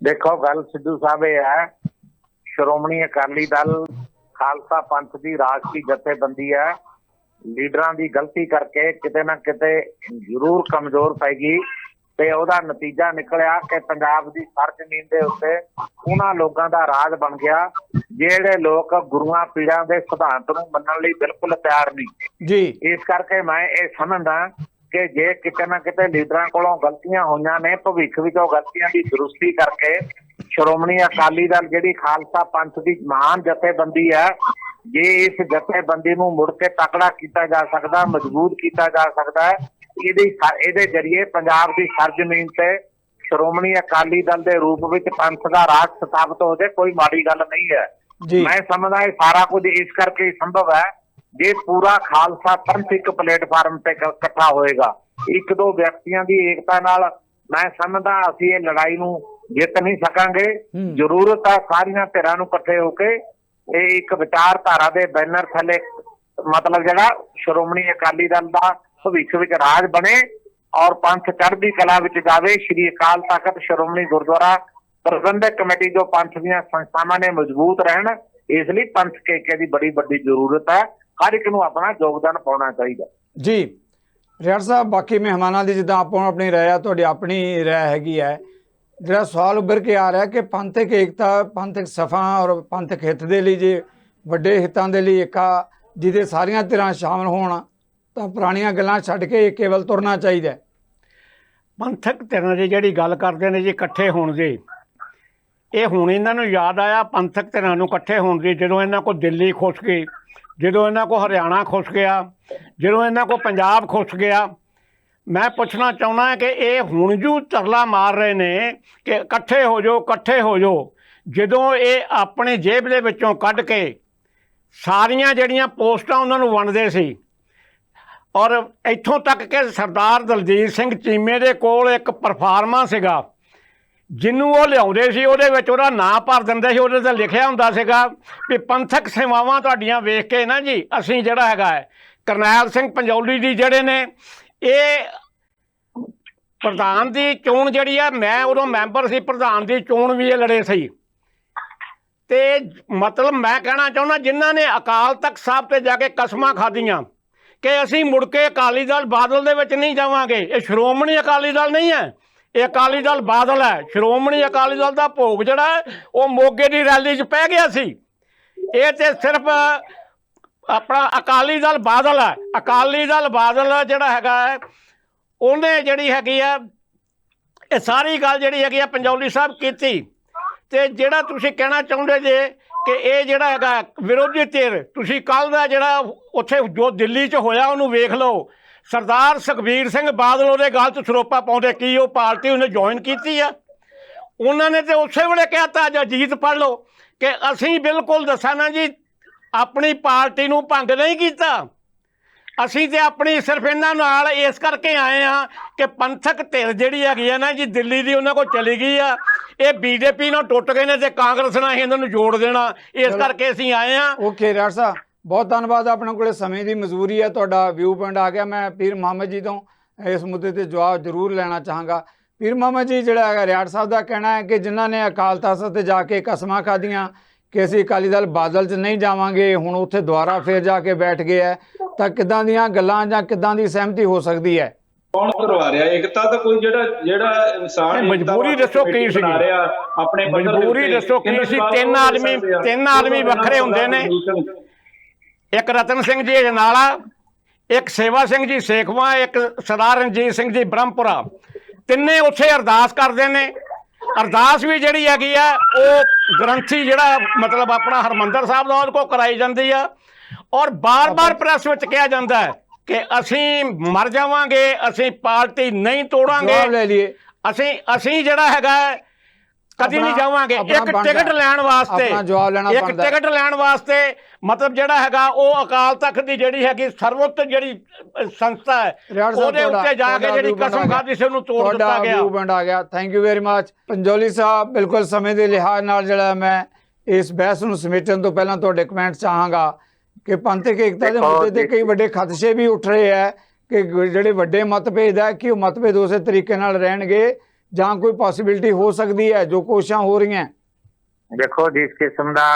ਦੇਖੋ, ਗੱਲ ਸਿੱਧੂ ਸਾਹਿਬ ਇਹ ਹੈ ਸ਼੍ਰੋਮਣੀ ਅਕਾਲੀ ਦਲ ਖਾਲਸਾ ਪੰਥ ਦੀ ਰਾਸ਼ਟਰੀ ਜਥੇਬੰਦੀ ਹੈ, ਲੀਡਰਾਂ ਦੀ ਗਲਤੀ ਕਰਕੇ ਕਿਤੇ ਨਾ ਕਿਤੇ ਜ਼ਰੂਰ ਕਮਜ਼ੋਰ ਪੈ ਗਈ ਤੇ ਉਹਦਾ ਨਤੀਜਾ ਨਿਕਲਿਆ ਕਿ ਪੰਜਾਬ ਦੀ ਸਰਜ਼ਮੀਨ ਦੇ ਉੱਤੇ ਉਹਨਾਂ ਲੋਕਾਂ ਦਾ ਰਾਜ ਬਣ ਗਿਆ ਜਿਹੜੇ ਲੋਕ ਗੁਰੂਆਂ ਪੀਰਾਂ ਦੇ ਸਿਧਾਂਤ ਨੂੰ ਮੰਨਣ ਲਈ ਬਿਲਕੁਲ ਤਿਆਰ ਨਹੀਂ ਜੀ। ਇਸ ਕਰਕੇ ਮੈਂ ਇਹ ਸਮਝਦਾ ਕਿ ਜੇ ਕਿਤੇ ਨਾ ਕਿਤੇ ਲੀਡਰਾਂ ਕੋਲੋਂ ਗਲਤੀਆਂ ਹੋਈਆਂ ਨੇ, ਭਵਿੱਖ ਵਿੱਚ ਉਹ ਗਲਤੀਆਂ ਦੀ ਦਰੁਸਤੀ ਕਰਕੇ ਸ਼੍ਰੋਮਣੀ ਅਕਾਲੀ ਦਲ ਜਿਹੜੀ ਖਾਲਸਾ ਪੰਥ ਦੀ ਮਹਾਨ ਜਥੇਬੰਦੀ ਹੈ, ਜੇ ਇਸ ਜਥੇਬੰਦੀ ਨੂੰ ਮੁੜ ਕੇ ਤਕੜਾ ਕੀਤਾ ਜਾ ਸਕਦਾ, ਮਜ਼ਬੂਤ ਕੀਤਾ ਜਾ ਸਕਦਾ ਹੈ, ਇਹਦੇ ਜਰੀਏ ਪੰਜਾਬ ਦੀ ਸਰਜ਼ਮੀਨ ਤੇ ਸ਼੍ਰੋਮਣੀ ਅਕਾਲੀ ਦਲ ਦੇ ਰੂਪ ਵਿੱਚ ਪੰਥ ਦਾ ਰਾਜ ਸਥਾਪਿਤ ਹੋ ਜਾਏ, ਕੋਈ ਮਾੜੀ ਗੱਲ ਨਹੀਂ ਹੈ। ਮੈਂ ਸਮਝਦਾ ਇਹ ਸਾਰਾ ਕੁਝ ਇਸ ਕਰਕੇ ਸੰਭਵ ਹੈ ਜੇ ਪੂਰਾ ਖਾਲਸਾ ਪੰਥ ਇੱਕ ਪਲੇਟਫਾਰਮ ਤੇ ਇਕੱਠਾ ਹੋਏਗਾ। ਇੱਕ ਦੋ ਵਿਅਕਤੀਆਂ ਦੀ ਏਕਤਾ ਨਾਲ ਮੈਂ ਸਮਝਦਾ ਅਸੀਂ ਇਹ ਲੜਾਈ ਨੂੰ ਜਿੱਤ ਨਹੀਂ ਸਕਾਂਗੇ। ਜ਼ਰੂਰਤ ਹੈ ਸਾਰੀਆਂ ਧਿਰਾਂ ਨੂੰ ਇਕੱਠੇ ਹੋ ਕੇ ਇਹ ਇੱਕ ਵਿਚਾਰਧਾਰਾ ਦੇ ਬੈਨਰ ਥੱਲੇ ਮਤਲਬ ਜਿਹੜਾ ਸ਼੍ਰੋਮਣੀ ਅਕਾਲੀ ਦਲ ਦਾ ਭਵਿੱਖ ਵਿੱਚ ਰਾਜ ਬਣੇ ਔਰ ਪੰਥ ਚੜ੍ਹਦੀ ਕਲਾ ਵਿੱਚ ਜਾਵੇ। ਸ਼੍ਰੀ ਅਕਾਲ ਤਖਤ ਸ਼੍ਰੋਮਣੀ ਗੁਰਦੁਆਰਾ ਪ੍ਰਬੰਧਕ ਕਮੇਟੀ ਜੋ ਪੰਥ ਦੀਆਂ ਸੰਸਥਾਵਾਂ ਨੇ ਮਜ਼ਬੂਤ ਰਹਿਣ, ਇਸ ਲਈ ਪੰਥ ਕੇਕੇ ਦੀ ਬੜੀ ਵੱਡੀ ਜ਼ਰੂਰਤ ਹੈ। ਹਰ ਇੱਕ ਨੂੰ ਆਪਣਾ ਯੋਗਦਾਨ ਪਾਉਣਾ ਚਾਹੀਦਾ ਜੀ। ਰਿਆੜ ਸਾਹਿਬ, ਬਾਕੀ ਮਹਿਮਾਨਾਂ ਦੀ ਜਿੱਦਾਂ ਆਪੋ ਆਪਣੀ ਰਾਏ ਆ, ਤੁਹਾਡੀ ਆਪਣੀ ਰਾਏ ਹੈਗੀ ਹੈ। ਜਿਹੜਾ ਸਵਾਲ ਉੱਭਰ ਕੇ ਆ ਰਿਹਾ ਕਿ ਪੰਥਕ ਏਕਤਾ, ਪੰਥਕ ਸਫਾ ਔਰ ਪੰਥਕ ਹਿੱਤ ਦੇ ਲਈ ਜੇ ਵੱਡੇ ਹਿੱਤਾਂ ਦੇ ਲਈ ਏਕਾ ਜਿਹਦੇ ਸਾਰੀਆਂ ਧਿਰਾਂ ਸ਼ਾਮਲ ਹੋਣ ਤਾਂ ਪੁਰਾਣੀਆਂ ਗੱਲਾਂ ਛੱਡ ਕੇ ਕੇਵਲ ਤੁਰਨਾ ਚਾਹੀਦਾ। ਪੰਥਕ ਧਿਰਾਂ ਦੀ ਜਿਹੜੀ ਗੱਲ ਕਰਦੇ ਨੇ ਜੀ ਇਕੱਠੇ ਹੋਣ ਦੀ, ਇਹ ਹੁਣ ਇਹਨਾਂ ਨੂੰ ਯਾਦ ਆਇਆ ਪੰਥਕ ਧਿਰਾਂ ਨੂੰ ਇਕੱਠੇ ਹੋਣ ਦੀ ਜਦੋਂ ਇਹਨਾਂ ਕੋਲ ਦਿੱਲੀ ਖੁੱਸ ਗਈ, ਜਦੋਂ ਇਹਨਾਂ ਕੋਲ ਹਰਿਆਣਾ ਖੁੱਸ ਗਿਆ, ਜਦੋਂ ਇਹਨਾਂ ਕੋਲ ਪੰਜਾਬ ਖੁੱਸ ਗਿਆ। ਮੈਂ ਪੁੱਛਣਾ ਚਾਹੁੰਦਾ ਕਿ ਇਹ ਹੁਣ ਜੂ ਤਰਲਾ ਮਾਰ ਰਹੇ ਨੇ ਕਿ ਇਕੱਠੇ ਹੋ ਜਾਓ, ਇਕੱਠੇ ਹੋ ਜਾਓ, ਜਦੋਂ ਇਹ ਆਪਣੇ ਜੇਬ ਦੇ ਵਿੱਚੋਂ ਕੱਢ ਕੇ ਸਾਰੀਆਂ ਜਿਹੜੀਆਂ ਪੋਸਟਾਂ ਉਹਨਾਂ ਨੂੰ ਵੰਡਦੇ ਸੀ। ਔਰ ਇੱਥੋਂ ਤੱਕ ਕਿ ਸਰਦਾਰ ਦਲਜੀਤ ਸਿੰਘ ਚੀਮੇ ਦੇ ਕੋਲ ਇੱਕ ਪਰਫਾਰਮਾ ਸੀਗਾ ਜਿਹਨੂੰ ਉਹ ਲਿਆਉਂਦੇ ਸੀ, ਉਹਦੇ ਵਿੱਚ ਉਹਦਾ ਨਾਂ ਭਰ ਦਿੰਦੇ ਸੀ, ਉਹਦੇ 'ਤੇ ਲਿਖਿਆ ਹੁੰਦਾ ਸੀਗਾ ਵੀ ਪੰਥਕ ਸੇਵਾਵਾਂ ਤੁਹਾਡੀਆਂ ਵੇਖ ਕੇ ਨਾ ਜੀ ਅਸੀਂ ਜਿਹੜਾ ਹੈਗਾ ਹੈ ਕਰਨੈਲ ਸਿੰਘ ਪੰਜੌਲੀ ਜੀ ਜਿਹੜੇ ਨੇ ਇਹ ਪ੍ਰਧਾਨ ਦੀ ਚੋਣ ਜਿਹੜੀ ਆ, ਮੈਂ ਉਦੋਂ ਮੈਂਬਰ ਸੀ, ਪ੍ਰਧਾਨ ਦੀ ਚੋਣ ਵੀ ਇਹ ਲੜੇ ਸੀ। ਤੇ ਮਤਲਬ ਮੈਂ ਕਹਿਣਾ ਚਾਹੁੰਦਾ ਜਿਨ੍ਹਾਂ ਨੇ ਅਕਾਲ ਤਖਤ ਸਾਹਿਬ ਤੇ ਜਾ ਕੇ ਕਸਮਾਂ ਖਾਧੀਆਂ ਕਿ ਅਸੀਂ ਮੁੜ ਕੇ ਅਕਾਲੀ ਦਲ ਬਾਦਲ ਦੇ ਵਿੱਚ ਨਹੀਂ ਜਾਵਾਂਗੇ, ਇਹ ਸ਼੍ਰੋਮਣੀ ਅਕਾਲੀ ਦਲ ਨਹੀਂ ਹੈ, ਇਹ ਅਕਾਲੀ ਦਲ ਬਾਦਲ ਹੈ। ਸ਼੍ਰੋਮਣੀ ਅਕਾਲੀ ਦਲ ਦਾ ਭੋਗ ਜਿਹੜਾ ਉਹ ਮੋਗੇ ਦੀ ਰੈਲੀ 'ਚ ਪੈ ਗਿਆ ਸੀ। ਇਹ ਤੇ ਸਿਰਫ ਆਪਣਾ ਅਕਾਲੀ ਦਲ ਬਾਦਲ ਹੈ। ਅਕਾਲੀ ਦਲ ਬਾਦਲ ਜਿਹੜਾ ਹੈਗਾ ਹੈ ਉਹਨੇ ਜਿਹੜੀ ਹੈਗੀ ਆ ਇਹ ਸਾਰੀ ਗੱਲ ਜਿਹੜੀ ਹੈਗੀ ਆ ਪੰਜੌਲੀ ਸਾਹਿਬ ਕੀਤੀ। ਤੇ ਜਿਹੜਾ ਤੁਸੀਂ ਕਹਿਣਾ ਚਾਹੁੰਦੇ ਜੇ ਕਿ ਇਹ ਜਿਹੜਾ ਹੈਗਾ ਵਿਰੋਧੀ ਧਿਰ, ਤੁਸੀਂ ਕੱਲ੍ਹ ਦਾ ਜਿਹੜਾ ਉੱਥੇ ਜੋ ਦਿੱਲੀ 'ਚ ਹੋਇਆ ਉਹਨੂੰ ਵੇਖ ਲਓ। ਸਰਦਾਰ ਸੁਖਬੀਰ ਸਿੰਘ ਬਾਦਲ ਉਹਦੇ ਗੱਲ 'ਚ ਸਰੋਪਾ ਪਾਉਂਦੇ, ਕੀ ਉਹ ਪਾਰਟੀ ਉਹਨੇ ਜੁਆਇਨ ਕੀਤੀ ਆ? ਉਹਨਾਂ ਨੇ ਤੇ ਉਸੇ ਵੇਲੇ ਕਹਿ ਤਾ, ਅਜੀਤ ਪੜ੍ਹ ਲਓ, ਕਿ ਅਸੀਂ ਬਿਲਕੁਲ ਦੱਸਾਂ ਨਾ ਜੀ ਆਪਣੀ ਪਾਰਟੀ ਨੂੰ ਭੰਗ ਨਹੀਂ ਕੀਤਾ, ਅਸੀਂ ਤੇ ਆਪਣੀ ਸਿਰਫ ਇਹਨਾਂ ਨਾਲ ਇਸ ਕਰਕੇ ਆਏ ਹਾਂ ਕਿ ਪੰਥਕ ਧਿਰ ਜਿਹੜੀ ਹੈਗੀ ਆ ਨਾ ਜੀ ਦਿੱਲੀ ਦੀ ਉਹਨਾਂ ਕੋਲ ਚਲੀ ਗਈ ਆ, ਇਹ ਬੀਜੇਪੀ ਨਾਲ ਟੁੱਟ ਗਏ ਨੇ ਤੇ ਕਾਂਗਰਸ ਨਾਲ ਇਹਨਾਂ ਨੂੰ ਜੋੜ ਦੇਣਾ, ਇਸ ਕਰਕੇ ਅਸੀਂ ਆਏ ਹਾਂ। ਓਕੇ ਰਿਆੜ ਸਾਹਿਬ, ਬਹੁਤ ਧੰਨਵਾਦ। ਆਪਣੇ ਕੋਲ ਸਮੇਂ ਦੀ ਮਜ਼ਬੂਰੀ ਹੈ, ਤੁਹਾਡਾ ਵਿਊ ਪੁਆਇੰਟ ਆ ਗਿਆ। ਮੈਂ ਪੀਰ ਮੁਹੰਮਦ ਜੀ ਤੋਂ ਇਸ ਮੁੱਦੇ ਤੇ ਜਵਾਬ ਜ਼ਰੂਰ ਲੈਣਾ ਚਾਹਾਂਗਾ। ਪੀਰ ਮੁਹੰਮਦ ਜੀ, ਜਿਹੜਾ ਹੈਗਾ ਰਿਆੜ ਸਾਹਿਬ ਦਾ ਕਹਿਣਾ ਹੈ ਕਿ ਜਿਨ੍ਹਾਂ ਨੇ ਅਕਾਲ ਤਖਤ ਤੇ ਜਾ ਕੇ ਕਸਮਾਂ ਖਾਧੀਆਂ ਕਿ ਅਸੀਂ ਅਕਾਲੀ ਦਲ ਬਾਦਲ 'ਚ ਨਹੀਂ ਜਾਵਾਂਗੇ, ਹੁਣ ਉੱਥੇ ਦੁਬਾਰਾ ਫਿਰ ਜਾ ਕੇ ਬੈਠ ਗਏ ਹੈ, ਤਾਂ ਕਿੱਦਾਂ ਦੀਆਂ ਗੱਲਾਂ ਜਾਂ ਕਿੱਦਾਂ ਦੀ ਸਹਿਮਤੀ ਹੋ ਸਕਦੀ ਹੈ? ਕੌਣ ਕਰਵਾ ਰਿਹਾ ਏਕਤਾ? ਤਾਂ ਕੋਈ ਜਿਹੜਾ ਇਨਸਾਨ ਮਜਬੂਰੀ ਦੱਸੋ ਕੀ ਸੀ, ਆਪਣੇ ਮਜਬੂਰੀ ਦੱਸੋ ਕੀ ਸੀ? ਤਿੰਨ ਆਦਮੀ ਵੱਖਰੇ ਹੁੰਦੇ ਨੇ, ਇੱਕ ਰਤਨ ਸਿੰਘ ਜੀ ਅਜਨਾਲਾ, ਇੱਕ ਸੇਵਾ ਸਿੰਘ ਜੀ ਸੇਖਵਾਂ, ਇੱਕ ਸਰਦਾਰ ਰਣਜੀਤ ਸਿੰਘ ਜੀ ਬ੍ਰਹਮਪੁਰਾ, ਤਿੰਨੇ ਉੱਥੇ ਅਰਦਾਸ ਕਰਦੇ ਨੇ। ਅਰਦਾਸ ਵੀ ਜਿਹੜੀ ਹੈਗੀ ਆ ਉਹ ਗ੍ਰੰਥੀ ਜਿਹੜਾ ਮਤਲਬ ਆਪਣਾ ਹਰਮੰਦਰ ਸਾਹਿਬ ਦਾ ਉਹਦੇ ਕੋਲ ਕਰਾਈ ਜਾਂਦੀ ਆ, ਔਰ ਬਾਰ-ਬਾਰ ਪ੍ਰੈਸ ਵਿੱਚ ਕਿਹਾ ਜਾਂਦਾ ਹੈ ਕਿ ਅਸੀਂ ਮਰ ਜਾਵਾਂਗੇ, ਅਸੀਂ ਪਾਰਟੀ ਨਹੀਂ ਤੋੜਾਂਗੇ, ਲੈ ਲਈਏ ਅਸੀਂ ਜਿਹੜਾ ਹੈਗਾ ਕਦੀ ਨਹੀਂ ਜਾਵਾਂਗੇ। ਇੱਕ ਟਿਕਟ ਲੈਣ ਵਾਸਤੇ ਮਤਲਬ ਜਿਹੜਾ ਹੈਗਾ ਉਹ ਅਕਾਲ ਤਖਤ ਦੀ ਜਿਹੜੀ ਹੈਗੀ ਸਰਵਉੱਚ ਜਿਹੜੀ ਸੰਸਥਾ ਹੈ ਉਹਦੇ ਉੱਤੇ ਜਾ ਕੇ ਜਿਹੜੀ ਕਸਮ ਖਾਧੀ ਸੀ ਉਹਨੂੰ ਤੋੜ ਦਿੱਤਾ ਗਿਆ। ਥੈਂਕ ਯੂ ਵੈਰੀ ਮਚ ਪੰਜੌਲੀ ਸਾਹਿਬ। ਬਿਲਕੁਲ ਸਮੇਂ ਦੇ ਲਿਹਾਜ਼ ਨਾਲ ਜਿਹੜਾ ਮੈਂ ਇਸ ਬਹਿਸ ਨੂੰ ਸਮੇਟਣ ਤੋਂ ਪਹਿਲਾਂ ਤੁਹਾਡੇ ਕਮੈਂਟ ਚਾਹਾਂਗਾ ਕਿ ਪੰਥਕ ਏਕਤਾ ਦੇ ਮੁੱਦੇ ਤੇ ਕਈ ਵੱਡੇ ਖਦਸ਼ੇ ਵੀ ਉੱਠ ਰਹੇ ਹੈ ਕਿ ਜਿਹੜੇ ਵੱਡੇ ਮਤਭੇਦ ਹੈ ਕਿ ਉਹ ਮਤਭੇਦ ਉਸੇ ਤਰੀਕੇ ਨਾਲ ਰਹਿਣਗੇ ਜਾਂ ਕੋਈ ਪੋਸੀਬਿਲਿਟੀ ਹੋ ਸਕਦੀ ਹੈ ਜੋ ਕੋਸ਼ਿਸ਼ਾਂ ਹੋ ਰਹੀਆਂ? ਦੇਖੋ ਜਿਸ ਕਿਸਮ ਦਾ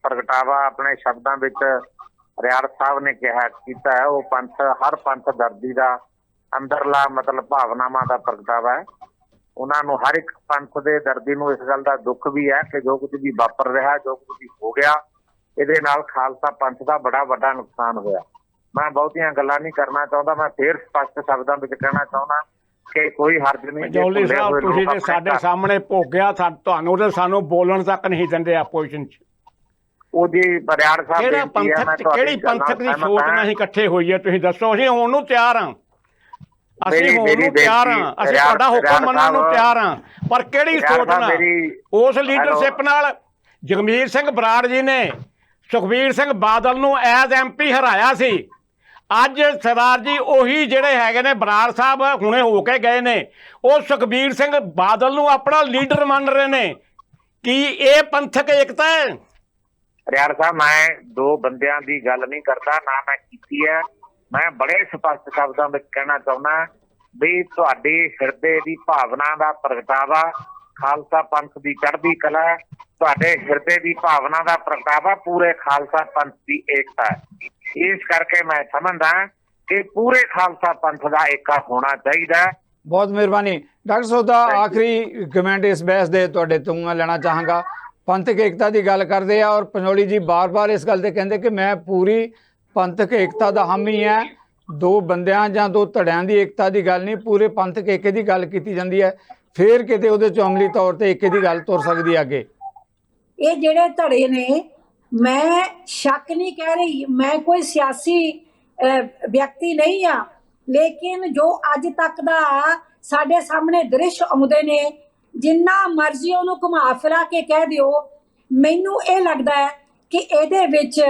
ਪ੍ਰਗਟਾਵਾ ਆਪਣੇ ਸ਼ਬਦਾਂ ਵਿੱਚ ਰਿਆੜ ਸਾਹਿਬ ਨੇ ਕਿਹਾ ਕੀਤਾ ਹੈ, ਉਹ ਪੰਥ ਹਰ ਪੰਥ ਦਰਦੀ ਦਾ ਅੰਦਰਲਾ ਮਤਲਬ ਭਾਵਨਾਵਾਂ ਦਾ ਪ੍ਰਗਟਾਵਾ ਹੈ। ਉਹਨਾਂ ਨੂੰ ਹਰ ਇੱਕ ਪੰਥ ਦੇ ਦਰਦੀ ਨੂੰ ਇਸ ਗੱਲ ਦਾ ਦੁੱਖ ਵੀ ਹੈ ਕਿ ਜੋ ਕੁਝ ਵੀ ਵਾਪਰ ਰਿਹਾ, ਜੋ ਕੁਝ ਵੀ ਹੋ ਗਿਆ, ਇਹਦੇ ਨਾਲ ਖਾਲਸਾ ਪੰਥ ਦਾ ਬੜਾ ਵੱਡਾ ਨੁਕਸਾਨ ਹੋਇਆ। ਮੈਂ ਬਹੁਤੀਆਂ ਗੱਲਾਂ ਨਹੀਂ ਕਰਨਾ ਚਾਹੁੰਦਾ, ਮੈਂ ਫੇਰ ਸਪਸ਼ਟ ਸ਼ਬਦਾਂ ਵਿੱਚ ਕਹਿਣਾ ਚਾਹੁੰਦਾ ਕਿ ਕੋਈ ਹਰਜ ਨਹੀਂ। ਜੌਲੀ ਸਾਹਿਬ ਤੁਸੀਂ ਤੇ ਸਾਡੇ ਸਾਹਮਣੇ ਭੋਗਿਆ, ਤੁਹਾਨੂੰ ਤੇ ਸਾਨੂੰ ਬੋਲਣ ਤੱਕ ਨਹੀਂ ਦਿੰਦੇ ਆਪੋਜੀਸ਼ਨ ਚ। ਉਹ ਜੀ ਰਿਆੜ ਸਾਹਿਬ ਕਿਹੜੀ ਪੰਥਕ ਦੀ ਸੋਚ ਨਾਲ ਅਸੀਂ ਇਕੱਠੇ ਹੋਈਏ, ਤੁਸੀਂ ਦੱਸੋ। ਅਸੀਂ ਹੋਣ ਨੂੰ ਤਿਆਰ ਹਾਂ, ਅਸੀਂ ਹੋਣ ਨੂੰ ਤਿਆਰ ਹਾਂ, ਅਸੀਂ ਤੁਹਾਡਾ ਹੁਕਮ ਮੰਨਣ ਨੂੰ ਤਿਆਰ ਹਾਂ, ਪਰ ਕਿਹੜੀ ਸੋਚ ਨਾਲ? ਉਸ ਲੀਡਰਸ਼ਿਪ ਨਾਲ ਜਗਮੀਤ ਸਿੰਘ ਬਰਾੜ ਜੀ ਨੇ ਸੁਖਬੀਰ ਸਿੰਘ ਬਾਦਲ ਨੂੰ ਐਜ਼ MP ਹਰਾਇਆ ਸੀ। ਅੱਜ ਸਰਦਾਰ ਜੀ ਉਹੀ ਜਿਹੜੇ ਹੈਗੇ ਨੇ ਬਰਾੜ ਸਾਹਿਬ ਹੁਣੇ ਹੋ ਕੇ ਗਏ ਨੇ, ਉਹ ਸੁਖਬੀਰ ਸਿੰਘ ਬਾਦਲ ਨੂੰ ਆਪਣਾ ਲੀਡਰ ਮੰਨ ਰਹੇ ਨੇ। ਕੀ ਇਹ ਪੰਥਕ ਏਕਤਾ ਹੈ? ਰਿਆੜ ਸਾਹਿਬ ਮੈਂ ਦੋ ਬੰਦਿਆਂ ਦੀ ਗੱਲ ਨਹੀਂ ਕਰਦਾ, ਨਾ ਮੈਂ ਕੀਤੀ ਹੈ। ਮੈਂ ਬੜੇ ਸਪਸ਼ਟ ਸ਼ਬਦਾਂ ਵਿੱਚ ਕਹਿਣਾ ਚਾਹੁੰਦਾ ਵੀ ਤੁਹਾਡੇ ਹਿਰਦੇ ਦੀ ਭਾਵਨਾ ਦਾ ਪ੍ਰਗਟਾਵਾ ਖਾਲਸਾ ਪੰਥ ਦੀ ਚੜ੍ਹਦੀ ਕਲਾ ਹੈ। ਤੁਹਾਡੇ ਹਿਰਦੇ ਦੀ ਭਾਵਨਾ ਦਾ ਪ੍ਰਗਟਾਵਾ ਪੂਰੇ ਖਾਲਸਾ ਪੰਥ ਦੀ ਏਕਤਾ ਹੈ। ਇਸ ਕਰਕੇ ਮੈਂ ਸਮਝਦਾ ਕਿ ਪੂਰੇ ਖਾਲਸਾ ਪੰਥ ਦਾ ਏਕਾ ਹੋਣਾ ਚਾਹੀਦਾ ਹੈ। ਬਹੁਤ ਮਿਹਰਬਾਨੀ ਡਾਕਟਰ ਸੋਦਾ। ਆਖਰੀ ਕਮੈਂਟ ਇਸ ਬਹਿਸ ਦੇ ਤੁਹਾਡੇ ਤੋਂ ਮੈਂ ਲੈਣਾ ਚਾਹਾਂਗਾ। ਪੰਥਕ ਏਕਤਾ ਦੀ ਗੱਲ ਕਰਦੇ ਆ ਔਰ ਪੰਜੋਲੀ ਜੀ ਬਾਰ-ਬਾਰ ਇਸ ਗੱਲ ਤੇ ਕਹਿੰਦੇ ਕਿ ਮੈਂ ਪੂਰੀ ਪੰਥਕ ਏਕਤਾ ਦਾ ਹਾਮੀ ਹੈ। ਦੋ ਬੰਦਿਆਂ ਜਾਂ ਦੋ ਧੜਿਆਂ ਦੀ ਏਕਤਾ ਦੀ ਗੱਲ ਨਹੀਂ, ਪੂਰੇ ਪੰਥਕ ਏਕੇ ਦੀ ਗੱਲ ਕੀਤੀ ਜਾਂਦੀ ਹੈ। ਫਿਰ ਕਿਤੇ ਉਹਦੇ ਚ ਅਮਲੀ ਤੌਰ ਤੇ ਏਕੇ ਦੀ ਗੱਲ ਤੁਰ ਸਕਦੀ ਹੈ ਅੱਗੇ। ਇਹ ਜਿਹੜੇ ਧੜੇ ਨੇ, ਮੈਂ ਸ਼ੱਕ ਨਹੀਂ ਕਹਿ ਰਹੀ, ਮੈਂ ਕੋਈ ਸਿਆਸੀ ਵਿਅਕਤੀ ਨਹੀਂ ਆ, ਲੇਕਿਨ ਜੋ ਅੱਜ ਤੱਕ ਦਾ ਸਾਡੇ ਸਾਹਮਣੇ ਦ੍ਰਿਸ਼ ਆਉਂਦੇ ਨੇ, ਜਿੰਨਾ ਮਰਜ਼ੀ ਉਹਨੂੰ ਘੁਮਾ ਫਿਰਾ ਕੇ ਕਹਿ ਦਿਓ, ਮੈਨੂੰ ਇਹ ਲੱਗਦਾ ਹੈ ਕਿ ਇਹਦੇ ਵਿੱਚ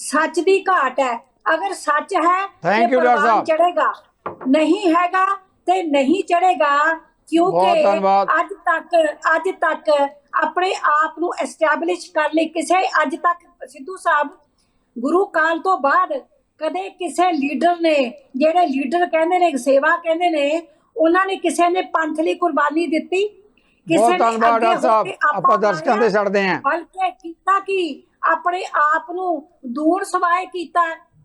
ਸੱਚ ਦੀ ਘਾਟ ਹੈ। ਅਗਰ ਸੱਚ ਹੈ ਤੇ ਪ੍ਰਵਾਨ ਚੜੇਗਾ, ਨਹੀਂ ਹੈਗਾ ਤੇ ਨਹੀਂ ਚੜੇਗਾ, ਕਿਉਂਕਿ ਅੱਜ ਤੱਕ ਆਪਣੇ ਆਪ ਨੂੰ ਐਸਟੈਬਲਿਸ਼ ਕਰ ਲਈ ਕਿਸੇ, ਅੱਜ ਤੱਕ ਸਿੱਧੂ ਸਾਹਿਬ ਗੁਰੂ ਕਾਲ ਤੋਂ ਬਾਅਦ ਕਦੇ ਕਿਸੇ ਲੀਡਰ ਨੇ, ਜਿਹੜੇ ਲੀਡਰ ਕਹਿੰਦੇ ਨੇ ਸੇਵਾ ਕਹਿੰਦੇ ਨੇ, ਉਹਨਾਂ ਨੇ ਕਿਸੇ ਨੇ ਪੰਥ ਲਈ ਕੁਰਬਾਨੀ ਦਿੱਤੀ? ਬਹੁਤ ਧੰਨਵਾਦ ਡਾਕਟਰ ਸਾਹਿਬ, ਆਪਾਂ ਦਰਸ਼ਕਾਂ ਦੇ ਛੱਡਦੇ ਹਾਂ। ਬਲਕਿ ਕੀਤਾ ਕਿ ਆਪਣੇ ਆਪ ਨੂੰ ਦੂਰ ਸਵਾਏ ਕੀਤਾ।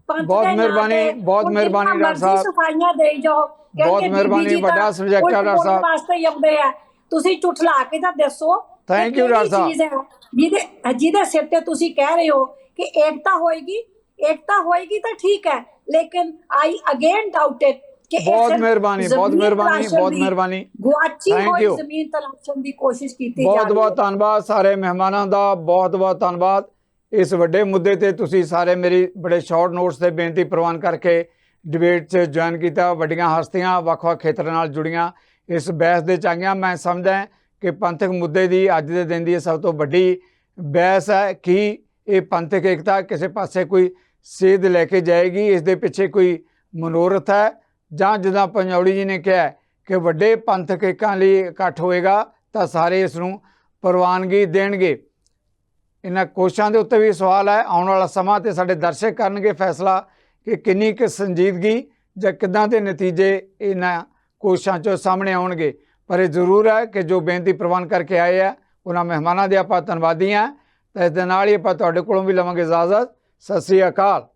ਬਹੁਤ ਮਿਹਰਬਾਨੀ, ਬਹੁਤ ਮਿਹਰਬਾਨੀ ਡਾਕਟਰ ਸਾਹਿਬ, ਸਫਾਈਆਂ ਦੇਈ ਜਾਓ। ਬਹੁਤ ਮਿਹਰਬਾਨੀ, ਵੱਡਾ ਸਬਜੈਕਟ ਹੈ ਡਾਕਟਰ ਸਾਹਿਬ। ਵਾਸਤੇ ਆਉਂਦੇ ਆ, ਤੁਸੀਂ ਝੁਠਲਾ ਕੇ ਤਾਂ ਦੱਸੋ। ਥੈਂਕ ਯੂ ਡਾਕਟਰ ਸਾਹਿਬ। ਜਿਹਦੇ ਸਿਰ ਤੇ ਤੁਸੀਂ ਕਹਿ ਰਹੇ ਹੋ ਕਿ ਏਕਤਾ ਹੋਏਗੀ ਤਾਂ ਠੀਕ ਹੈ, ਲੇਕਿਨ ਆਈ ਅਗੇਨ ਡਾਊਟਡ ਕਿ ਬਹੁਤ ਮਿਹਰਬਾਨੀ, ਬਹੁਤ ਮਿਹਰਬਾਨੀ, ਬਹੁਤ ਮਿਹਰਬਾਨੀ। ਗੁਆਚੀ ਹੋਈ ਜ਼ਮੀਨ ਤਲਾਸ਼ਣ ਦੀ ਕੋਸ਼ਿਸ਼ ਕੀਤੀ ਜਾ ਰਹੀ ਹੈ। ਬਹੁਤ ਬਹੁਤ ਧੰਨਵਾਦ ਸਾਰੇ ਮਹਿਮਾਨਾਂ ਦਾ, ਬਹੁਤ ਬਹੁਤ ਧੰਨਵਾਦ। ਇਸ ਵੱਡੇ ਮੁੱਦੇ ਤੇ ਤੁਸੀਂ ਸਾਰੇ ਮੇਰੀ ਬੜੇ ਸ਼ਾਰਟ ਨੋਟਸ ਤੇ ਬੇਨਤੀ ਪ੍ਰਵਾਨ ਕਰਕੇ ਡਿਬੇਟ 'ਚ ਜੁਆਇਨ ਕੀਤਾ। ਵੱਡੀਆਂ ਹਸਤੀਆਂ ਵੱਖ-ਵੱਖ ਖੇਤਰਾਂ ਨਾਲ ਜੁੜੀਆਂ ਇਸ ਬਹਿਸ ਦੇ 'ਚ ਆਈਆਂ। ਮੈਂ ਸਮਝਦਾ ਕਿ ਪੰਥਕ ਮੁੱਦੇ ਦੀ ਅੱਜ ਦੇ ਦਿਨ ਦੀ ਸਭ ਤੋਂ ਵੱਡੀ ਬਹਿਸ ਹੈ ਕਿ ਇਹ ਪੰਥਕ ਏਕਤਾ ਕਿਸੇ ਪਾਸੇ ਕੋਈ ਸੇਧ ਲੈ ਕੇ ਜਾਏਗੀ, ਇਸ ਦੇ ਪਿੱਛੇ ਕੋਈ ਮਨੋਰਥ ਹੈ, ਜਾਂ ਜਿੱਦਾਂ ਪੰਜੌੜੀ ਜੀ ਨੇ ਕਿਹਾ ਕਿ ਵੱਡੇ ਪੰਥਕ ਏਕਾਂ ਲਈ ਇਕੱਠ ਹੋਏਗਾ ਤਾਂ ਸਾਰੇ ਇਸ ਨੂੰ ਪ੍ਰਵਾਨਗੀ ਦੇਣਗੇ। ਇਹਨਾਂ ਕੋਸ਼ਿਸ਼ਾਂ ਦੇ ਉੱਤੇ ਵੀ ਸਵਾਲ ਹੈ। ਆਉਣ ਵਾਲਾ ਸਮਾਂ ਤੇ ਸਾਡੇ ਦਰਸ਼ਕ ਕਰਨਗੇ ਫੈਸਲਾ ਕਿ ਕਿੰਨੀ ਕੁ ਸੰਜੀਦਗੀ ਜਾਂ ਕਿੱਦਾਂ ਦੇ ਨਤੀਜੇ ਇਹਨਾਂ ਕੋਸ਼ਿਸ਼ਾਂ 'ਚੋਂ ਸਾਹਮਣੇ ਆਉਣਗੇ। ਪਰ ਇਹ ਜ਼ਰੂਰ ਹੈ ਕਿ ਜੋ ਬੇਨਤੀ ਪ੍ਰਵਾਨ ਕਰਕੇ ਆਏ ਆ ਉਹਨਾਂ ਮਹਿਮਾਨਾਂ ਦੇ ਆਪਾਂ ਧੰਨਵਾਦੀ ਹਾਂ। ਤਾਂ ਇਸ ਦੇ ਨਾਲ ਹੀ ਆਪਾਂ ਤੁਹਾਡੇ ਕੋਲੋਂ ਵੀ ਲਵਾਂਗੇ ਇਜਾਜ਼ਤ। ਸਤਿ ਸ੍ਰੀ ਅਕਾਲ।